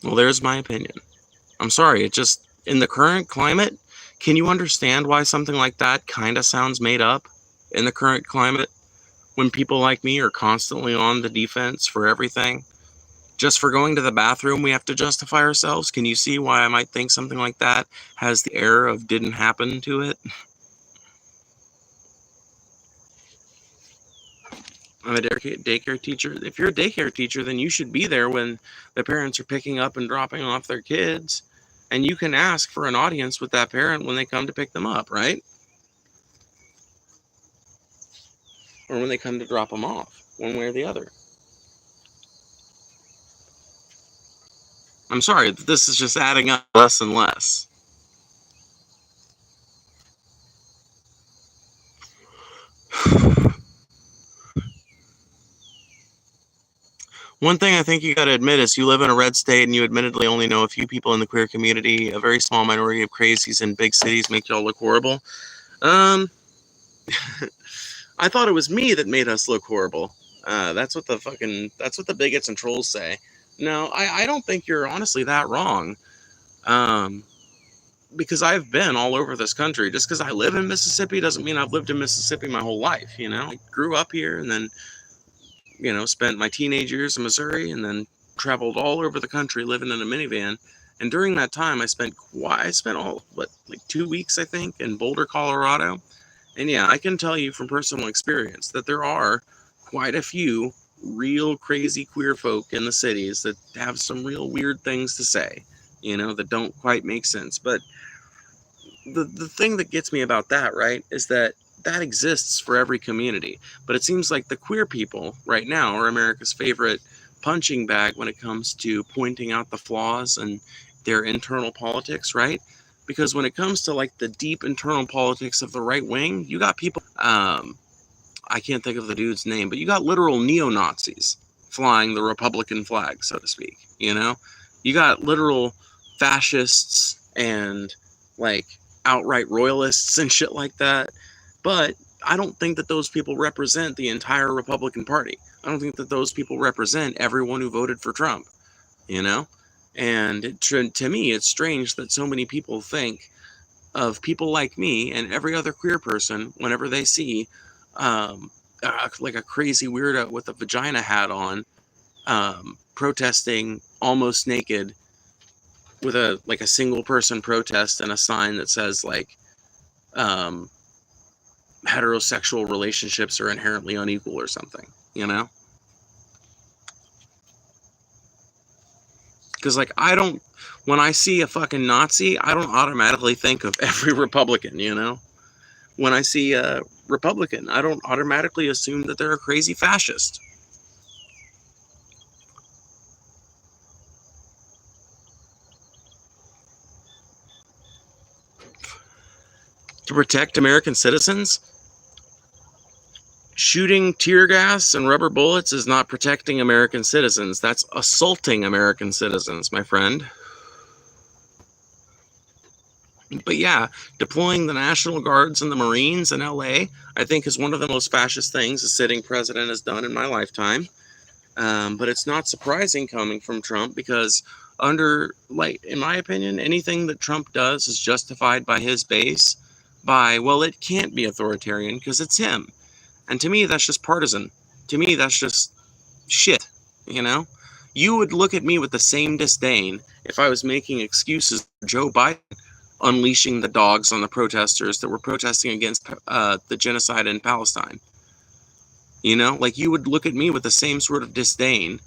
Well, there's my opinion. I'm sorry, it just, in the current climate, can you understand why something like that kind of sounds made up in the current climate? When people like me are constantly on the defense for everything? Just for going to the bathroom, we have to justify ourselves? Can you see why I might think something like that has the air of didn't happen to it? I'm a daycare teacher. If you're a daycare teacher, then you should be there when the parents are picking up and dropping off their kids. And you can ask for an audience with that parent when they come to pick them up, right? Or when they come to drop them off, one way or the other. I'm sorry, this is just adding up less and less. One thing I think you got to admit is you live in a red state and you admittedly only know a few people in the queer community. A very small minority of crazies in big cities make y'all look horrible. I thought it was me that made us look horrible. That's what the bigots and trolls say. No, I don't think you're honestly that wrong. Because I've been all over this country. Just because I live in Mississippi doesn't mean I've lived in Mississippi my whole life, you know? I grew up here and then, spent my teenage years in Missouri and then traveled all over the country living in a minivan. And during that time, I spent 2 weeks, I think, in Boulder, Colorado. And yeah, I can tell you from personal experience that there are quite a few real crazy queer folk in the cities that have some real weird things to say, that don't quite make sense. But the thing that gets me about that, right, is that exists for every community. But it seems like the queer people right now are America's favorite punching bag when it comes to pointing out the flaws in their internal politics, right? Because when it comes to like the deep internal politics of the right wing, you got people, I can't think of the dude's name, but you got literal neo-Nazis flying the Republican flag, so to speak, You got literal fascists and like outright royalists and shit like that. But I don't think that those people represent the entire Republican Party. I don't think that those people represent everyone who voted for Trump, And to me, it's strange that so many people think of people like me and every other queer person whenever they see like a crazy weirdo with a vagina hat on protesting almost naked with a single person protest and a sign that says um, heterosexual relationships are inherently unequal or something, you know? Because when I see a fucking Nazi, I don't automatically think of every Republican, you know? When I see a Republican, I don't automatically assume that they're a crazy fascist. To protect American citizens, shooting tear gas and rubber bullets is not protecting American citizens. That's assaulting American citizens, my friend. But yeah, deploying the National Guards and the Marines in LA, I think, is one of the most fascist things a sitting president has done in my lifetime. But it's not surprising coming from Trump because in my opinion, anything that Trump does is justified by his base by, well, it can't be authoritarian because it's him. And to me, that's just partisan. To me, that's just shit, you know? You would look at me with the same disdain if I was making excuses for Joe Biden unleashing the dogs on the protesters that were protesting against the genocide in Palestine. You know, you would look at me with the same sort of disdain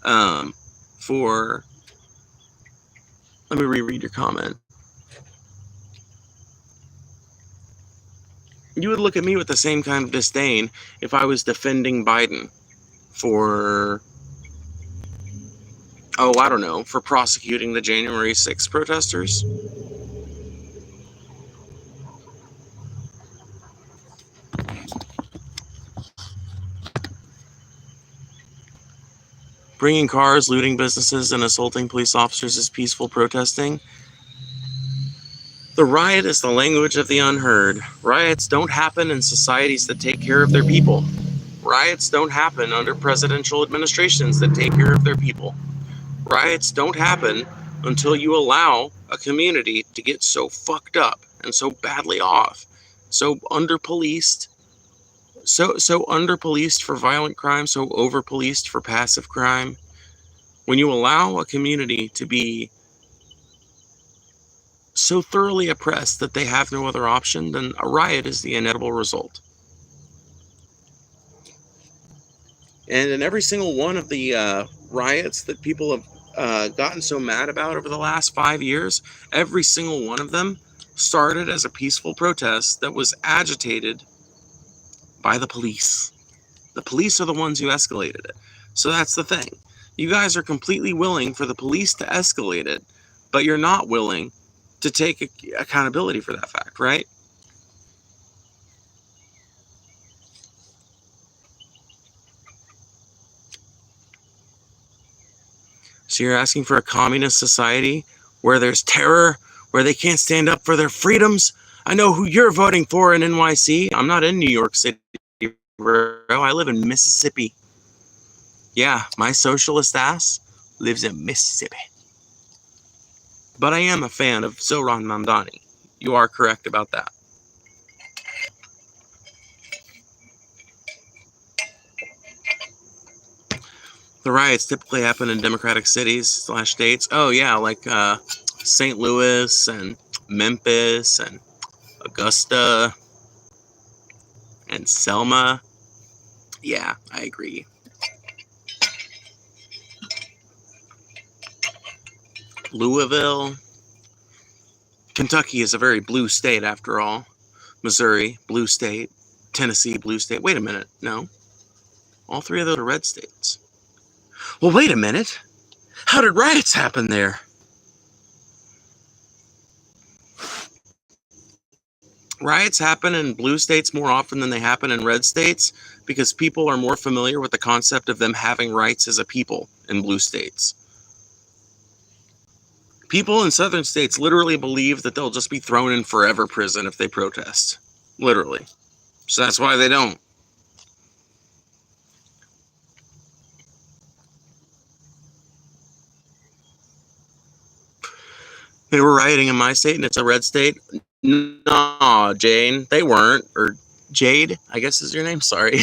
for. Let me reread your comment. You would look at me with the same kind of disdain if I was defending Biden for, I don't know, for prosecuting the January 6th protesters. Bringing cars, looting businesses, and assaulting police officers is peaceful protesting. The riot is the language of the unheard. Riots don't happen in societies that take care of their people. Riots don't happen under presidential administrations that take care of their people. Riots don't happen until you allow a community to get so fucked up and so badly off, so under-policed, so under-policed for violent crime, so over-policed for passive crime. When you allow a community to be so thoroughly oppressed that they have no other option, then a riot is the inevitable result. And in every single one of the riots that people have gotten so mad about over the last 5 years, every single one of them started as a peaceful protest that was agitated by the police. The police are the ones who escalated it. So that's the thing. You guys are completely willing for the police to escalate it, but you're not willing to take accountability for that fact, right? So you're asking for a communist society where there's terror, where they can't stand up for their freedoms? I know who you're voting for in NYC. I'm not in New York City, bro. I live in Mississippi. Yeah, my socialist ass lives in Mississippi. But I am a fan of Zohran Mamdani. You are correct about that. The riots typically happen in democratic cities / states. Oh yeah, like St. Louis and Memphis and Augusta and Selma. Yeah, I agree. Louisville. Kentucky is a very blue state after all. Missouri, blue state. Tennessee, blue state. Wait a minute. No. All three of those are red states. Well, wait a minute. How did riots happen there? Riots happen in blue states more often than they happen in red states because people are more familiar with the concept of them having rights as a people in blue states. People in southern states literally believe that they'll just be thrown in forever prison if they protest. Literally. So that's why they don't. They were rioting in my state and it's a red state. No, Jane, they weren't. Or Jade, I guess is your name. Sorry.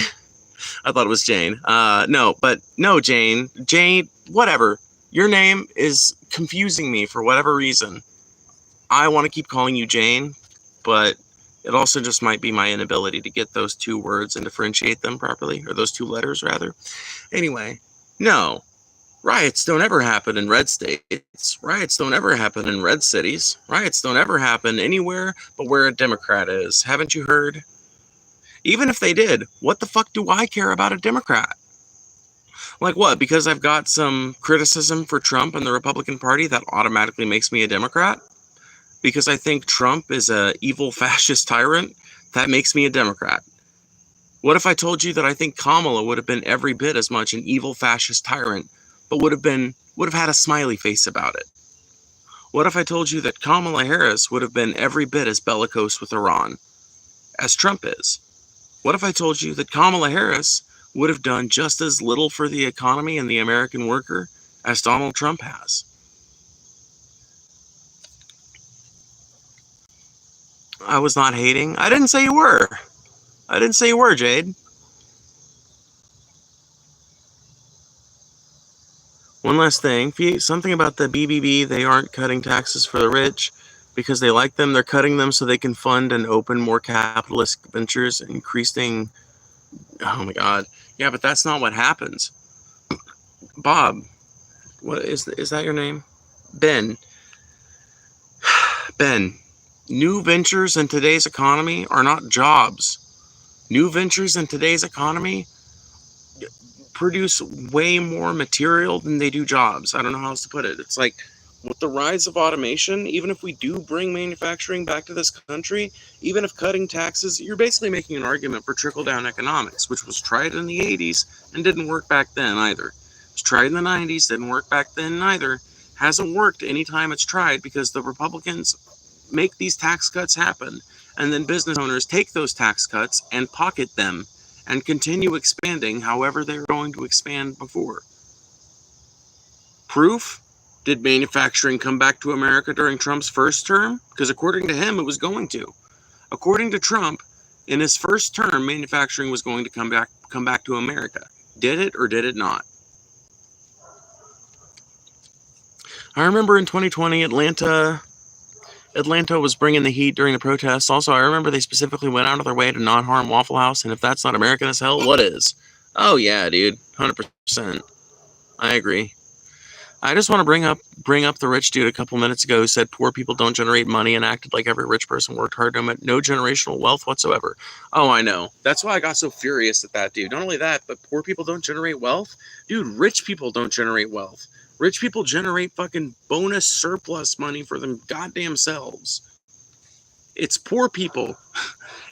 I thought it was Jane. No, Jane. Jane, whatever. Your name is confusing me for whatever reason. I want to keep calling you Jane, but it also just might be my inability to get those two words and differentiate them properly, or those two letters, rather. Anyway, no. Riots don't ever happen in red states. Riots don't ever happen in red cities. Riots don't ever happen anywhere but where a Democrat is. Haven't you heard? Even if they did, what the fuck do I care about a Democrat? Like what? Because I've got some criticism for Trump and the Republican Party, that automatically makes me a Democrat? Because I think Trump is a evil fascist tyrant, that makes me a Democrat? What if I told you that I think Kamala would have been every bit as much an evil fascist tyrant, but would have had a smiley face about it? What if I told you that Kamala Harris would have been every bit as bellicose with Iran as Trump is? What if I told you that Kamala Harris would have done just as little for the economy and the American worker as Donald Trump has? I was not hating. I didn't say you were. I didn't say you were, Jade. One last thing. Something about the BBB, they aren't cutting taxes for the rich because they like them. They're cutting them so they can fund and open more capitalist ventures, increasing... Oh my God. Yeah, but that's not what happens. Bob, what is that your name? Ben. Ben, new ventures in today's economy are not jobs. New ventures in today's economy produce way more material than they do jobs. I don't know how else to put it. It's like, with the rise of automation, even if we do bring manufacturing back to this country, even if cutting taxes, you're basically making an argument for trickle-down economics, which was tried in the 80s and didn't work back then either. It was tried in the 90s, didn't work back then either. Hasn't worked anytime it's tried because the Republicans make these tax cuts happen, and then business owners take those tax cuts and pocket them and continue expanding however they're going to expand before. Proof? Did manufacturing come back to America during Trump's first term? Because according to him, it was going to. According to Trump, in his first term, manufacturing was going to come back to America. Did it or did it not? I remember in 2020, Atlanta was bringing the heat during the protests. Also, I remember they specifically went out of their way to not harm Waffle House, and if that's not American as hell, what is? Oh yeah, dude, 100%. I agree. I just want to bring up the rich dude a couple minutes ago who said poor people don't generate money and acted like every rich person worked hard, no generational wealth whatsoever. Oh, I know. That's why I got so furious at that dude. Not only that, but poor people don't generate wealth? Dude, rich people don't generate wealth. Rich people generate fucking bonus surplus money for them goddamn selves. It's poor people.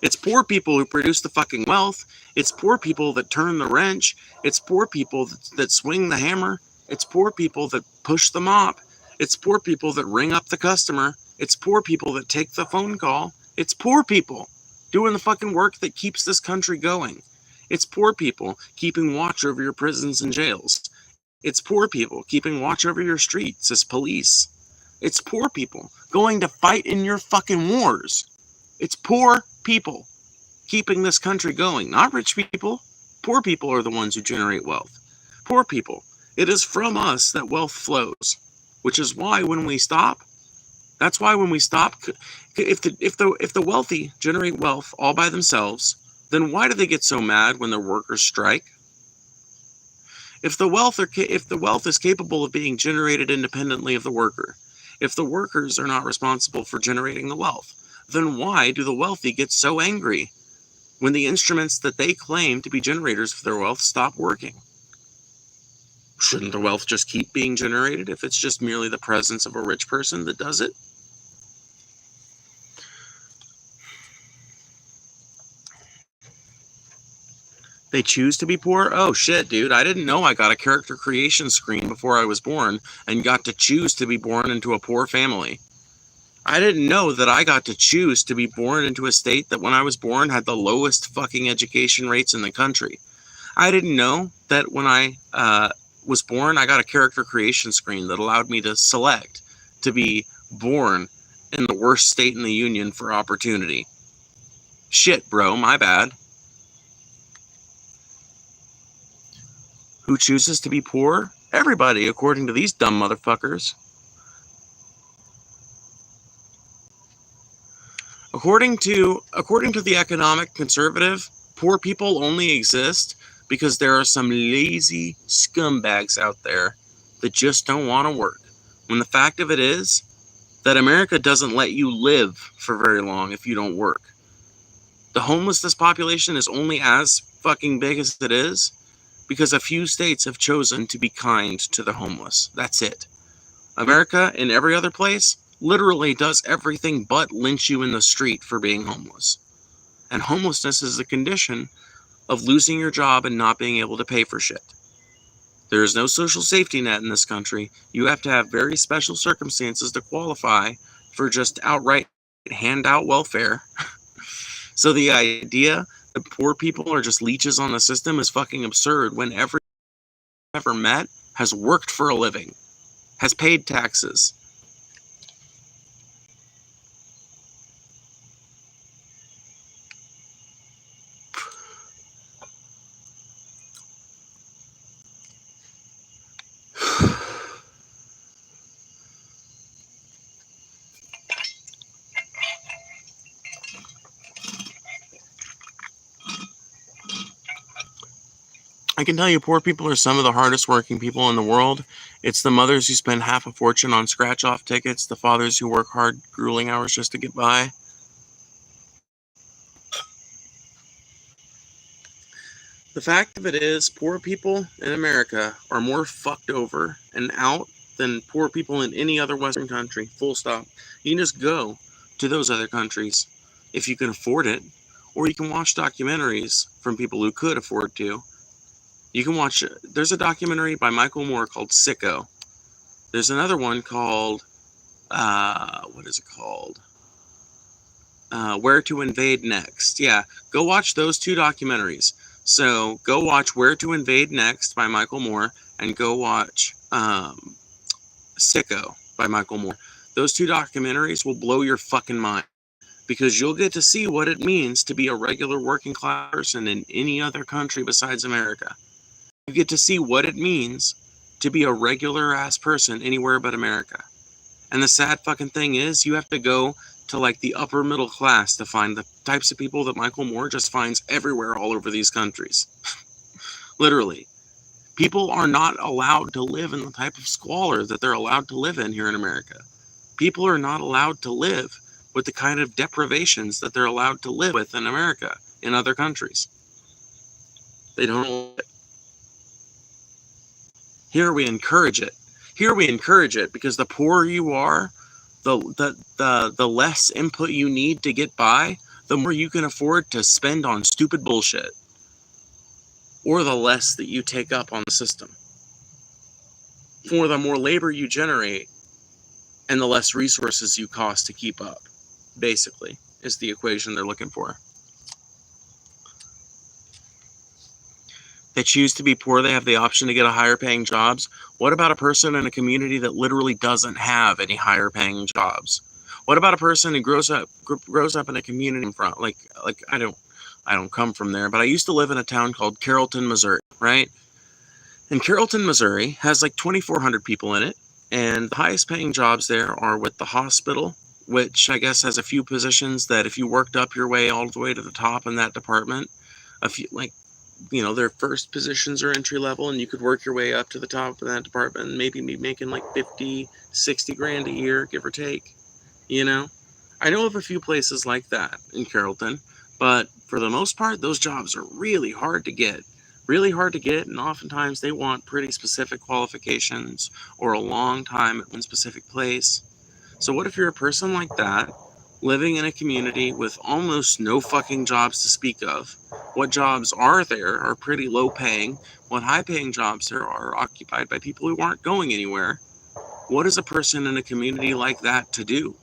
It's poor people who produce the fucking wealth. It's poor people that turn the wrench. It's poor people that swing the hammer. It's poor people that push the mop. It's poor people that ring up the customer. It's poor people that take the phone call. It's poor people doing the fucking work that keeps this country going. It's poor people keeping watch over your prisons and jails. It's poor people keeping watch over your streets as police. It's poor people going to fight in your fucking wars. It's poor people keeping this country going, not rich people. Poor people are the ones who generate wealth. Poor people. It is from us that wealth flows, which is why when we stop, if the wealthy generate wealth all by themselves, then why do they get so mad when their workers strike? If the wealth is capable of being generated independently of the worker, if the workers are not responsible for generating the wealth, then why do the wealthy get so angry when the instruments that they claim to be generators of their wealth stop working? Shouldn't the wealth just keep being generated if it's just merely the presence of a rich person that does it? They choose to be poor? Oh shit, dude. I didn't know I got a character creation screen before I was born and got to choose to be born into a poor family. I didn't know that I got to choose to be born into a state that when I was born had the lowest fucking education rates in the country. I didn't know that when I was born, I got a character creation screen that allowed me to select to be born in the worst state in the union for opportunity. Shit, bro, my bad. Who chooses to be poor? Everybody, according to these dumb motherfuckers. According to the economic conservative, poor people only exist because there are some lazy scumbags out there that just don't want to work. When the fact of it is that America doesn't let you live for very long if you don't work. The homelessness population is only as fucking big as it is because a few states have chosen to be kind to the homeless. That's it. America, in every other place, literally does everything but lynch you in the street for being homeless. And homelessness is a condition of losing your job and not being able to pay for shit. There is no social safety net in this country. You have to have very special circumstances to qualify for just outright handout welfare. So the idea that poor people are just leeches on the system is fucking absurd when everyone I've ever met has worked for a living, has paid taxes. I can tell you poor people are some of the hardest working people in the world. It's the mothers who spend half a fortune on scratch-off tickets, the fathers who work hard, grueling hours just to get by. The fact of it is, poor people in America are more fucked over and out than poor people in any other Western country, full stop. You can just go to those other countries if you can afford it, or you can watch documentaries from people who could afford to. You can watch, there's a documentary by Michael Moore called Sicko. There's another one called, what is it called? Where to Invade Next. Yeah, go watch those two documentaries. So go watch Where to Invade Next by Michael Moore and go watch Sicko by Michael Moore. Those two documentaries will blow your fucking mind because you'll get to see what it means to be a regular working class person in any other country besides America. You get to see what it means to be a regular ass person anywhere but America. And the sad fucking thing is, you have to go to like the upper middle class to find the types of people that Michael Moore just finds everywhere all over these countries. Literally. People are not allowed to live in the type of squalor that they're allowed to live in here in America. People are not allowed to live with the kind of deprivations that they're allowed to live with in America, in other countries. They don't. Here we encourage it. Here we encourage it because the poorer you are, the less input you need to get by, the more you can afford to spend on stupid bullshit. Or the less that you take up on the system. For the more labor you generate, and the less resources you cost to keep up, basically, is the equation they're looking for. They choose to be poor, they have the option to get a higher paying jobs. What about a person in a community that literally doesn't have any higher paying jobs? What about a person who grows up in a community from like I don't come from there, but I used to live in a town called Carrollton, Missouri, right? And Carrollton, Missouri has like 2,400 people in it, and the highest paying jobs there are with the hospital, which I guess has a few positions that if you worked up your way all the way to the top in that department, a few like their first positions are entry level and you could work your way up to the top of that department and maybe be making like 50, 60 grand a year, give or take. I know of a few places like that in Carrollton, but for the most part, those jobs are really hard to get. And oftentimes they want pretty specific qualifications or a long time at one specific place. So what if you're a person like that, living in a community with almost no fucking jobs to speak of? What jobs are there are pretty low paying. What high paying jobs there are occupied by people who aren't going anywhere. What is a person in a community like that to do?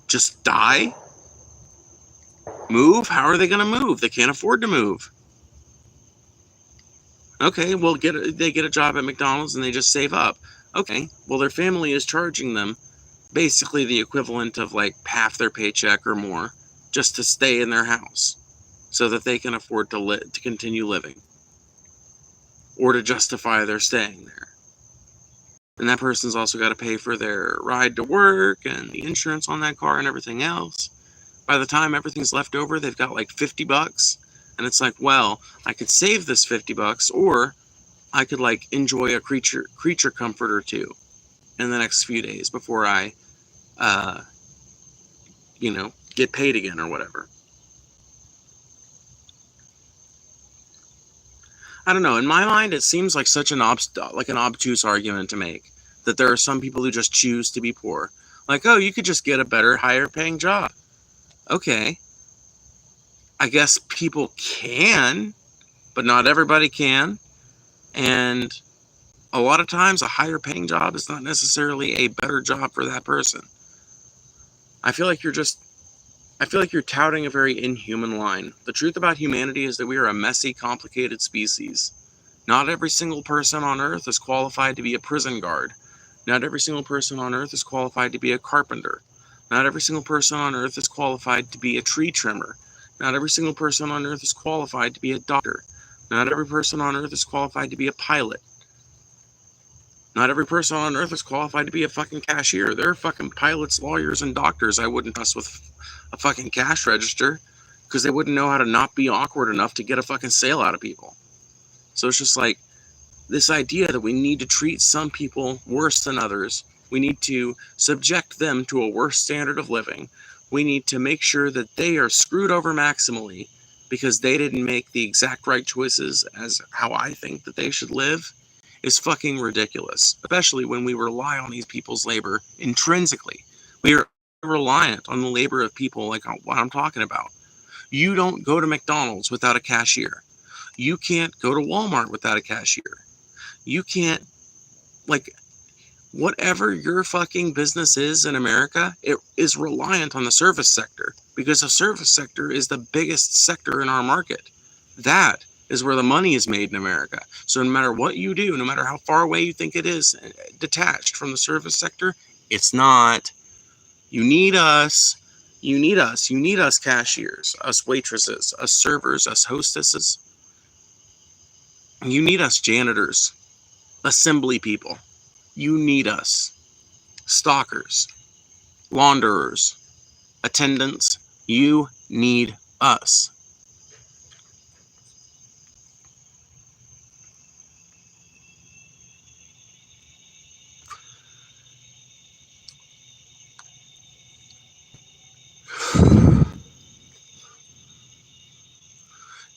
Just die? Move? How are they going to move? They can't afford to move. Okay, well, they get a job at McDonald's and they just save up. Okay, well, their family is charging them basically the equivalent of like half their paycheck or more just to stay in their house so that they can afford to continue living. or to justify their staying there. And that person's also got to pay for their ride to work and the insurance on that car and everything else. By the time everything's left over, they've got like $50. And it's like, well, I could save this $50, or I could like enjoy a creature comfort or two in the next few days before I, get paid again or whatever. I don't know. In my mind, it seems like such an obtuse argument to make that there are some people who just choose to be poor. Like, oh, you could just get a better, higher paying job. Okay. I guess people can, but not everybody can. And a lot of times a higher paying job is not necessarily a better job for that person. I feel like you're touting a very inhuman line. The truth about humanity is that we are a messy, complicated species. Not every single person on Earth is qualified to be a prison guard. Not every single person on Earth is qualified to be a carpenter. Not every single person on Earth is qualified to be a tree trimmer. Not every single person on Earth is qualified to be a doctor. Not every person on Earth is qualified to be a pilot. Not every person on Earth is qualified to be a fucking cashier. There are fucking pilots, lawyers, and doctors I wouldn't trust with a fucking cash register because they wouldn't know how to not be awkward enough to get a fucking sale out of people. So it's just like this idea that we need to treat some people worse than others. We need to subject them to a worse standard of living. We need to make sure that they are screwed over maximally because they didn't make the exact right choices as how I think that they should live is fucking ridiculous, especially when we rely on these people's labor intrinsically. We are reliant on the labor of people like what I'm talking about. You don't go to McDonald's without a cashier. You can't go to Walmart without a cashier. You can't, like, whatever your fucking business is in America, it is reliant on the service sector because the service sector is the biggest sector in our market. That is where the money is made in America. So no matter what you do, no matter how far away you think it is detached from the service sector, it's not. You need us. You need us. You need us cashiers, us waitresses, us servers, us hostesses. You need us janitors, assembly people. You need us. Stalkers, launderers, attendants. You need us.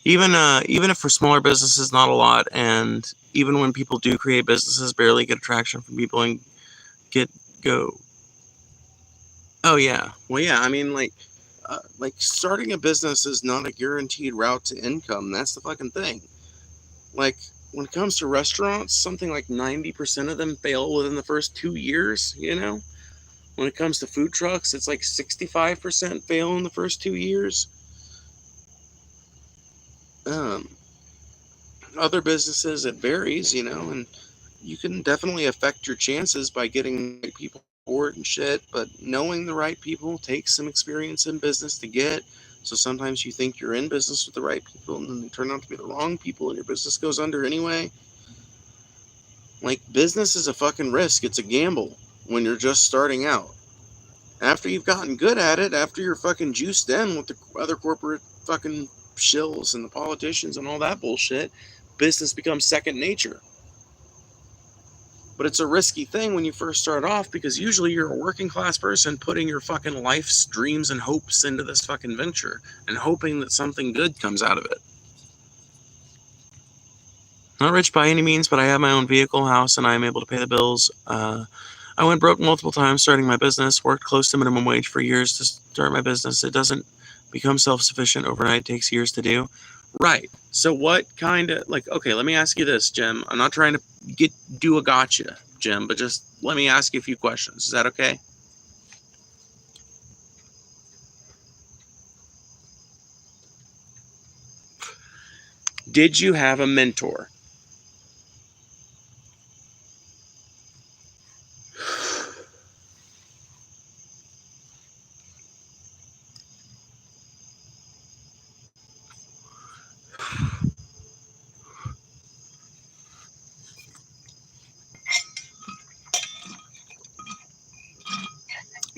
Even if for smaller businesses, not a lot, and even when people do create businesses, barely get traction from people and go. Oh yeah, well yeah. I mean, like starting a business is not a guaranteed route to income. That's the fucking thing. Like when it comes to restaurants, something like 90% of them fail within the first 2 years. When it comes to food trucks, it's like 65% fail in the first 2 years. Um, Other businesses, it varies, and you can definitely affect your chances by getting the right people for it and shit, but knowing the right people takes some experience in business to get. So sometimes you think you're in business with the right people and then they turn out to be the wrong people and your business goes under anyway. Like, business is a fucking risk. It's a gamble when you're just starting out. After you've gotten good at it, after you're fucking juiced in with the other corporate fucking shills and the politicians and all that bullshit, business becomes second nature. But it's a risky thing when you first start off because usually you're a working class person putting your fucking life's dreams and hopes into this fucking venture and hoping that something good comes out of it. Not rich by any means, but I have my own vehicle, house, and I am able to pay the bills. I went broke multiple times starting my business, worked close to minimum wage for years to start my business. It doesn't become self-sufficient overnight. It takes years to do. Right. So what kind of, okay, let me ask you this, Jim. I'm not trying to do a gotcha, Jim, but just let me ask you a few questions. Is that okay? Did you have a mentor?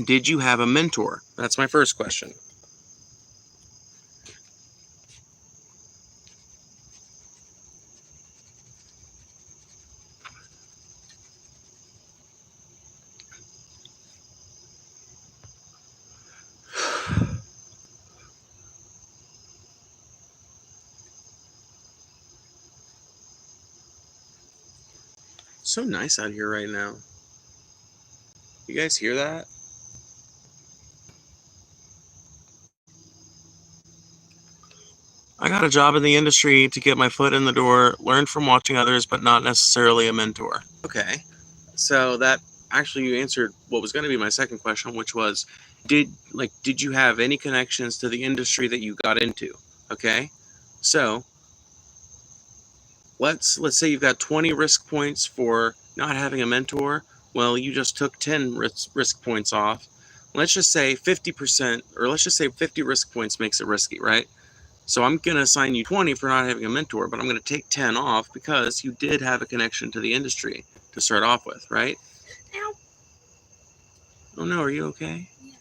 Did you have a mentor? That's my first question. So nice out here right now. You guys hear that? I got a job in the industry to get my foot in the door, learn from watching others, but not necessarily a mentor. Okay. So that actually you answered what was going to be my second question, which was did you have any connections to the industry that you got into? Okay? So, let's say you've got 20 risk points for not having a mentor. Well, you just took 10 risk points off. Let's just say 50%, or let's just say 50 risk points makes it risky, right? So I'm going to assign you 20 for not having a mentor, but I'm going to take 10 off because you did have a connection to the industry to start off with, right? Ow. Oh no, are you okay? Yeah,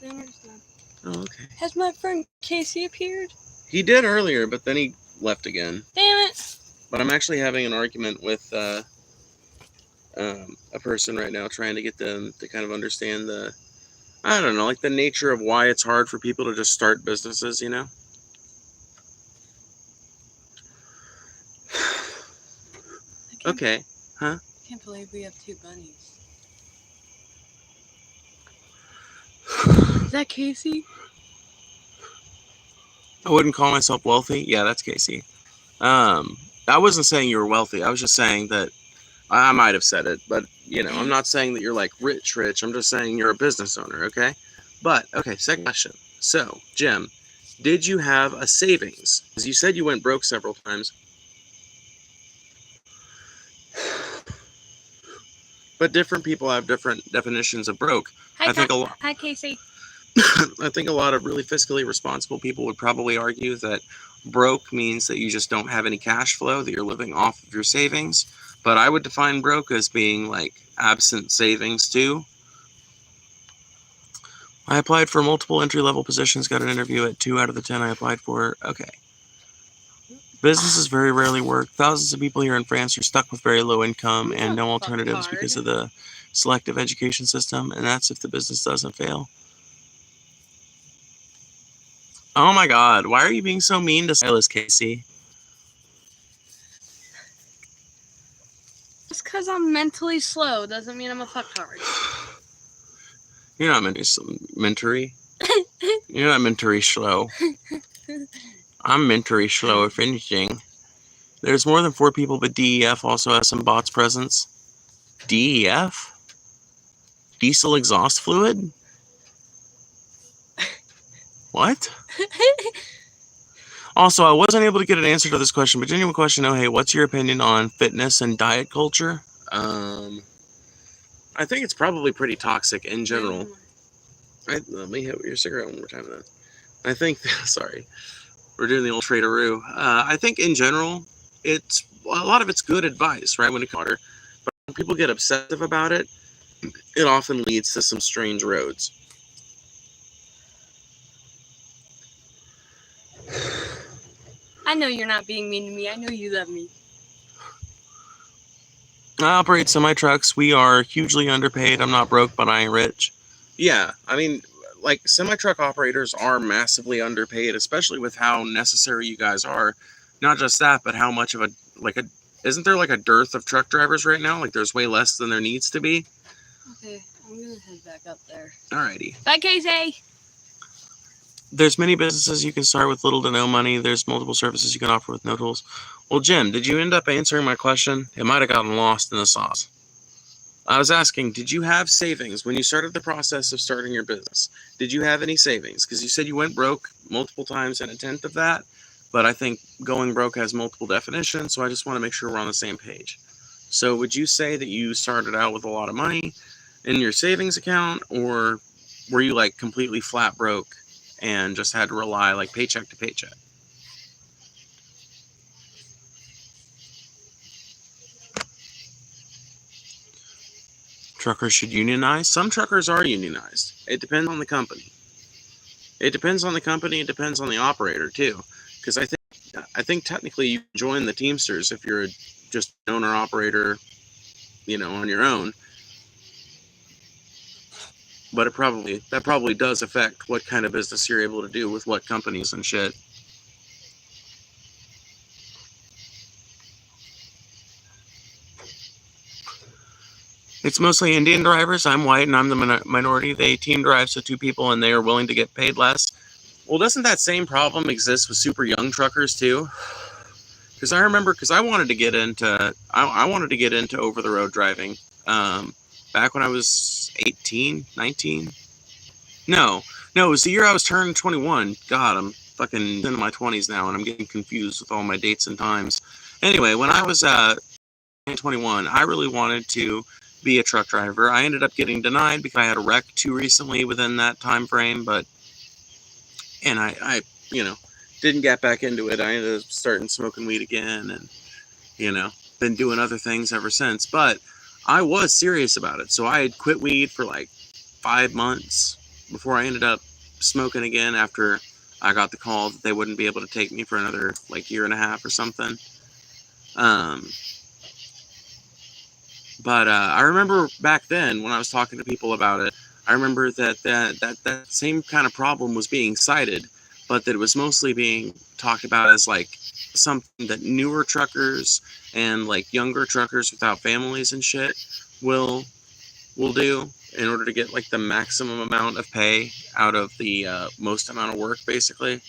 I understand. Oh, okay. Has my friend Casey appeared? He did earlier, but then he left again. Damn it! But I'm actually having an argument with a person right now, trying to get them to kind of understand I don't know, like the nature of why it's hard for people to just start businesses, you know? Okay, huh? I can't believe we have 2 bunnies. Is that Casey? I wouldn't call myself wealthy. Yeah, that's Casey. I wasn't saying you were wealthy. I was just saying that I might have said it, but you know, I'm not saying that you're like rich. I'm just saying you're a business owner, okay? But okay, second question. So, Jim, did you have a savings? Because you said you went broke several times. But different people have different definitions of broke. Hi, Casey. I think a lot of really fiscally responsible people would probably argue that broke means that you just don't have any cash flow, that you're living off of your savings. But I would define broke as being like absent savings too. I applied for multiple entry-level positions, got an interview at 2 out of the 10 I applied for. Okay. Businesses very rarely work. Thousands of people here in France are stuck with very low income and no alternatives because of the selective education system, and that's if the business doesn't fail. Oh my god, why are you being so mean to Silas, Casey? Just because I'm mentally slow doesn't mean I'm a fucktard. You're not mentally You're not mentally slow. I'm mentally slow, if anything. There's more than 4 people, but DEF also has some bots presence. DEF? Diesel exhaust fluid? What? Also, I wasn't able to get an answer to this question, but genuine question, oh hey, what's your opinion on fitness and diet culture? I think it's probably pretty toxic in general. Let me hit your cigarette one more time then. I think, sorry, we're doing the old traderoo. I think in general, a lot of it's good advice, right, when it comes to water. But when people get obsessive about it, it often leads to some strange roads. I know you're not being mean to me. I know you love me. I operate semi-trucks. We are hugely underpaid. I'm not broke, but I ain't rich. Yeah, I mean, like, semi-truck operators are massively underpaid, especially with how necessary you guys are. Not just that, but how much of isn't there like a dearth of truck drivers right now? Like, there's way less than there needs to be. Okay, I'm gonna head back up there. Alrighty. Bye, Casey! There's many businesses you can start with little to no money. There's multiple services you can offer with no tools. Well, Jim, did you end up answering my question? It might have gotten lost in the sauce. I was asking, did you have savings when you started the process of starting your business? Did you have any savings? Because you said you went broke multiple times and a tenth of that, but I think going broke has multiple definitions, so I just want to make sure we're on the same page. So would you say that you started out with a lot of money in your savings account, or were you like completely flat broke and just had to rely like paycheck to paycheck? Truckers should unionize. Some truckers are unionized. It depends on the company. It depends on the company. It depends on the operator too. Because I think technically you can join the Teamsters if you're just an owner operator, on your own. But that probably does affect what kind of business you're able to do with what companies and shit. It's mostly Indian drivers. I'm white and I'm the minority. They team drive, so 2 people, and they are willing to get paid less. Well, doesn't that same problem exist with super young truckers too? Because I remember, I wanted to get into over the road driving. Back when I was 18, 19. No, it was the year I was turning 21. God, I'm fucking in my 20s now, and I'm getting confused with all my dates and times. Anyway, when I was 21, I really wanted to be a truck driver. I ended up getting denied because I had a wreck too recently within that time frame, and I didn't get back into it. I ended up starting smoking weed again, and been doing other things ever since. But I was serious about it, so I had quit weed for like 5 months before I ended up smoking again after I got the call that they wouldn't be able to take me for another like year and a half or something. But I remember back then when I was talking to people about it, I remember that same kind of problem was being cited, but that it was mostly being talked about as like something that newer truckers and like younger truckers without families and shit will do in order to get like the maximum amount of pay out of the most amount of work, basically.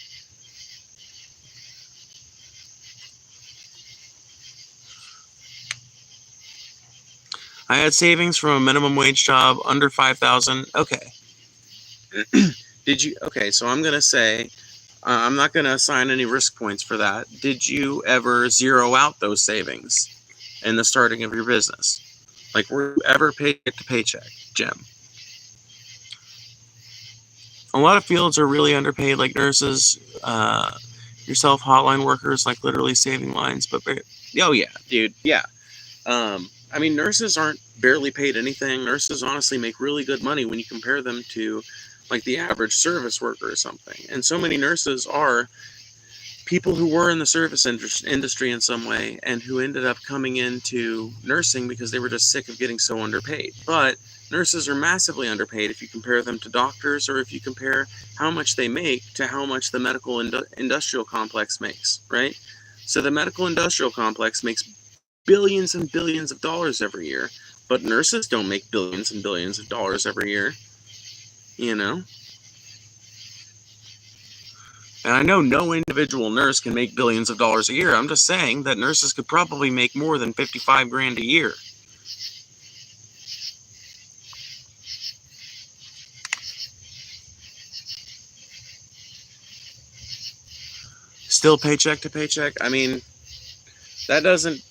I had savings from a minimum wage job under $5,000. Okay. Okay, so I'm going to say, I'm not going to assign any risk points for that. Did you ever zero out those savings in the starting of your business? Like, were you ever paycheck to paycheck, Jim? A lot of fields are really underpaid, like nurses, yourself, hotline workers, like literally saving lines. But, oh yeah, dude, yeah. I mean, nurses aren't barely paid anything. Nurses honestly make really good money when you compare them to like the average service worker or something. And so many nurses are people who were in the service industry in some way and who ended up coming into nursing because they were just sick of getting so underpaid. But nurses are massively underpaid if you compare them to doctors, or if you compare how much they make to how much the medical industrial complex makes, right? So the medical industrial complex makes billions and billions of dollars every year, but nurses don't make billions and billions of dollars every year, And I know no individual nurse can make billions of dollars a year. I'm just saying that nurses could probably make more than 55 grand a year. Still paycheck to paycheck? I mean, that doesn't...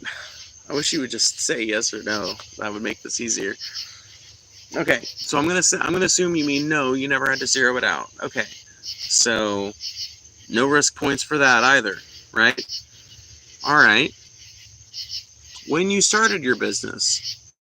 I wish you would just say yes or no. That would make this easier. Okay, so I'm gonna assume you mean no, you never had to zero it out. Okay, so no risk points for that either, right? All right. When you started your business,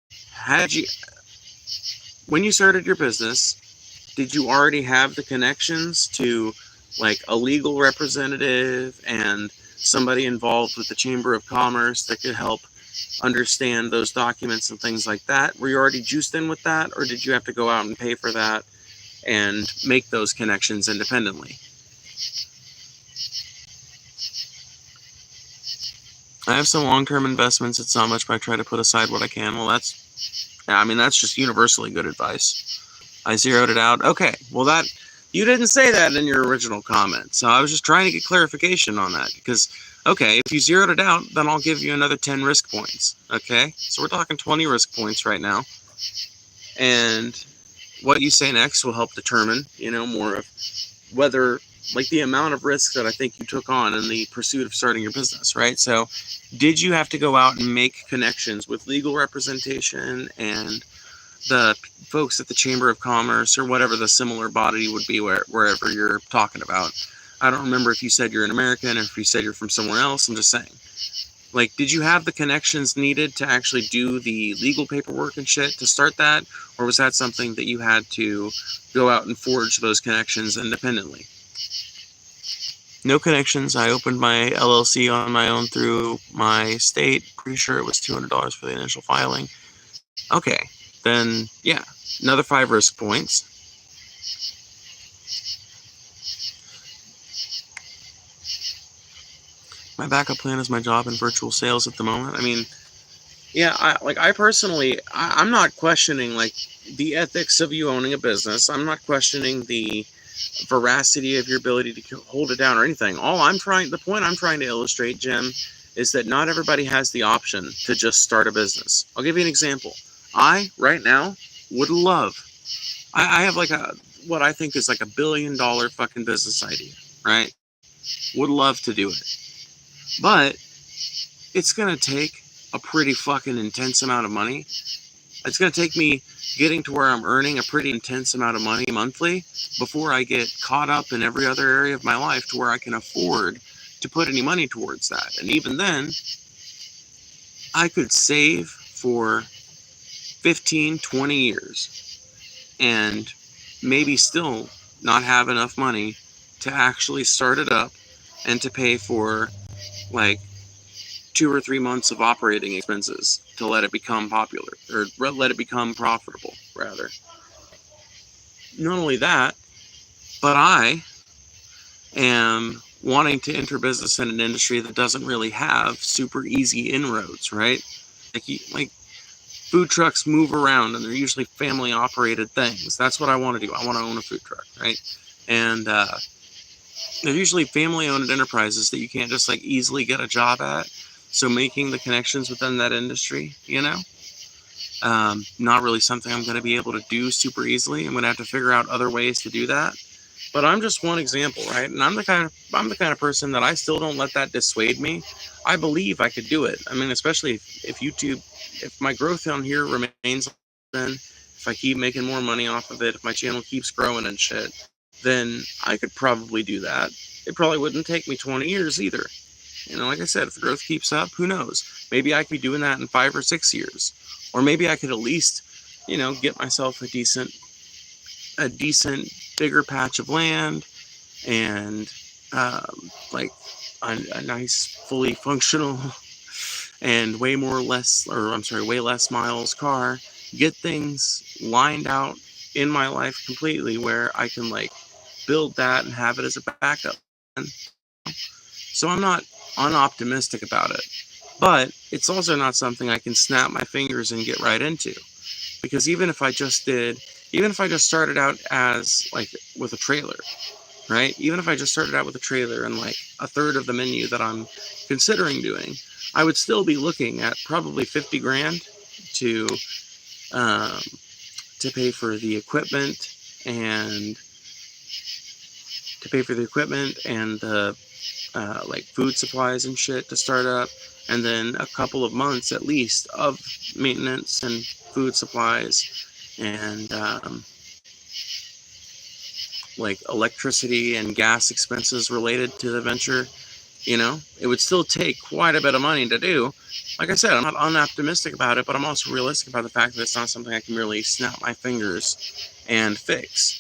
did you already have the connections to like a legal representative and somebody involved with the Chamber of Commerce that could help understand those documents and things like that? Were you already juiced in with that, or did you have to go out and pay for that and make those connections independently? I have some long-term investments. It's not much, but I try to put aside what I can. Well, that's just universally good advice. I zeroed it out. Okay, well you didn't say that in your original comment, so I was just trying to get clarification on that, because, okay, if you zeroed it out, then I'll give you another 10 risk points, okay? So we're talking 20 risk points right now, and what you say next will help determine, more of whether, like, the amount of risk that I think you took on in the pursuit of starting your business, right? So did you have to go out and make connections with legal representation and the folks at the Chamber of Commerce or whatever the similar body would be wherever you're talking about? I don't remember if you said you're an American or if you said you're from somewhere else. I'm just saying. Like, did you have the connections needed to actually do the legal paperwork and shit to start that? Or was that something that you had to go out and forge those connections independently? No connections. I opened my LLC on my own through my state. Pretty sure it was $200 for the initial filing. Okay, then, yeah, another 5 risk points. My backup plan is my job in virtual sales at the moment. I mean, yeah, I personally, I'm not questioning like the ethics of you owning a business. I'm not questioning the veracity of your ability to hold it down or anything. The point I'm trying to illustrate, Jim, is that not everybody has the option to just start a business. I'll give you an example. Right now, would love, I have like what I think is like $1 billion fucking business idea, right? Would love to do it. But it's going to take a pretty fucking intense amount of money. It's going to take me getting to where I'm earning a pretty intense amount of money monthly before I get caught up in every other area of my life to where I can afford to put any money towards that. And even then, I could save for 15, 20 years and maybe still not have enough money to actually start it up and to pay for like 2 or 3 months of operating expenses to let it become popular, or let it become profitable, rather. Not only that, but I am wanting to enter business in an industry that doesn't really have super easy inroads, right? Like food trucks move around and they're usually family operated things. That's what I want to do. I want to own a food truck, right? And they're usually family owned enterprises that you can't just like easily get a job at. So making the connections within that industry, not really something I'm going to be able to do super easily. I'm going to have to figure out other ways to do that. But I'm just one example, right? And I'm the kind of person that I still don't let that dissuade me. I believe I could do it. I mean, especially if my growth on here remains, then if I keep making more money off of it, if my channel keeps growing and shit, then I could probably do that. It probably wouldn't take me 20 years either. Like I said, if the growth keeps up, who knows? Maybe I could be doing that in 5 or 6 years. Or maybe I could at least, get myself a decent bigger patch of land and like a nice, fully functional and way less miles car. Get things lined out in my life completely where I can like build that and have it as a backup. So I'm not unoptimistic about it, but it's also not something I can snap my fingers and get right into, because even if I just started out as like with a trailer, right? Even if I just started out with a trailer and like a third of the menu that I'm considering doing, I would still be looking at probably 50 grand to pay for the equipment and the like food supplies and shit to start up, and then a couple of months at least of maintenance and food supplies and like electricity and gas expenses related to the venture. It would still take quite a bit of money to do. Like I said, I'm not unoptimistic about it, but I'm also realistic about the fact that it's not something I can really snap my fingers and fix.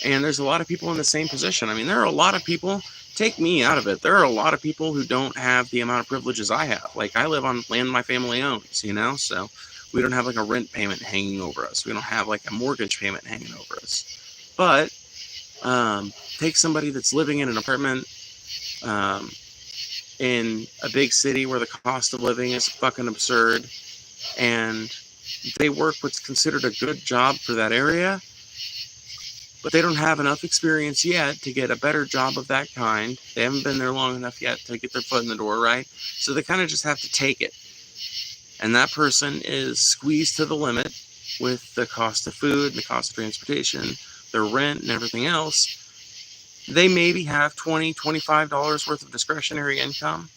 And there's a lot of people in the same position. I mean, there are a lot of people, take me out of it, there are a lot of people who don't have the amount of privileges I have. Like, I live on land my family owns, so we don't have like a rent payment hanging over us. We don't have like a mortgage payment hanging over us. But take somebody that's living in an apartment in a big city where the cost of living is fucking absurd, and they work what's considered a good job for that area, but they don't have enough experience yet to get a better job of that kind. They haven't been there long enough yet to get their foot in the door, right? So they kind of just have to take it. And that person is squeezed to the limit with the cost of food, the cost of transportation, their rent, and everything else. They maybe have $20, $25 worth of discretionary income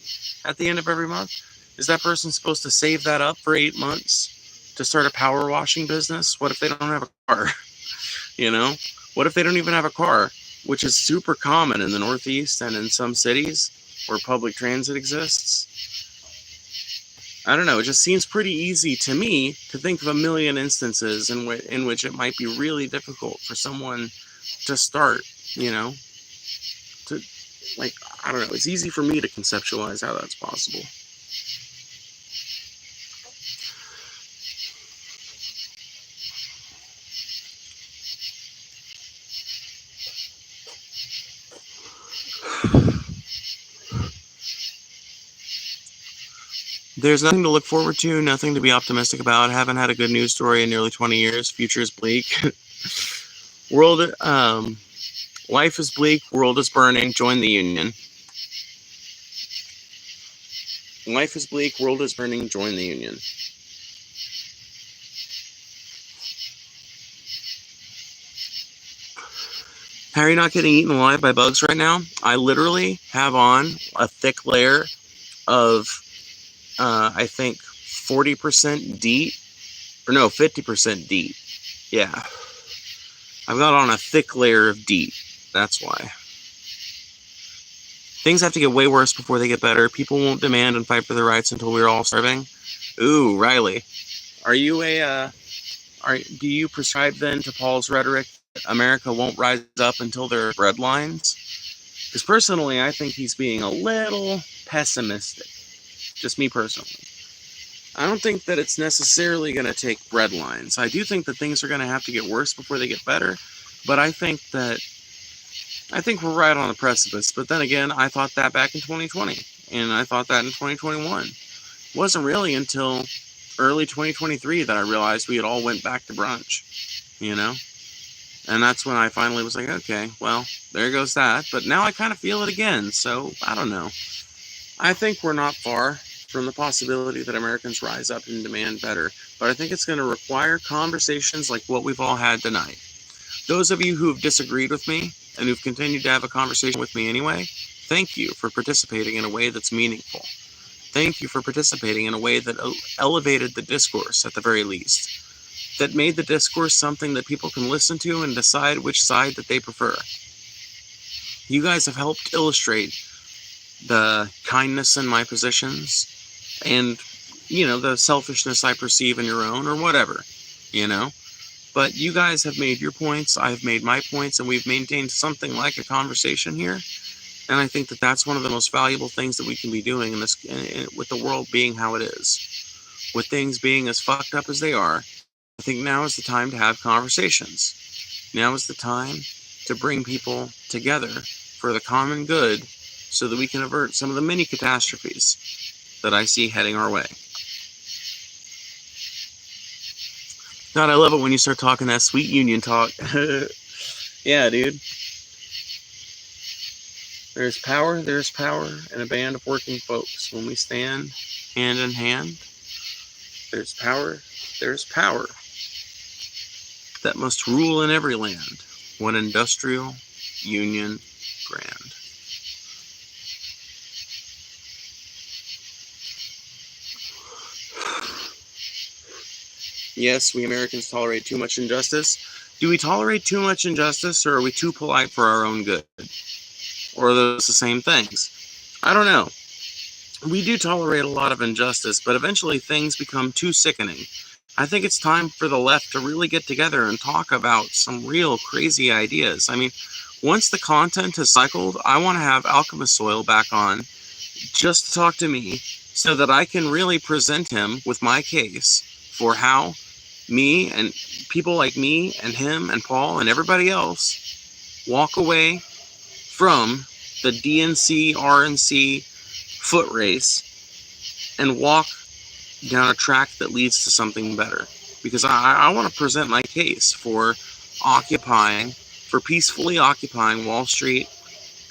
at the end of every month. Is that person supposed to save that up for 8 months to start a power washing business? What if they don't have a car? What if they don't even have a car, which is super common in the Northeast and in some cities where public transit exists? I don't know. It just seems pretty easy to me to think of a million instances in which it might be really difficult for someone to start, you know, to, like, I don't know. It's easy for me to conceptualize how that's possible. There's nothing to look forward to, nothing to be optimistic about. Haven't had a good news story in nearly 20 years. Future is bleak. Life is bleak. World is burning. Join the union. Life is bleak. World is burning. Join the union. How are you not getting eaten alive by bugs right now? I literally have on a thick layer of, I think, 40% DEET. Or no, 50% DEET. Yeah. I've got on a thick layer of DEET. That's why. Things have to get way worse before they get better. People won't demand and fight for their rights until we're all starving. Ooh, Riley. Are you do you prescribe then to Paul's rhetoric that America won't rise up until there are breadlines? Because personally, I think he's being a little pessimistic. Just me personally. I don't think that it's necessarily going to take breadlines. I do think that things are going to have to get worse before they get better. But I think we're right on the precipice. But then again, I thought that back in 2020. And I thought that in 2021. It wasn't really until early 2023 that I realized we had all went back to brunch. You know? And that's when I finally was like, okay, well, there goes that. But now I kind of feel it again. So, I don't know. I think we're not far from the possibility that Americans rise up and demand better. But I think it's going to require conversations like what we've all had tonight. Those of you who have disagreed with me and who've continued to have a conversation with me anyway, thank you for participating in a way that's meaningful. Thank you for participating in a way that elevated the discourse, at the very least. That made the discourse something that people can listen to and decide which side that they prefer. You guys have helped illustrate the kindness in my positions and, you know, the selfishness I perceive in your own, or whatever, you know. But you guys have made your points, I've made my points, and we've maintained something like a conversation here. And I think that that's one of the most valuable things that we can be doing in this, with the world being how it is, with things being as fucked up as they are. I think now is the time to have conversations. Now is the time to bring people together for the common good so that we can avert some of the many catastrophes that I see heading our way. God, I love it when you start talking that sweet union talk. Yeah, dude. There's power in a band of working folks. When we stand hand in hand, there's power that must rule in every land. One industrial union grand. Yes, we Americans tolerate too much injustice. Do we tolerate too much injustice, or are we too polite for our own good? Or are those the same things? I don't know. We do tolerate a lot of injustice, but eventually things become too sickening. I think it's time for the left to really get together and talk about some real crazy ideas. I mean, once the content has cycled, I want to have Alchemist Soil back on just to talk to me so that I can really present him with my case for how me and people like me and him and Paul and everybody else walk away from the DNC, RNC foot race and walk down a track that leads to something better. Because I want to present my case for peacefully occupying Wall Street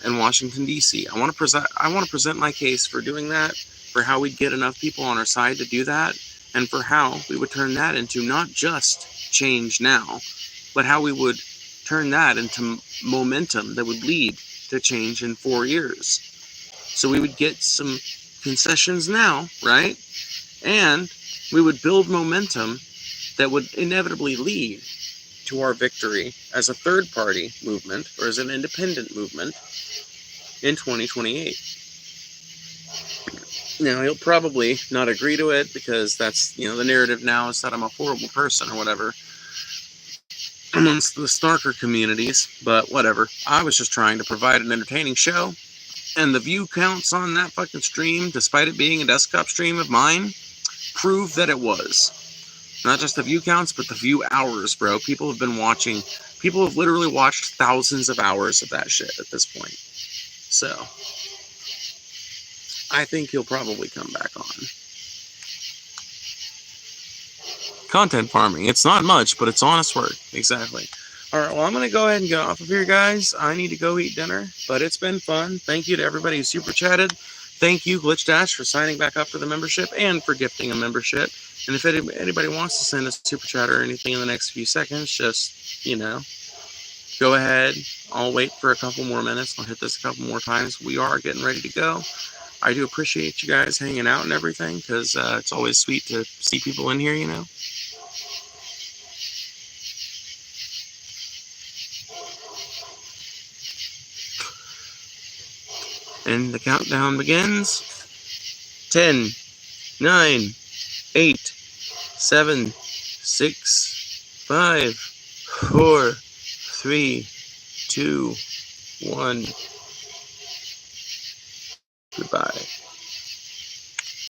and Washington, D.C. I want to present my case for doing that, for how we'd get enough people on our side to do that, and for how we would turn that into not just change now, but how we would turn that into momentum that would lead to change in 4 years. So we would get some concessions now, right? And we would build momentum that would inevitably lead to our victory as a third party movement or as an independent movement in 2028. Now, he'll probably not agree to it because that's, the narrative now is that I'm a horrible person or whatever amongst the snarker communities, but whatever. I was just trying to provide an entertaining show, and the view counts on that fucking stream, despite it being a desktop stream of mine, prove that it was. Not just the view counts, but the view hours, bro. People have been watching. People have literally watched thousands of hours of that shit at this point. So, I think he'll probably come back on. Content farming. It's not much, but it's honest work. Exactly. Alright, well, I'm going to go ahead and get off of here, guys. I need to go eat dinner, but it's been fun. Thank you to everybody who super chatted. Thank you, Glitch Dash, for signing back up for the membership and for gifting a membership. And if anybody wants to send a super chat or anything in the next few seconds, just, go ahead. I'll wait for a couple more minutes. I'll hit this a couple more times. We are getting ready to go. I do appreciate you guys hanging out and everything, because it's always sweet to see people in here, And the countdown begins. 10, 9, 8, 7, 6, 5, 4, 3, 2, 1. Goodbye.